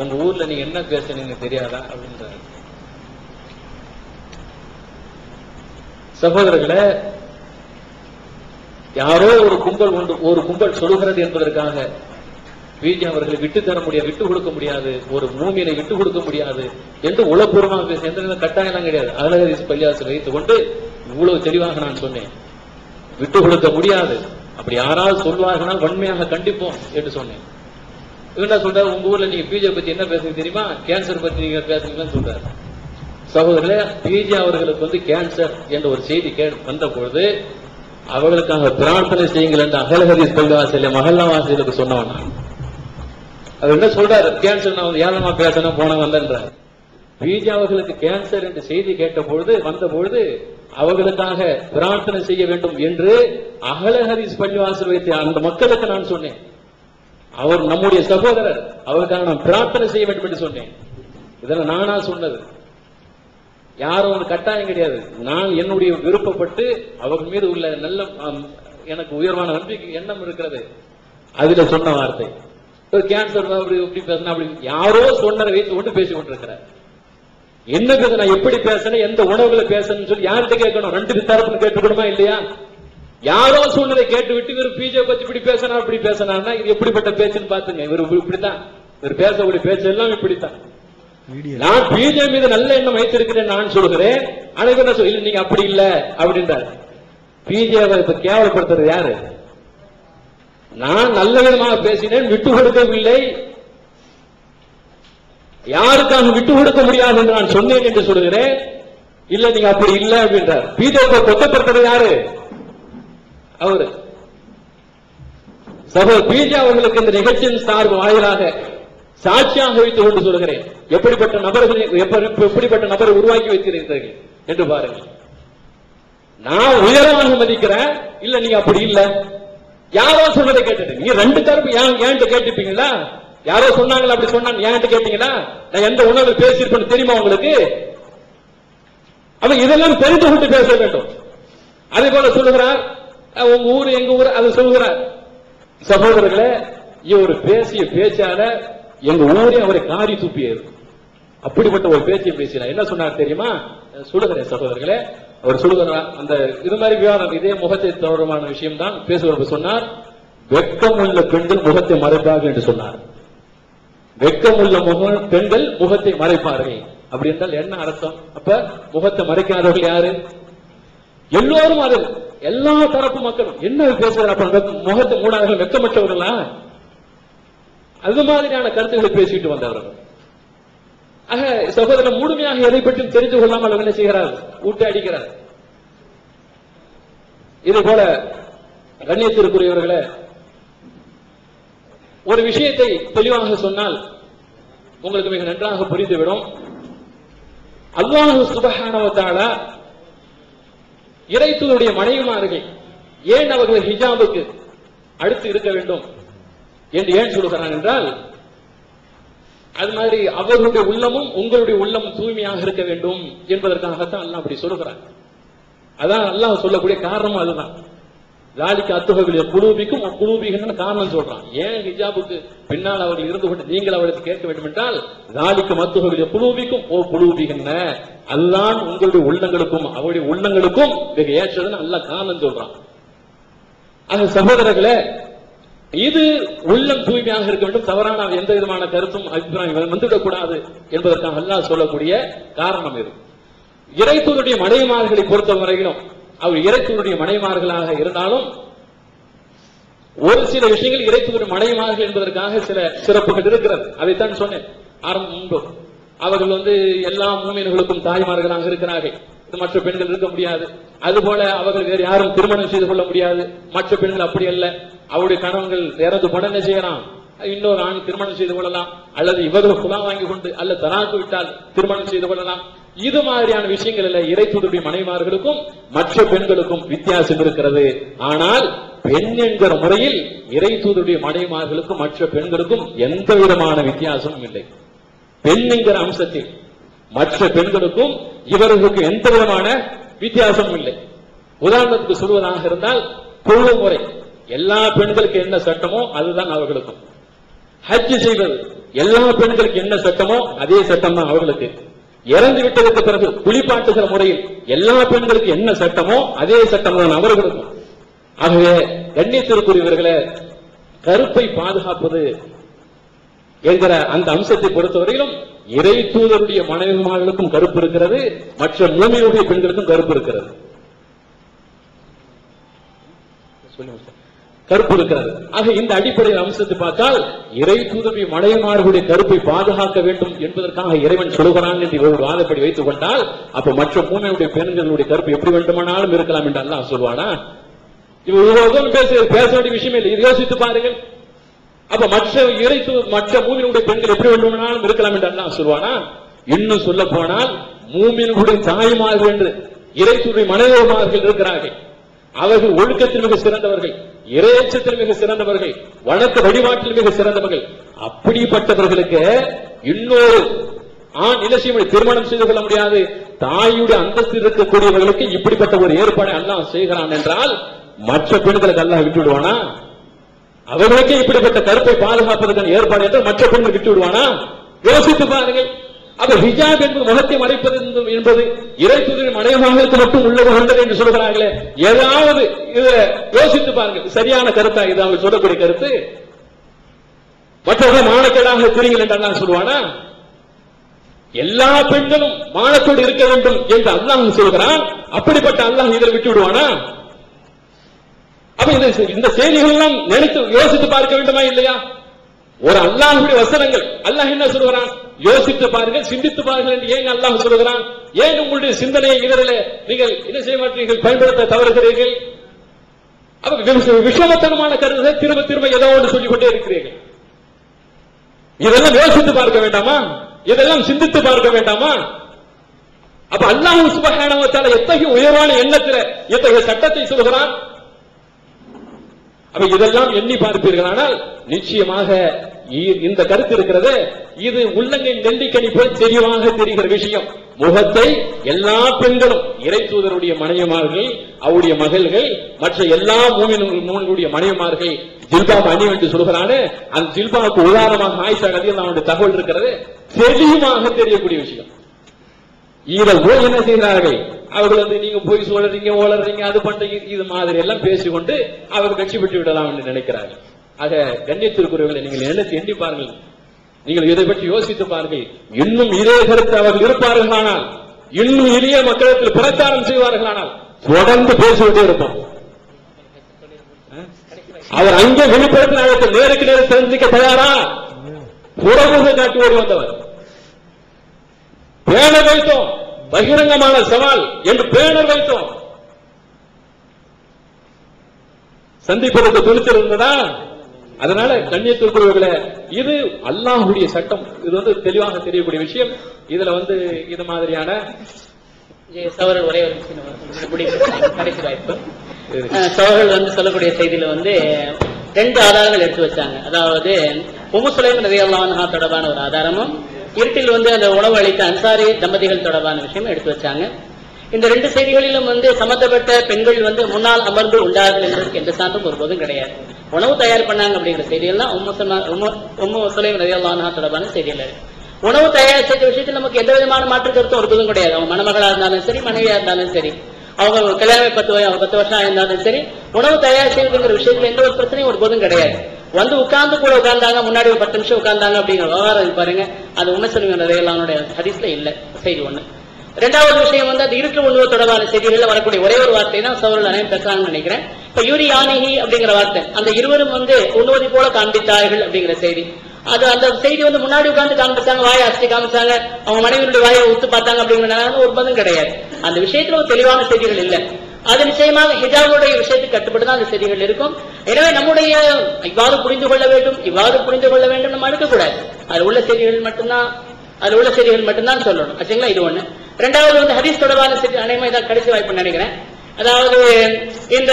உங்க ஊர்ல நீங்க என்ன பேசுனீங்க தெரியாதா அப்படின்றாங்க. சகோதரர்களே, யாரோ ஒரு கும்பல் சொல்லுகிறது என்பதற்காக பிஜே அவர்களை விட்டு தர முடியாது, விட்டு கொடுக்க முடியாது, ஒரு மூமியனை விட்டு கொடுக்க முடியாது என்று உளப்பூர்வமாக பேச எந்த கட்டாயம் கிடையாது. அகலஹதீஸ் பள்ளியாசை வைத்துக் கொண்டு இவ்வளவு தெளிவாக நான் சொன்னேன், விட்டு கொடுக்க முடியாது. அப்படி யாராவது சொல்வார்கள் வன்மையாக கண்டிப்போம் என்று சொன்னேன். என்ன சொல்ற, உங்க ஊர்ல நீங்க பிஜே பத்தி என்ன பேசுறீங்க தெரியுமா? கேன்சர் பத்தி நீங்க பேசுறீங்கன்னு சொல்றாரு. சகோதரர்களே, பிஜே அவர்களுக்கு கேன்சர் என்ற ஒரு செய்தி வந்த பொழுது அவர்களுக்காக பிரார்த்தனை செய்யுங்கள் என்று அகலஹதீஸ் பள்ளிவாசல மஹல்லாவாசிகளுக்கு சொன்னவனா? அவர் என்ன சொல்றாரு, கேன்சர் நான் ஏழமா பேசணும் போன வந்தன்றார். பிஜே அவர்களுக்கு கேன்சர் என்ற செய்தி கேட்ட பொழுது வந்த பொழுது அவர்களுக்காக பிரார்த்தனை செய்ய வேண்டும் என்று அகலஹதீஸ் பள்ளிவாசல் வைத்து அந்த மக்களுக்கு நான் சொன்னேன். அவர் நம்முடைய சகோதரர், அவருக்காக நான் பிரார்த்தனை செய்ய வேண்டும் என்று சொன்னேன். இதெல்லாம் நானா சொன்னது, யாரும் ஒரு கட்டாயம் கிடையாது. நான் என்னுடைய விருப்பப்பட்டு அவர்கள் மீது உள்ள நல்ல எனக்கு உயர்வான நம்பிக்கை எண்ணம் இருக்கிறது, அதுல சொன்ன வார்த்தை. கேன்சர் எப்படி பேசினா அப்படி யாரோ சொன்னதை வைத்து கொண்டு பேசிக் கொண்டிருக்கிறார். என்ன பேச, நான் எப்படி பேசணும், எந்த உணவுகளை பேசணும்னு சொல்லி யார்கிட்ட கேட்கணும்? 2 தரப்புன்னு கேட்டுக்கணுமா இல்லையா? யாரோ சொன்னதை கேட்டு விட்டு இவர் பிஜே பத்தி இப்படி பேசினா அப்படி பேசினா இது எப்படிப்பட்ட பேச்சுன்னு பாத்துங்க. இவர் இப்படித்தான், இவர் பேசக்கூடிய பேச்சு எல்லாம் இப்படித்தான். நான் பிஜே மீது நல்ல எண்ணம் வைத்திருக்கிறேன் நான் சொல்கிறேன். அனைவரும் சொல்லி நீங்க அப்படி இல்ல அப்படின்றார். பிஜேவை இப்ப கேவலப்படுத்துறது யாரு? நான் நல்ல விதமாக பேசினேன், விட்டு கொடுக்கவில்லை, யாருக்காக விட்டு கொடுக்க முடியாது என்று நான் சொன்னேன் என்று சொல்கிறேன். இல்ல நீங்க அப்படி இல்ல அப்படின்றார். பிஜேபி கொத்தப்படுத்துறது யாரு? அவரு. சகோதரர் பிஜே அவர்களுக்கு இந்த நிகழ்ச்சியின் சார்பு வாயிலாக சாட்சியாக வைத்துக் கொண்டு சொல்கிறேன், எப்படிப்பட்ட நபரை உருவாக்கி வைத்திருக்கிறீர்கள் என்று பாருங்கள். நான் உயரமாக மதிக்கிறேன், இல்ல நீங்க அப்படி இல்ல, யாரோ சொன்னதை கேட்டுட்டு நீங்க 2 தரப்பு ஏன்ட்டு கேட்டுப்பீங்களா? யாரோ சொன்னாங்களா அப்படி சொன்னாங்க ஏன்ட்டு கேட்டீங்களா? நான் எந்த உணவு பேசியிருப்பேன்னு தெரியுமா உங்களுக்கு? அவன் இதெல்லாம் தெரிந்து கொண்டு பேச வேண்டும். அதே போல சொல்லுகிறார், உங்க ஊரு எங்க ஊர் அது சொல்லுகிறார். சகோதரர்களே, இவர் பேசிய பேச்சால எங்க ஊரே அவரை காரி துப்பியது. அப்படிப்பட்ட ஒரு பேச்சை பேசினார். என்ன சொன்னார் தெரியுமா? சொல்லுகிறேன் சகோதரர்களே, அவர் சொல்லுகிறார், அந்த இது மாதிரி விவாதம் இதே முகத்தை தொடர்பான விஷயம் தான் பேசுகிறவர் சொன்னார், வெட்கமுள்ள பெண்கள் முகத்தை மறைப்பார்கள் என்று சொன்னார். வெட்கமுள்ள பெண்கள் முகத்தை மறைப்பார்கள் அப்படி என்றால் என்ன அர்த்தம்? அப்ப முகத்தை மறைக்காதவர்கள் யாரு? எல்லோரும், அது எல்லா தரப்பு மக்களும். என்ன பேசுகிறார்? முகத்தை மூடாதவர்கள் வெட்கமற்றவர்களா? அது மாதிரியான கருத்துக்களை பேசிட்டு வந்தவர்கள். ஆக சகோதரர் முழுமையாக எதை பற்றி தெரிந்து கொள்ளாமல் அவர் என்ன செய்கிறார்? ஊட்டி அடிக்கிறார். இது போல கண்ணியத்திற்குரியவர்களே, ஒரு விஷயத்தை தெளிவாக சொன்னால் உங்களுக்கு மிக நன்றாக புரிந்துவிடும். அல்லாஹ் சுப்ஹானஹு வ தஆலா இறைத்தூதருடைய மனைவிமார்கள் ஏன் அவர்கள் ஹிஜாபுக்கு அடுத்து இருக்க வேண்டும் என்று ஏன் சொல்லுகிறான் என்றால், அது மாதிரி அவர்களுடைய உள்ளமும் உங்களுடைய உள்ளமும் தூய்மையாக இருக்க வேண்டும் என்பதற்காகத்தான் அல்லாஹ் அப்படி சொல்லுகிறான். அதான் அல்லாஹ் சொல்லக்கூடிய காரணம் அதுதான். ஜாலிக்கு அத்துகவிலே குலூபிக்கும் குலூபிகன்னு காரணம் சொல்றான். ஏன் ஹிஜாபுக்கு பின்னால் அவர்கள் இருந்து கொண்டு நீங்கள் அவர்களுக்கு கேட்க வேண்டும் என்றால், ஜாலிக்கு மத்துகவிலே குலூபிக்கும் ஓ குலூபிகன்ன, அல்லாஹ் உங்களுடைய உள்ளங்களுக்கும் அவருடைய உள்ளங்களுக்கும் மிக ஏற்றதுன்னு அல்லாஹ் காரணம் சொல்றான். ஆக சகோதரர்களே, இது உள்ளம் தூய்மையாக இருக்க வேண்டும், தவறான எந்த விதமான கருத்தும் அபிப்பிராயம் வந்துவிடக்கூடாது என்பதற்காக அல்லாஹ் சொல்லக்கூடிய காரணம் இது. இறைத்தூதருடைய மனைவிமார்களை பொறுத்தவரையிலும் அவர் இறைத்தூதருடைய மனைவிமார்களாக இருந்தாலும் ஒரு சில விஷயங்கள் இறைத்தூதருடைய மனைவிமார்கள் என்பதற்காக சில சிறப்புகள் இருக்கிறது. அதைத்தான் சொன்னேன் ஆரம்பம் முன்பு. அவர்கள் எல்லா மூமின்களுக்கும் தாய்மார்களாக இருக்கிறார்கள். மற்ற பெண்கள் இருக்க முடியாது. அதுபோல அவர்கள் வேறு யாரும் திருமணம் செய்து கொள்ள முடியாது. மற்ற பெண்கள் அப்படி அல்ல. அவருடைய கணவன்கள் இறந்து போன என்ன செய்யலாம், இன்னொரு ஆண் திருமணம் செய்து கொள்ளலாம், அல்லது இவர்கள் குலா வாங்கி கொண்டு அல்ல தலாக்கு விட்டால் திருமணம் செய்து கொள்ளலாம். இது மாதிரியான விஷயங்கள் இல்ல. இறைத்தூதருடைய மனைவிமார்களுக்கும் மற்ற பெண்களுக்கும் வித்தியாசம் இருக்கிறது. ஆனால் பெண் என்கிற முறையில் இறைத்தூதருடைய மனைவிமார்களுக்கும் மற்ற பெண்களுக்கும் எந்த விதமான வித்தியாசமும் இல்லை. பெண் என்கிற அம்சத்தில் மற்ற பெண்களுக்கும் இவர்களுக்கு எந்த விதமான வித்தியாசமும் இல்லை. உதாரணத்துக்கு சொல்வதாக இருந்தால், குழு முறை எல்லா பெண்களுக்கு என்ன சட்டமோ அதுதான் அவர்களுக்கும். ஹஜ் செய்வது எல்லா பெண்களுக்கு என்ன சட்டமோ அதே சட்டம் தான் அவர்களுக்கு. இறந்து விட்டதற்கு பிறகு குளிப்பாட்டுகிற முறையில் எல்லா பெண்களுக்கு என்ன சட்டமோ அதே சட்டம் தான் அவர்களுக்கும். ஆகவே கண்ணியத்திற்குரியவர்களே, கருப்பை பாதுகாப்பது என்கிற அந்த அம்சத்தை பொறுத்தவரையிலும் இறை தூதருடைய மனைவிமார்களுக்கும் கருப்பு இருக்கிறது, மற்ற மூமினுடைய பெண்களுக்கும் கருப்பு இருக்கிறது. கருப்பு இருக்கிறது. ஆக இந்த அடிப்படையில் அம்சத்தை பார்த்தால் இறை தூதருடைய மனைவிமார்களுடைய கருப்பை பாதுகாக்க வேண்டும் என்பதற்காக இறைவன் சொல்கிறான் என்று இவர் வாதப்படி வைத்துக் கொண்டால், அப்ப மற்ற மூமினுடைய பெண்களுடைய கருப்பு எப்படி வேண்டுமானாலும் இருக்கலாம் என்று அல்லாஹ் சொல்வானா? இவ்வளவு பேச வேண்டிய விஷயம் இல்லை. இது யோசித்து பாருங்கள். அப்ப மற்ற மூமினுடைய பெண்கள் எப்படி வேண்டுமானாலும் இருக்கலாம் என்று அல்லாஹ் சொல்வானா? இன்னும் சொல்ல போனால் மூமினுடைய தாய்மார்கள் என்று இறை தூதருடைய மனைவிமார்கள் இருக்கிறார்கள். அவர்கள் ஒழுக்கத்தில் மிக சிறந்தவர்கள், இறையச்சத்தில் மிக சிறந்தவர்கள், வணக்க வழிபாட்டில் மிக சிறந்தவர்கள். அப்படிப்பட்டவர்களுக்கு இன்னொரு ஆண் இலட்சியம் திருமணம் செய்து கொள்ள முடியாது. தாயுடைய அந்தஸ்து இருக்கக்கூடியவர்களுக்கு இப்படிப்பட்ட ஒரு ஏற்பாடு அல்லாஹ் செய்கிறான் என்றால் மற்ற பெண்களுக்கு அல்லாஹ் விட்டு விடுவானா? அவர்களுக்கே இப்படிப்பட்ட கருப்பை பாதுகாப்பதற்கான ஏற்பாடு என்று மற்ற பெண்கள் விட்டு விடுவானா? யோசித்து பாருங்கள். அப்ப ஹிஜாப் என்பது முகத்தை மறைப்பது என்பது இறை தூதரின் மனைவிமார்களுக்கு மட்டும் உள்ளது கொண்டது என்று சொல்கிறார்களே, ஏதாவது இதை யோசித்து பாருங்கள். சரியான கருத்தா இது அவங்க சொல்லக்கூடிய கருத்து? மற்றவர்கள் மானக்கேடாக தெரியுங்கள் என்று அல்லாஹ் சொல்லுவானா? எல்லா பெண்களும் மானத்தோடு இருக்க வேண்டும் என்று அல்லாஹ் சொல்கிறான். அப்படிப்பட்ட அல்லாஹ் இதில் விட்டு விடுவானா? அப்ப இந்த செய்திகள் எல்லாம் நினைத்து யோசித்து பார்க்க வேண்டுமா இல்லையா? ஒரு அல்லாஹ்வுடைய வசனங்கள். அல்லாஹ் என்ன சொல்கிறான்? யோசித்து பாருங்கள், சிந்தித்து பாருங்கள் என்று ஏன் அல்லாஹ் சொல்கிறான்? ஏன் உங்களுடைய சிந்தனையை இவரில் நீங்கள் என்ன செய்ய மாட்டீர்கள், பயன்படுத்த தவறுகிறீர்கள்? அப்ப விஷமத்தனமான கருத்தை திரும்ப திரும்ப ஏதோ ஒன்று சொல்லிக் கொண்டே இருக்கிறீர்கள். இதெல்லாம் யோசித்து பார்க்க வேண்டாமா? இதெல்லாம் சிந்தித்து பார்க்க வேண்டாமா? அப்ப அல்லாஹ் சுப்ஹானஹு வ தஆலா எத்தகைய உயர்வான எண்ணத்தில் எத்தகைய சட்டத்தை சொல்கிறான்? அப்ப இதெல்லாம் எண்ணி பார்ப்பீர்களானால் நிச்சயமாக இந்த கருத்து இருக்கிறது, இது உள்ளங்கை நெல்லிக்கனி போல் தெளிவாக தெரிகிற விஷயம். முகத்தை எல்லா பெண்களும் இறை தூதருடைய மனைவிமார்கள், அவருடைய மகள்கள், மற்ற எல்லா மூமினுடைய மனைவிமார்கள் ஜில்பாப் அணி என்று சொல்கிறானே, அந்த ஜில்பாவுக்கு உதாரணமாக ஆயிஷா ரலியல்லாஹு அன்ஹா தகவல் இருக்கிறது. தெளிவாக தெரியக்கூடிய விஷயம். இதில் போய் என்ன செய்கிறார்கள்? அவர்கள் நீங்க போய் சொல்றீங்க, ஓளறீங்க, அது பண்றீங்க, இது மாதிரி எல்லாம் பேசிக்கொண்டு அவர்கள் வெற்றி பெற்று விடலாம் என்று நினைக்கிறார்கள். ஆக கண்ணியத்திற்குரியவர்களை நீங்கள் எண்ணி பாருங்கள், நீங்கள் இதை பற்றி யோசித்து பாருங்கள். இன்னும் இதே கருத்து அவர்கள் இருப்பார்களானால், இன்னும் எளிய மக்களிடத்தில் பிரச்சாரம் செய்வார்களானால் தொடர்ந்து பேசிவிட்டே இருப்போம். அவர் அங்கே வெளிப்படுத்தின நேருக்கு நேரம் தெரிஞ்சுக்க தயாரா? புறமுக காட்டி ஓடி வந்தவர். பேனர் வைத்தோம், பகிரங்கமான சவால் என்று பேனர் வைத்தோம். சந்திப்பதற்கு துணிச்சல் இருந்ததா? அதனால கண்ணியத்திற்குரியவர்களே, இது அல்லாஹ்வுடைய சட்டம். இது தெளிவாக தெரியக்கூடிய விஷயம். இதுல இது மாதிரியான சவரல் ஒரே ஒரு கடைசி வாய்ப்பு. சோழர்கள் வந்து சொல்லக்கூடிய செய்தியில வந்து 2 ஆதாரங்கள் எடுத்து வச்சாங்க. அதாவது உம்மு சுலைம் ரலியல்லாஹு அன்ஹா தொடர்பான ஒரு ஆதாரமும், இருட்டில் வந்து அந்த உணவு அளித்த அன்சாரி தம்பதிகள் தொடர்பான விஷயம் எடுத்து வச்சாங்க. இந்த 2 செய்திகளிலும் வந்து சம்பந்தப்பட்ட பெண்கள் வந்து முன்னால் அமர்ந்து உண்டார்கள் என்பதற்கு எந்த சான்றும் ஒருபோதும் கிடையாது. உணவு தயார் பண்ணாங்க அப்படிங்கிற செய்தியெல்லாம் உம்மு சுலைம் ரலியல்லாஹு அன்ஹா தொடர்பான செய்திகள் இருக்கு. உணவு தயார் செய்த விஷயத்தில் நமக்கு எந்த விதமான மாற்று கருத்தும் ஒருபோதும் கிடையாது. அவங்க மணமகளா இருந்தாலும் சரி, மனைவியா இருந்தாலும் சரி, அவங்க கல்யாணம் 10 வருஷம் இருந்தாலும் சரி, உணவு தயார் செய்வதுங்கிற விஷயத்துல எந்த ஒரு பிரச்சனையும் ஒருபோதும் கிடையாது. வந்து உட்கார்ந்து கூட உட்கார்ந்தாங்க, முன்னாடி ஒரு 10 நிமிஷம் உட்கார்ந்தாங்க அப்படிங்கிற விவகாரம் பாருங்க, அது உம்மு சுலைம் ரலியல்லாஹு அன்ஹா ஹதீஸ்ல இல்ல. செய்தி ஒண்ணு. 2வது விஷயம் வந்து அது இருட்டு உணவு தொடர்பான செய்திகள்ல வரக்கூடிய ஒரே ஒரு வார்த்தை தான் சௌரல் அனைவரும் பேசுறாங்கன்னு நினைக்கிறேன். இப்ப யூரி ஆனிஹி அப்படிங்கிற வார்த்தை, அந்த இருவரும் வந்து உண்ணுவதை போல காண்பித்தார்கள் அப்படிங்கிற செய்தி. அது அந்த செய்தி வந்து முன்னாடி உட்கார்ந்து காண்பிச்சாங்க, வாயை அசைச்சு காமிச்சாங்க, அவங்க மனைவியுடைய வாயை உத்து பார்த்தாங்க அப்படிங்கிற ஒரு பதம் கிடையாது. அந்த விஷயத்துல ஒரு தெளிவான செய்திகள் இல்லை. அது நிச்சயமாக ஹிஜாபுடைய விஷயத்துக்கு கட்டுப்பட்டுதான் அந்த செய்திகள் இருக்கும். எனவே நம்முடைய இவ்வாறு புரிந்து கொள்ள வேண்டும், இவ்வாறு புரிந்து கொள்ள வேண்டும் நம்ம இருக்கக்கூடாது. அது உள்ள செய்திகள் மட்டும்தான் சொல்லணும். ஆச்சுங்களா? இது ஒண்ணு. 2வது வந்து ஹதீஸ் தொடர்பான செய்தி, அனைவரும் தான் கடைசி வாய்ப்பு நினைக்கிறேன். அதாவது இந்த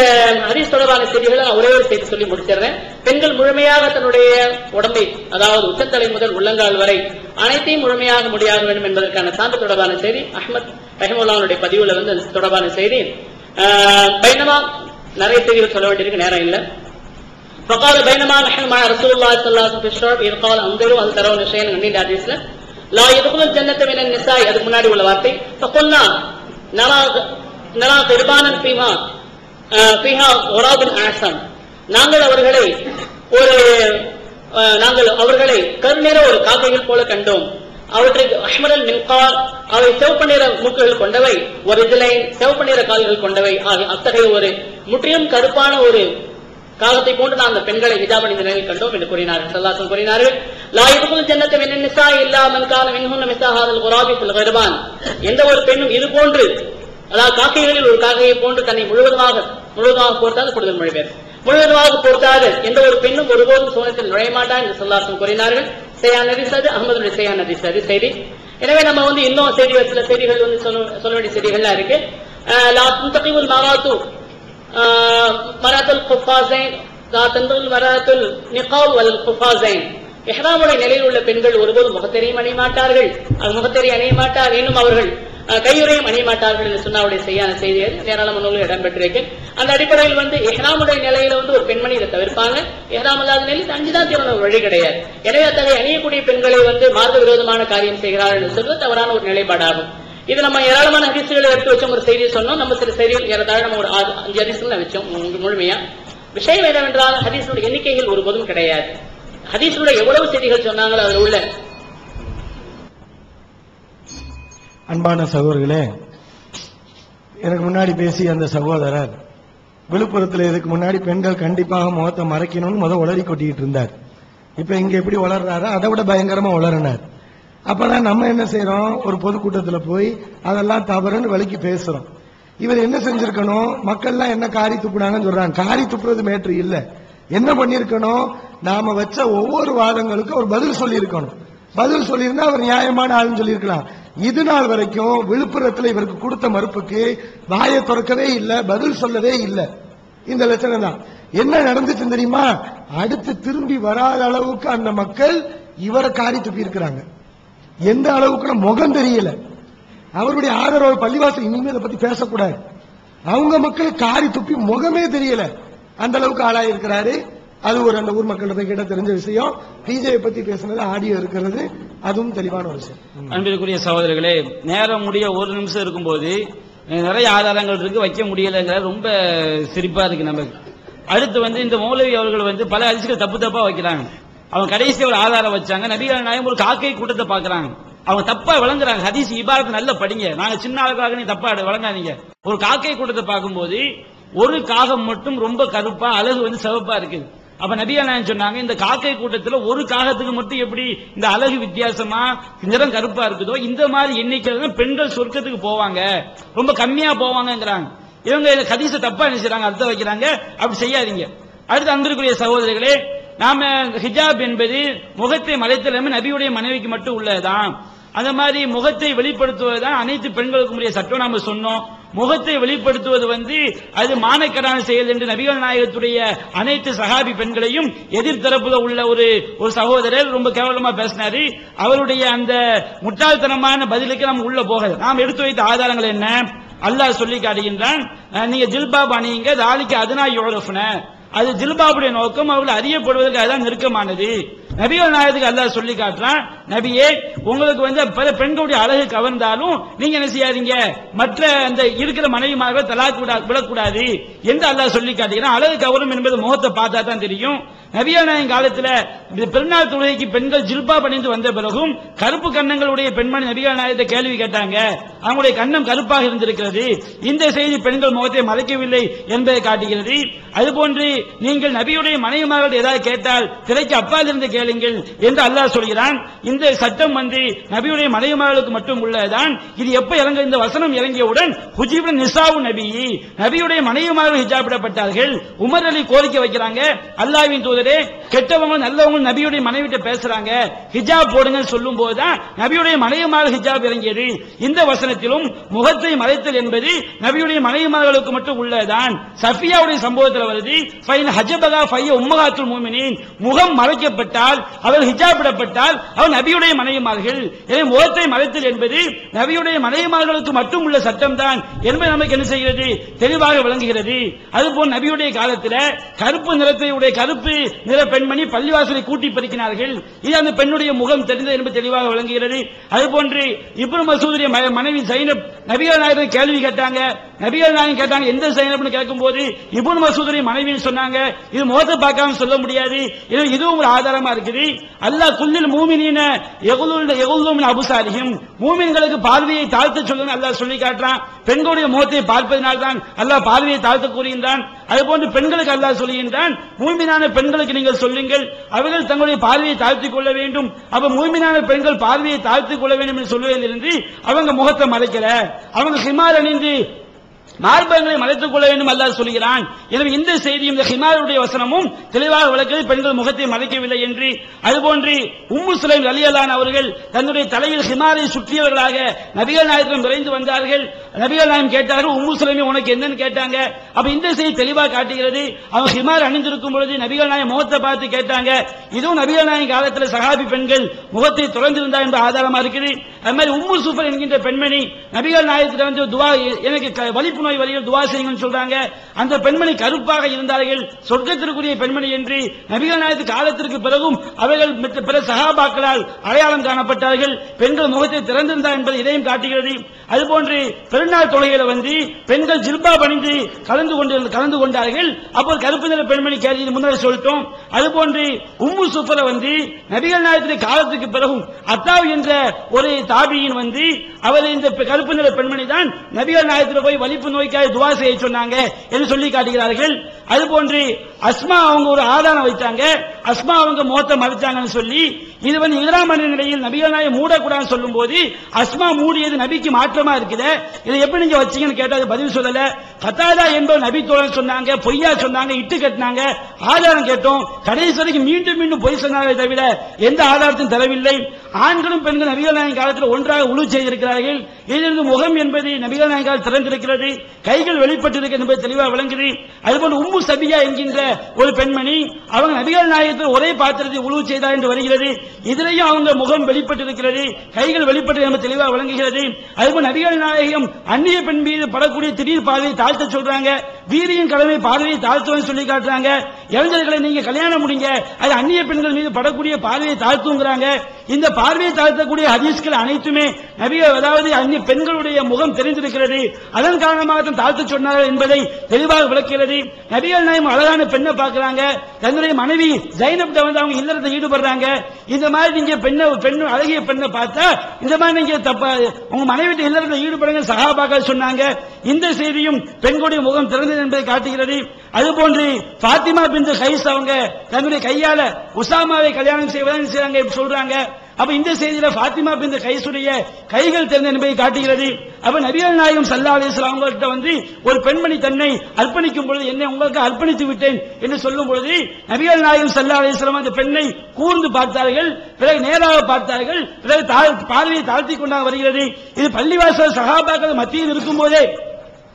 ஹதீஸ் தொடர்பான செய்திகளை ஒரே ஒரு செய்தி சொல்லி முடிச்சிடுறேன். பெண்கள் முழுமையாக தன்னுடைய உடம்பை, அதாவது உச்சந்தலை முதல் உள்ளங்கால் வரை அனைத்தையும் முழுமையாக முடியாக வேண்டும் என்பதற்கான சான்று தொடர்பான செய்தி அஹ்மத் ரஹிமஹுல்லாஹ்வுடைய பதிவுல வந்து அது தொடர்பான செய்தி. பைனமா நிறைய செய்திகள் சொல்ல வேண்டியிருக்கு, நேரம் இல்லை. فقال بينما نحن مع رسول الله صلى الله عليه وسلم في الشرب إذ قال انظروا هل ترون شيئا من حديثنا لا يدخل الجنة من النساء. அதுக்கு முன்னாடி உள்ள வார்த்தை فقلنا نرى قربانا فيها غراب أعصم. நாங்கள் அவர்களை கருநிற ஒரு காக்கைகள் போல கண்டோம். அவற்றுக்கு அஹ்மரல் மின்கார், அவை சிவப்பு நிற மூக்குகள் கொண்டவை, ஒரு இதிலை சிவப்பு நிற கால்கள் கொண்டவை ஆகிய அத்தகைய ஒரு முற்றிலும் கருப்பான ஒரு காலத்தை போன்று நான் அந்த பெண்களை ஹிஜாப் அணிந்த நிலையில் கண்டோம் என்று கூறினார்கள். ஸல்லல்லாஹு கூறினார்கள், லா யதுகுல் ஜன்னத மினன் நிஸா இல்லா மன் கான மின்ஹுன்ன மிஸ்ஹாதுல் குராபி ஃபில் கர்பான். எந்த ஒரு பெண்ணும் இது போன்று, அதாவது காக்கைகளில் ஒரு காக்கையை போன்று தன்னை முழுவதுமாக போர்த்தாது கூடுதல் மொழிபெயர், முழுவதுமாக போர்த்தாத எந்த ஒரு பெண்ணும் ஒருபோதும் சோனத்தில் நுழைய மாட்டான் என்று ஸல்லல்லாஹு கூறினார்கள். சையான் ஹதீஸ், அஹ்மதுடைய சையான் ஹதீஸ் செய்தி. எனவே நம்ம வந்து இன்னும் சில செய்திகள் வந்து சொல்ல வேண்டிய செய்திகள்லாம் இருக்கு. லா துன்தகிபுல் மராத்து மராத்துல் குஃபாஸைன் லா தன்துல் மராத்துல் நிகாப் வல் குஃபாஸைன். இஹ்ராமுடைய நிலையில் உள்ள பெண்கள் ஒருபோதும் முகத்தெரியும் அணிய மாட்டார்கள், முகத்தெரி அணிய மாட்டார், இன்னும் அவர்கள் கையுறையும் அணிய மாட்டார்கள் என்று சொன்னாவுடைய செய்யான செய்திகள் ஏராளமான நூல்கள் இடம்பெற்றிருக்கு. அந்த அடிப்படையில் வந்து இஹ்ராமுடைய நிலையில வந்து ஒரு பெண்மணி இதை தவிர்ப்பாங்க. இஹ்ராம் இல்லாத நிலையில் அஞ்சுதான் தீர்மான ஒரு வழி கிடையாது. எனவே அத்தகைய அணியக்கூடிய பெண்களை வந்து மார்க்க விரோதமான காரியம் செய்கிறார்கள் என்று சொல்வது தவறான ஒரு நிலைப்பாடாகும். இது நம்ம ஏராளமான ஹதீஸ்களை எடுத்து வச்சோம், ஒரு செய்தியை சொன்னோம். நம்ம சில செய்திகள் ஏறத்தாழ நம்ம ஒரு 5 ஹதீஸ்கள் வச்சோம் முழுமையா. விஷயம் என்னவென்றால் ஹதீஸுடைய எண்ணிக்கைகள் ஒருபோதும் கிடையாது. ஹதீஸுடைய எவ்வளவு செய்திகள் சொன்னாங்களோ அதில் உள்ள. அன்பான சகோதரர்களே, எனக்கு முன்னாடி பேசிய அந்த சகோதரர் விழுப்புரத்தில் இதுக்கு முன்னாடி பெண்கள் கண்டிப்பாக முகத்தை மறைக்கணும்னு உளறி கொட்டிக்கிட்டு இருந்தார். இப்ப இங்க எப்படி வளர்றாரோ அதை விட பயங்கரமா வளர்னார். அப்பதான் நம்ம என்ன செய்யறோம், ஒரு பொதுக்கூட்டத்தில் போய் அதெல்லாம் தவறுன்னு விலைக்கு பேசுறோம். இவர் என்ன செஞ்சிருக்கணும், மக்கள்லாம் என்ன காரி துப்புனாங்கன்னு சொல்றாங்க. காரி துப்புறது மேட்ரு இல்ல, என்ன பண்ணிருக்கணும், நாம வச்ச ஒவ்வொரு வாதங்களுக்கும் ஒரு பதில் சொல்லி இருக்கணும். பதில் சொல்லியிருந்தா அவர் நியாயமான ஆளுன்னு சொல்லியிருக்கலாம். இது நாள் வரைக்கும் விழுப்புரத்தில் இவருக்கு கொடுத்த மறுப்புக்கு வாயை திறக்கவே இல்லை, பதில் சொல்லவே இல்லை. இந்த லட்சணம் தான். என்ன நடந்துச்சு தெரியுமா, அடுத்து திரும்பி வராத அளவுக்கு அந்த மக்கள் இவரை காரி துப்பி இருக்கிறாங்க. எந்த அளவுக்கு முகம் தெரியல. அவருடைய ஆதரவு பள்ளிவாசல் இனிமே இதை பத்தி பேசக்கூடாது. அவங்க மக்கள் காரி துப்பி முகமே தெரியல, அந்த அளவுக்கு ஆளாயிருக்கிறாரு. அது ஒரு அந்த ஊர் மக்கள் கிட்ட தெரிஞ்ச விஷயம். பிஜேபி பத்தி பேசுனது ஆடியோ இருக்கிறது, அதுவும் தெளிவான ஒரு விஷயம். அன்பிற்குரிய சகோதரர்களே, நேரம் முடிய 1 நிமிஷம் இருக்கும்போது நிறைய ஆதாரங்கள் இருக்கு, வைக்க முடியலங்கிற ரொம்ப சிரிப்பா இருக்கு நமக்கு. அடுத்து வந்து இந்த மௌலவி அவர்கள் வந்து பல ஹதீஸ்கள் தப்பா வைக்கிறாங்க. அவங்க கடைசி ஒரு ஆதாரம் வச்சாங்க, நபிகள் நாயகம் ஒரு காக்கை கூட்டத்தை பாக்குறாங்க. அவங்க தப்பா விளங்குறாங்க. ஹதீஸ் இபாரத்தை நல்ல படிங்க, நாங்க சின்ன ஆளுக்காக நீ தப்பா விளங்காதீங்க. ஒரு காக்கை கூட்டத்தை பார்க்கும்போது ஒரு காகம் மட்டும் ரொம்ப கருப்பா, அழகு வந்து சிவப்பா இருக்குது. அப்ப நபிகள் நாயகம் சொன்னாங்க, இந்த காக்கை கூட்டத்துல ஒரு காகத்துக்கு மட்டும் எப்படி இந்த அழகு வித்தியாசமா நிறம் கருப்பா இருக்குதோ, இந்த மாதிரி எண்ணிக்கை பெண்கள் சொர்க்கத்துக்கு போவாங்க, ரொம்ப கம்மியா போவாங்கிறாங்க. இவங்க ஹதீஸ தப்பா நினைச்சாங்க, அர்த்தம் வைக்கிறாங்க. அப்படி செய்யாதீங்க. அடுத்து அன்பிற்குரிய சகோதரர்களே, நாம ஹிஜாப் என்பது முகத்தை மறைத்தல் நபியுடைய மனைவிக்கு மட்டும் உள்ளதுதான். அந்த மாதிரி முகத்தை வெளிப்படுத்துவதுதான் அனைத்து பெண்களுக்கும் உரிய சட்டம் நாம சொன்னோம். முகத்தை வெளிப்படுத்துவது அது மானக்கடான செயல் என்று நபிகள் நாயகத்துடைய அனைத்து சஹாபி பெண்களையும் எதிர்த்தரப்புல உள்ள ஒரு சகோதரர் ரொம்ப கேவலமா பேசினாரு. அவருடைய அந்த முட்டாள்தனமான பதிலுக்கு நாம் உள்ள போக நாம் எடுத்து வைத்த ஆதாரங்கள் என்ன? அல்லாஹ் சொல்லி காட்டுகின்றான், நீங்க ஜில்பாப் அணியுங்க, தாலிக்கு அதுனா யோரஃப்ன, அது ஜில்பாபுடைய நோக்கம் அவர்கள் அறியப்படுவதற்கு அதுதான் நெருக்கமானது. நபிகள் நாயகத்துக்கு அல்லாஹ் சொல்லி காட்டுறான், நபியே உங்களுக்கு பல பெண்களுடைய அழகு கவர்ந்தாலும் நீங்க என்ன செய்யாதீங்க, மற்ற அந்த இருக்கிற மனைவிமார்கள் தலாக் விடக்கூடாது என்று அல்லாஹ் சொல்லி காட்டுகிறான். அழகு கவரும் என்பது முகத்தை பார்த்தா தான் தெரியும். நபிகள் நாயகம் காலத்துல பெருநாள் தொழுகைக்கு பெண்கள் ஜில்பாப் அணிந்து வந்த பிறகும் கருப்பு கண்ணங்களுடைய பெண்மணி நபிகள் நாயகத்தை கேள்வி கேட்டாங்க. அவங்களுடைய கண்ணம் கருப்பாக இருந்திருக்கிறது. இந்த செய்தி பெண்கள் முகத்தை மறைக்கவில்லை என்பதை காட்டுகிறது. அதுபோன்று நீங்கள் நபியுடைய மனைவிமார்கள் ஏதாவது கேட்டால் திரைக்கு அப்பால் இருந்து கேளுங்கள் என்று அல்லாஹ் சொல்கிறான். இந்த சட்டம் நபியுடைய மனைவிமார்களுக்கு மட்டும் உள்ளதுதான். இது எப்ப இறங்க இந்த வசனம் இறங்கியவுடன் ஹுஜிபுன் நிசாவு நபியுடைய மனைவிமார்கள் ஹிஜாபிடப்பட்டார்கள். உமர் அலி கோரிக்கை வைக்கிறாங்க, அல்லாஹ்வின் தூதரே கெட்டவங்க நல்லவங்க நபியுடைய மனைவிட்ட பேசுறாங்க, ஹிஜாப் போடுங்க சொல்லும் போதுதான் நபியுடைய மனைவிமார்கள் ஹிஜாப் இறங்கியது. இந்த வசனத்திலும் முகத்தை மறைத்தல் என்பது நபியுடைய மனைவிமார்களுக்கு மட்டும் உள்ளதுதான். சஃபியாவுடைய சம்பவத்தில் வருது, ஃபைன் ஹஜபகா ஃபைய உம்மஹாத்துல் முஃமினீன், முகம் மறைக்கப்பட்டால் அவர் ஹிஜாபிடப்பட்டால் அவர் நபியுடைய மனைவிமார்கள். எனவே முகத்தை மறைத்தல் என்பது நபியுடைய மனைவிமார்களுக்கு மட்டும் உள்ள சட்டம் தான் என்பது நமக்கு என்ன செய்கிறது, தெளிவாக விளங்குகிறது. அதுபோல் நபியுடைய காலத்தில் கருப்பு நிறத்தை உடைய கருப்பு நிற பெண்மணி பள்ளிவாசலை கூட்டி பறிக்கிறார்கள். இது அந்த பெண்ணுடைய முகம் தெரிந்தது என்பது தெளிவாக விளங்குகிறது. அதுபோன்று இப்னு மசூதுடைய மனைவி ஜைனப் நபிகள் நாயகம் கேள்வி கேட்டாங்க. நபிகள் நாயகம் கேட்டாங்க, எந்த ஜைனப்னு கேட்கும் போது இப்னு மசூதுடைய மனைவின்னு சொன்னாங்க. இது முகத்தை பார்க்காம சொல்ல முடியாது. இதுவும் ஒரு ஆதாரமா இருக்குது. அல்லாஹ் குல்லில் மூமினீன யகுல்லு மின் அப்சாரிஹிம், மூமின்களுக்கு பார்வையை தாழ்த்த சொல்லுங்க அல்லாஹ் சொல்லி காட்டுறான். பெண்களுடைய முகத்தை பார்ப்பதனால் தான் அல்லாஹ் பார்வையை தாழ்த்த கூறுகின்றான். அதுபோன்று பெண்களுக்கு அல்லாஹ் சொல்லுகின்றான், மூமினான பெண்களுக்கு நீங்கள் சொல்லுங்கள், அவர்கள் தங்களுடைய பார்வையை தாழ்த்திக் கொள்ள வேண்டும். அப்ப மூமினான பெண்கள் பார்வையை தாழ்த்திக் கொள்ள வேண்டும் என்று சொல்வதிலிருந்து அவங்க முகத்தை மறைக்கல, அவங்க ஹிமார் அணிந்து மார்பங்களை மறைத்துக் கொள்ள வேண்டும் அல்லாஹ் சொல்கிறான். எனவே இந்த செய்தியும் இந்த ஹிமாருடைய வசனமும் தெளிவாக விளக்குது, பெண்கள் முகத்தை மறைக்கவில்லை என்று. அதுபோன்று உம்மு சுலைம் ரலியல்லாஹு அன்ஹா அவர்கள் தன்னுடைய தலையில் ஹிமாரை சுற்றியவர்களாக நபிகள் நாயகம் விரைந்து வந்தார்கள். நபிகள் நாயகம் கேட்டார்கள், உம்மு சுலைமே உனக்கு என்னன்னு கேட்டாங்க. அப்ப இந்த செய்தி தெளிவாக காட்டுகிறது, அவங்க ஹிமார் அணிந்திருக்கும் பொழுது நபிகள் நாயகம் முகத்தை பார்த்து கேட்டாங்க. இதுவும் நபிகள் நாயகம் காலத்தில் சஹாபி பெண்கள் முகத்தை திறந்திருந்தார் என்ற ஆதாரமா இருக்குது. அது மாதிரி உம்மு சுஃபர் என்கின்ற பெண்மணி நபிகள் நாயகத்தில் துவா, எனக்கு வலிப்பு நோய் வழியில் துவா செய்யுங்கன்னு சொல்றாங்க. அந்த பெண்மணி கருப்பாக இருந்தார்கள், சொர்க்கத்திற்குரிய பெண்மணி என்று நபிகள் நாயகத்துக்கு காலத்திற்கு பிறகும் அவர்கள் மற்ற பிற சஹாபாக்களால் அடையாளம் காணப்பட்டார்கள். பெண்கள் முகத்தை திறந்திருந்தார் என்பதை இதையும் காட்டுகிறது. அதுபோன்று பெருநாள் தொழுகையில பெண்கள் ஜில்பாப் அணிந்து கலந்து கொண்டார்கள். அப்போ கருப்பு நிற பெண்மணி கேள்வி முன்னர் சொல்லிட்டோம். அதுபோன்று உம்மு சுஃபர நபிகள் நாயகத்துடைய காலத்துக்கு பிறகும் அத்தாவ் என்ற ஒரு தாபியின் அவர் இந்த கருப்பு நிற பெண்மணி தான் நபிகள் நாயகத்தில் போய் வலிப்பு நோய்க்காக துவா செய்ய சொன்னாங்க என்று சொல்லி காட்டுகிறார்கள். அதுபோன்று அஸ்மா அவங்க ஒரு ஆதாரம் வைத்தாங்க, அஸ்மா அவங்க முகத்தை மறைச்சாங்கன்னு சொல்லி இது இஹ்ராம் அணிந்த நிலையில் நபிகள் நாயகம் மூடக்கூடாதுன்னு சொல்லும் போது அஸ்மா மூடியது நபிக்கு மாற்றமா இருக்குது, இதை எப்படி நீங்க வச்சீங்கன்னு கேட்டா பதில் சொல்லல. கத்தாதா என்பவர் நபி தோழன் சொன்னாங்க, பொய்யா சொன்னாங்க, இட்டு கட்டினாங்க, ஆதாரம் கேட்டோம், கடைசி வரைக்கும் மீண்டும் மீண்டும் பொய் சொன்னார்களே தவிர எந்த ஆதாரத்தையும் தரவில்லை. ஆண்களும் பெண்கள் நபிகள் நாயகம் காலத்தில் ஒன்றாக உழு செய்திருக்கிறார்கள். இதிலிருந்து முகம் என்பது நபிகள் நாயகம் காலத்தில் திறந்திருக்கிறது, கைகள் வெளிப்பட்டிருக்கிறது என்பது தெளிவாக விளங்குது. அதுபோல் உம்மு சபியா என்கின்ற ஒரு பெண்மணி அவங்க நபிகள் நாயகத்தில் ஒரே பாத்திரத்தை உழு செய்தார் என்று வருகிறது. இதிலேயும் அவங்க முகம் வெளிப்பட்டிருக்கிறது, கைகள் வெளிப்பட்டது என்பது தெளிவாக விளங்குகிறது. அதுபோல் நபிகள் நாயகம் அந்நிய பெண் மீது படக்கூடிய திடீர் பார்வையை தாழ்த்த சொல்றாங்க, வீரியின் கடமை பார்வையை தாழ்த்துவன்னு சொல்லி காட்டுறாங்க. இளைஞர்களை நீங்க கல்யாணம் முடிங்க, அது அந்நிய பெண்கள் மீது படக்கூடிய பார்வையை தாழ்த்துங்கிறாங்க. இந்த பார்வையை தாழ்த்தக்கூடிய ஹதீஸ்கள் அனைத்துமே நபிகள், அதாவது அந்நிய பெண்களுடைய முகம் தெரிந்திருக்கிறது, அதன் காரணமாக தான் தாழ்த்த சொன்னார்கள் என்பதை தெளிவாக விளக்கிறது. நபிகள் நாயகம் அழகான பெண்ணை பார்க்கிறாங்க, தன்னுடைய மனைவி ஜைனப்ட அவங்க இல்லறத்தை ஈடுபடுறாங்க. இந்த மாதிரி நீங்க பெண்ணு அழகிய பெண்ணை பார்த்தா இந்த மாதிரி நீங்க தப்பா உங்க மனைவி இல்லறத்தை ஈடுபடுங்க சஹாபாக்கள் சொன்னாங்க. இந்த செய்தியும் பெண்களுடைய முகம் திறந்தது என்பதை காட்டுகிறது. அதுபோன்று ஃபாத்திமா பின்த் கைஸ் அவங்க தன்னுடைய கையால உசாமாவை கல்யாணம் செய்வதாக சொல்றாங்க. அப்ப இந்த செய்தியில ஃபாத்திமா பின்த் கைஸுடைய கைகள் திறந்த என்பதை காட்டுகிறது. அப்ப நபிகள் நாயகம் ஸல்லல்லாஹு அலைஹி வஸல்லம் அவங்கள்ட்ட ஒரு பெண்மணி தன்னை அர்ப்பணிக்கும் பொழுது என்னை உங்களுக்கு அர்ப்பணித்து விட்டேன் என்று சொல்லும் பொழுது நபிகள் நாயகம் ஸல்லல்லாஹு அலைஹி வஸல்லம் அந்த பெண்ணை கூர்ந்து பார்த்தார்கள், பிறகு நேராக பார்த்தார்கள், பிறகு பார்வையை தாழ்த்தி கொண்டாக வருகிறது. இது பள்ளிவாசல் சஹாபாக்கள் மத்தியில் இருக்கும் போதே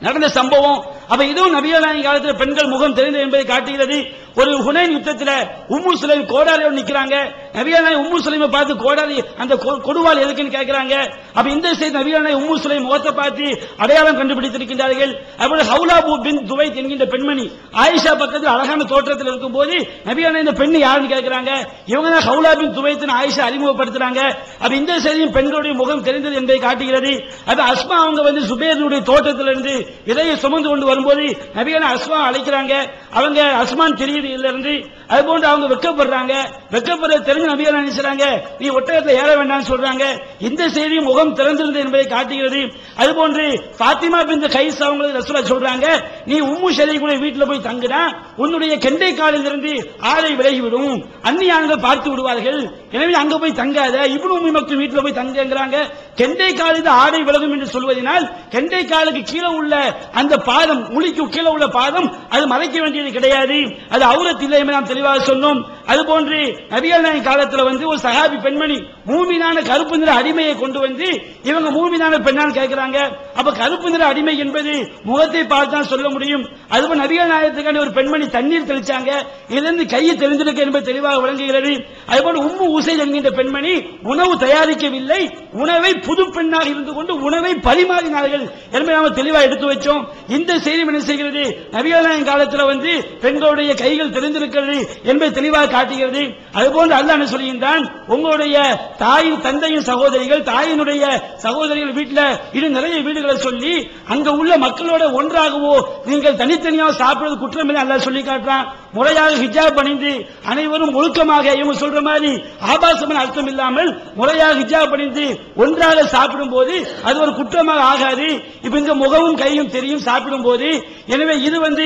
நடந்த சம்பவம். அப்ப இதுவும் நபிகள் நாயகம் காலத்தில் பெண்கள் முகம் தெரிந்தது என்பதை காட்டுகிறது. ஒரு ஹுனைன் யுத்தத்தில் உம்மு சுலைம் கோடாரியோடு நிக்கிறாங்க. நபிகள் நாயகம் உம்மு சுலைமை பார்த்து கோடாரி அந்த கொடுவாள் எதுக்குன்னு கேட்கிறாங்க. அப்ப இந்த செய்தி நபிகள் நாயகம் உம்மு சுலைம் முகத்தை பார்த்து அடையாளம் கண்டுபிடித்திருக்கின்றார்கள். அப்படி ஹவுலா பின் துவைத் என்கின்ற பெண்மணி ஆயிஷா பக்கத்தில் அழகான தோற்றத்தில் இருக்கும் போது நபிகள் நாயகம் இந்த பெண்ணு யாருன்னு கேட்கிறாங்க. இவங்க தான் ஹவுலா பின் துவைத் ஆயிஷா அறிமுகப்படுத்துறாங்க. அப்ப இந்த செய்தியும் பெண்களுடைய முகம் தெரிந்தது என்பதை காட்டுகிறது. அது அஸ்மா அவங்க வந்து சுபேருடைய தோட்டத்திலிருந்து இதையை சுமந்து கொண்டு வரும்போது நபிகள் அஸ்மா அழைக்கிறாங்க. அவங்க அஸ்மான் தெரியுது இருந்து அதுபோன்று அவங்க வெக்கப்படுறாங்க. வெக்கப்படுற தெரிஞ்சு நபிகள் நினைச்சாங்க நீ ஒட்டகத்தில் ஏற வேண்டாம்னு சொல்றாங்க. இந்த செய்தியும் முகம் திறந்திருந்தது என்பதை காட்டுகிறது. அதுபோன்று பாத்திமா பின் கைஸ் அவங்களுக்கு ரசூலுல்லாஹ் சொல்றாங்க நீ உம்மு ஷரீக்குடைய வீட்டில் போய் தங்குனா உன்னுடைய கெண்டை காலில் இருந்து ஆடை விலகிவிடும், அந்நியான்கள் பார்த்து விடுவார்கள், எனவே அங்க போய் தங்காத, இப்னு உம்மி மக்தும் வீட்டில் போய் தங்குங்கிறாங்க. கெண்டை காலில் ஆடை விலகும் என்று சொல்வதனால் கெண்டை காலுக்கு கீழே உள்ள அந்த பாதம், முழிக்கு கீழே உள்ள பாதம் அது மறைக்க வேண்டியது கிடையாது, அது அவுரத் இல்லை என்று நாம் தெளிவாக சொன்னோம். அதுபோன்று நபிகள் நாயகம் காலத்தில் வந்து ஒரு சஹாபி பெண்மணி மூமினான கருப்பு நிற அடிமையை கொண்டு வந்து இவங்க மூமினான பெண்ணான்னு கேட்கிறாங்க. அப்ப கருப்பு நிற அடிமை என்பது முகத்தை பார்த்தான் சொல்ல முடியும். அதுபோல் நபிகள் நாயகத்துக்கான ஒரு பெண்மணி தண்ணீர் தெளிச்சாங்க, இதிலிருந்து கையை தெரிந்திருக்க என்பது தெளிவாக விளங்குகிறது. அதுபோல் உம்மு உசைத் என்கின்ற பெண்மணி உணவு தயாரிக்கவில்லை, உணவை புது பெண்ணாக இருந்து கொண்டு உணவை பரிமாறினார்கள் என்பதை நாம் தெளிவாக எடுத்து வச்சோம். இந்த செய்தி என்ன செய்கிறது, நபிகள் நாயகம் காலத்தில் வந்து பெண்களுடைய கைகள் தெரிந்திருக்கிறது என்பதை தெளிவாக காட்டுகிறது. அதுபோன்று அல்லாஹ் என்ன சொல்கின்றான், உங்களுடைய தாயின் தந்தையின் சகோதரிகள், தாயினுடைய சகோதரிகள் வீட்டில் இன்னும் நிறைய வீடுகளை சொல்லி அங்க உள்ள மக்களோட ஒன்றாகவோ நீங்கள் தனித்தனியாக சாப்பிடுவது குற்றம் இல்லை அல்லாஹ் சொல்லி காட்டுறான். முறையாக ஹிஜாப் அணிந்து அனைவரும் ஒழுக்கமாக இவங்க சொல்ற மாதிரி ஆபாசமான அர்த்தம் இல்லாமல் முறையாக ஹிஜாப் அணிந்து ஒன்றாக சாப்பிடும் போது அது ஒரு குற்றமாக ஆகாது. இப்ப இந்த முகமும் கையும் தெரியும் சாப்பிடும் போது. எனவே இது வந்து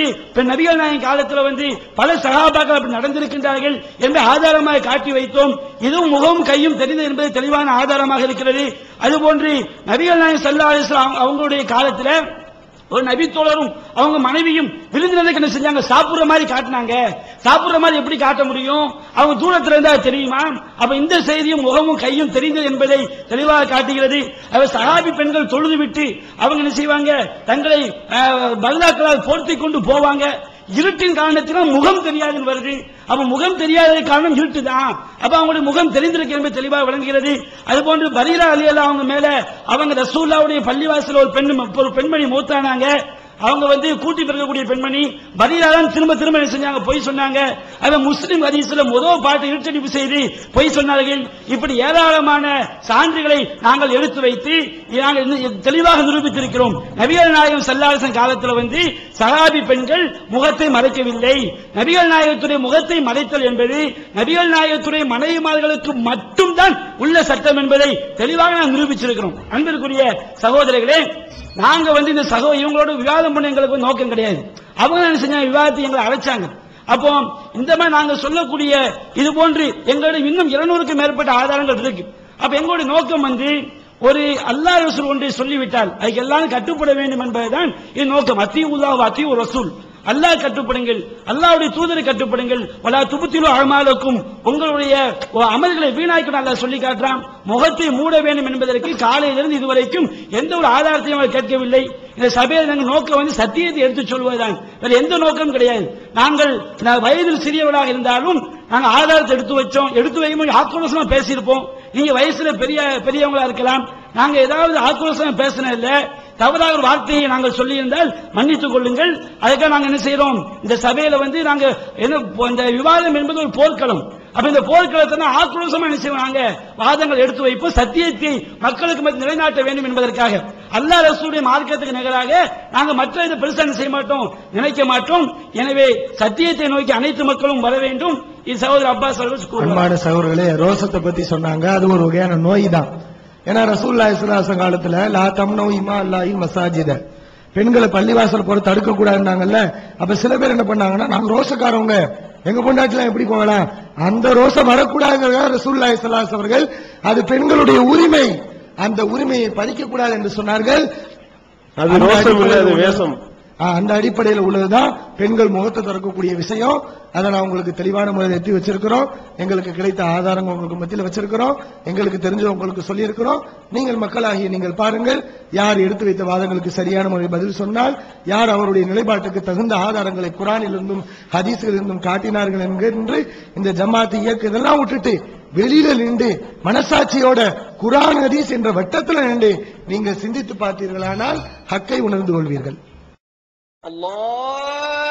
நபிகள் நாயகம் காலத்தில் வந்து பல சஹாபாக்கள் அப்படி நடந்திருக்கின்றார்கள் என்று ஆதாரமாக காட்டி வைத்தோம். இதுவும் முகமும் கையும் தெரிந்தது என்பது தெளிவான ஆதாரமாக இருக்கிறது. அதுபோன்று நபிகள் நாயகம் ஸல்லல்லாஹு அலைஹி வஸல்லம் அவங்களுடைய காலத்தில் ஒரு நபி தோழரும் அவங்க மனைவியும் விருந்தினருக்கு என்ன செஞ்சாங்க, சாப்பிடுற மாதிரி காட்டினாங்க. சாப்பிடுற மாதிரி எப்படி காட்ட முடியும், அவங்க தூரத்தில் இருந்தா தெரியுமா? அப்ப இந்த செய்தியும் முகமும் கையும் தெரிந்தது என்பதை தெளிவாக காட்டுகிறது. அவர் சஹாபி பெண்கள் தொழுது விட்டு அவங்க என்ன செய்வாங்க, தங்களை பல்தாக்களால் போர்த்தி கொண்டு போவாங்க. இருட்டின் காரணத்தினால் முகம் தெரியாதுன்னு வருது. அப்ப முகம் தெரியாத காரணம் இருட்டு தான். அப்ப அவங்களுடைய முகம் தெரிந்திருக்கு என்பது தெளிவாக விளங்குகிறது. அதுபோன்று பரீரா ரலியல்லாஹு அவங்க மேல அவங்க ரசூலுல்லாஹ்வுடைய பள்ளிவாசல் ஒரு பெண்மணி மூத்தானாங்க. அவங்க வந்து கூட்டி பிறக்கக்கூடிய பெண்மணி பரீரா தான் திரும்ப திரும்ப என்ன செஞ்சாங்க, பொய் சொன்னாங்க. அவன் முஸ்லிம் ஹதீஸ்ல முதல் பாட்டு இருட்டடிப்பு செய்து பொய் சொன்னார்கள். இப்படி ஏராளமான சான்றுகளை நாங்கள் எடுத்து வைத்து நாங்கள் தெளிவாக நிரூபித்திருக்கிறோம். நபிகள் நாயகம் ஸல்லல்லாஹு அலைஹி வஸல்லம் காலத்தில் வந்து சஹாபி பெண்கள் முகத்தை மறைக்கவில்லை. நபிகள் நாயகத்துடைய முகத்தை மறைத்தல் என்பது நபிகள் நாயகத்துடைய மனைவிமார்களுக்கு மட்டும்தான் உள்ள சட்டம் என்பதை தெளிவாக நாம் நிரூபிச்சிருக்கிறோம். அன்பிற்குரிய சகோதரர்களே, நாங்க வந்து இந்த இவங்களோட விவாதம் பண்ண எங்களுக்கு நோக்கம் கிடையாது. அவங்க என்ன செஞ்சாங்க, விவாதத்தை எங்களை அழைச்சாங்க. அப்போ இந்த மாதிரி நாங்க சொல்லக்கூடிய இது போன்று எங்களுடைய இன்னும் 200க்கும் மேற்பட்ட ஆதாரங்கள் இருக்கு. அப்ப எங்களுடைய நோக்கம் வந்து ஒரு அல்லாஹ் ரசூல் ஒன்றை சொல்லிவிட்டால் அதுக்கு எல்லாரும் கட்டுப்பட வேண்டும் என்பதுதான் இது நோக்கம். அத்தீஉல்லாஹ் வ அத்தீஉர் ரசூல், அல்லாஹ் கட்டுப்படுங்கள், அல்லாஹ்வுடைய தூதரை கட்டுப்படுங்கள், வலா துப்திலு அமாலக்கும், உங்களுடைய அமல்களை வீணாக்கணும் அல்லாஹ் சொல்லி காட்டுறான். முகத்தை மூட வேண்டும் என்பதற்கு காலையிலிருந்து இதுவரைக்கும் எந்த ஒரு ஆதாரத்தையும் அவர் கேட்கவில்லை. இந்த சபையில் நாங்கள் நோக்கம் வந்து சத்தியத்தை எடுத்து சொல்வதுதான், வேற எந்த நோக்கம் கிடையாது. நாங்கள் வயதில் சிறியவர்களாக இருந்தாலும் நாங்கள் ஆதாரத்தை எடுத்து வச்சோம். எடுத்து வைக்கும்போது ஆக்ரோஷமா பேசியிருப்போம். நீங்க வயசுல பெரியவங்களா இருக்கலாம், நாங்க ஏதாவது ஆக்ரோஷமா பேசின இல்ல, தவறாக ஒரு வார்த்தையை நாங்கள் சொல்லி இருந்தால் மன்னித்துக் கொள்ளுங்கள். அதுக்காக நாங்க என்ன செய்யறோம், இந்த சபையில வந்து நாங்க என்ன இந்த விவாதம் என்பது ஒரு போர்க்களம். அப்ப இந்த போர்க்களத்தை ஆக்ரோஷமா என்ன செய்வோம், நாங்க வாதங்கள் எடுத்து வைப்போம். சத்தியத்தை மக்களுக்கு மத்தியில் நிலைநாட்ட வேண்டும் என்பதற்காக அல்லாஹ் ரசூலுடைய மார்க்கத்துக்கு நிகராக நாங்க மற்ற இதை பெருசா செய்ய மாட்டோம், நினைக்க மாட்டோம். எனவே சத்தியத்தை நோக்கி அனைத்து மக்களும் வர வேண்டும். இது சகோதரர் அப்பாஸ் அவர்கள் சகோதரர்களே ரோசத்தை பத்தி சொன்னாங்க. அது ஒரு வகையான நோய் தான். ஏன்னா ரசூலுல்லாஹி ஸல்லல்லாஹு அலைஹி வஸல்லம் காலத்துல லா தம்னு இமா அல்லாஹில் மசாஜித, பெண்களை பள்ளிவாசல் போற தடுக்க கூடாதுன்னாங்கல்ல. அப்ப சில பேர் என்ன பண்ணாங்கன்னா, நாங்க ரோசக்காரவங்க, எங்க பொண்டாட்டிலாம் எப்படி போகலாம், அந்த ரோசம் வரக்கூடாதுங்க. ரசூலுல்லாஹி ஸல்லல்லாஹு அலைஹி வஸல்லம் அவர்கள் அது பெண்களுடைய உரிமை, அந்த உரிமையை பறிக்க கூடாது என்று சொன்னார்கள். அது ரோசம் இல்லை, அது வேஷம். அந்த அடிப்படையில் உள்ளதுதான் பெண்கள் முகத்தை திறக்கக்கூடிய விஷயம். அதை நான் உங்களுக்கு தெளிவான முறையில் எத்தி வச்சிருக்கிறோம். எங்களுக்கு கிடைத்த ஆதாரங்கள் உங்களுக்கு மத்தியில் வச்சிருக்கிறோம். எங்களுக்கு தெரிஞ்சவங்க உங்களுக்கு சொல்லி இருக்கிறோம். நீங்கள் மக்களாகிய நீங்கள் பாருங்கள், யார் எடுத்து வைத்த வாதங்களுக்கு சரியான முறையில் பதில் சொன்னால், யார் அவருடைய நிலைப்பாட்டுக்கு தகுந்த ஆதாரங்களை குர்ஆனிலிருந்தும் ஹதீஸிலிருந்தும் காட்டினார்கள் என்று இந்த ஜமாத் இயக்கதெல்லாம் விட்டுட்டு வெளியில நின்று மனசாட்சியோட குர்ஆன் ஹதீஸ் என்ற வட்டத்தில் நின்று நீங்கள் சிந்தித்து பார்த்தீர்களானால் ஹக்கை உணர்ந்து கொள்வீர்கள். Allah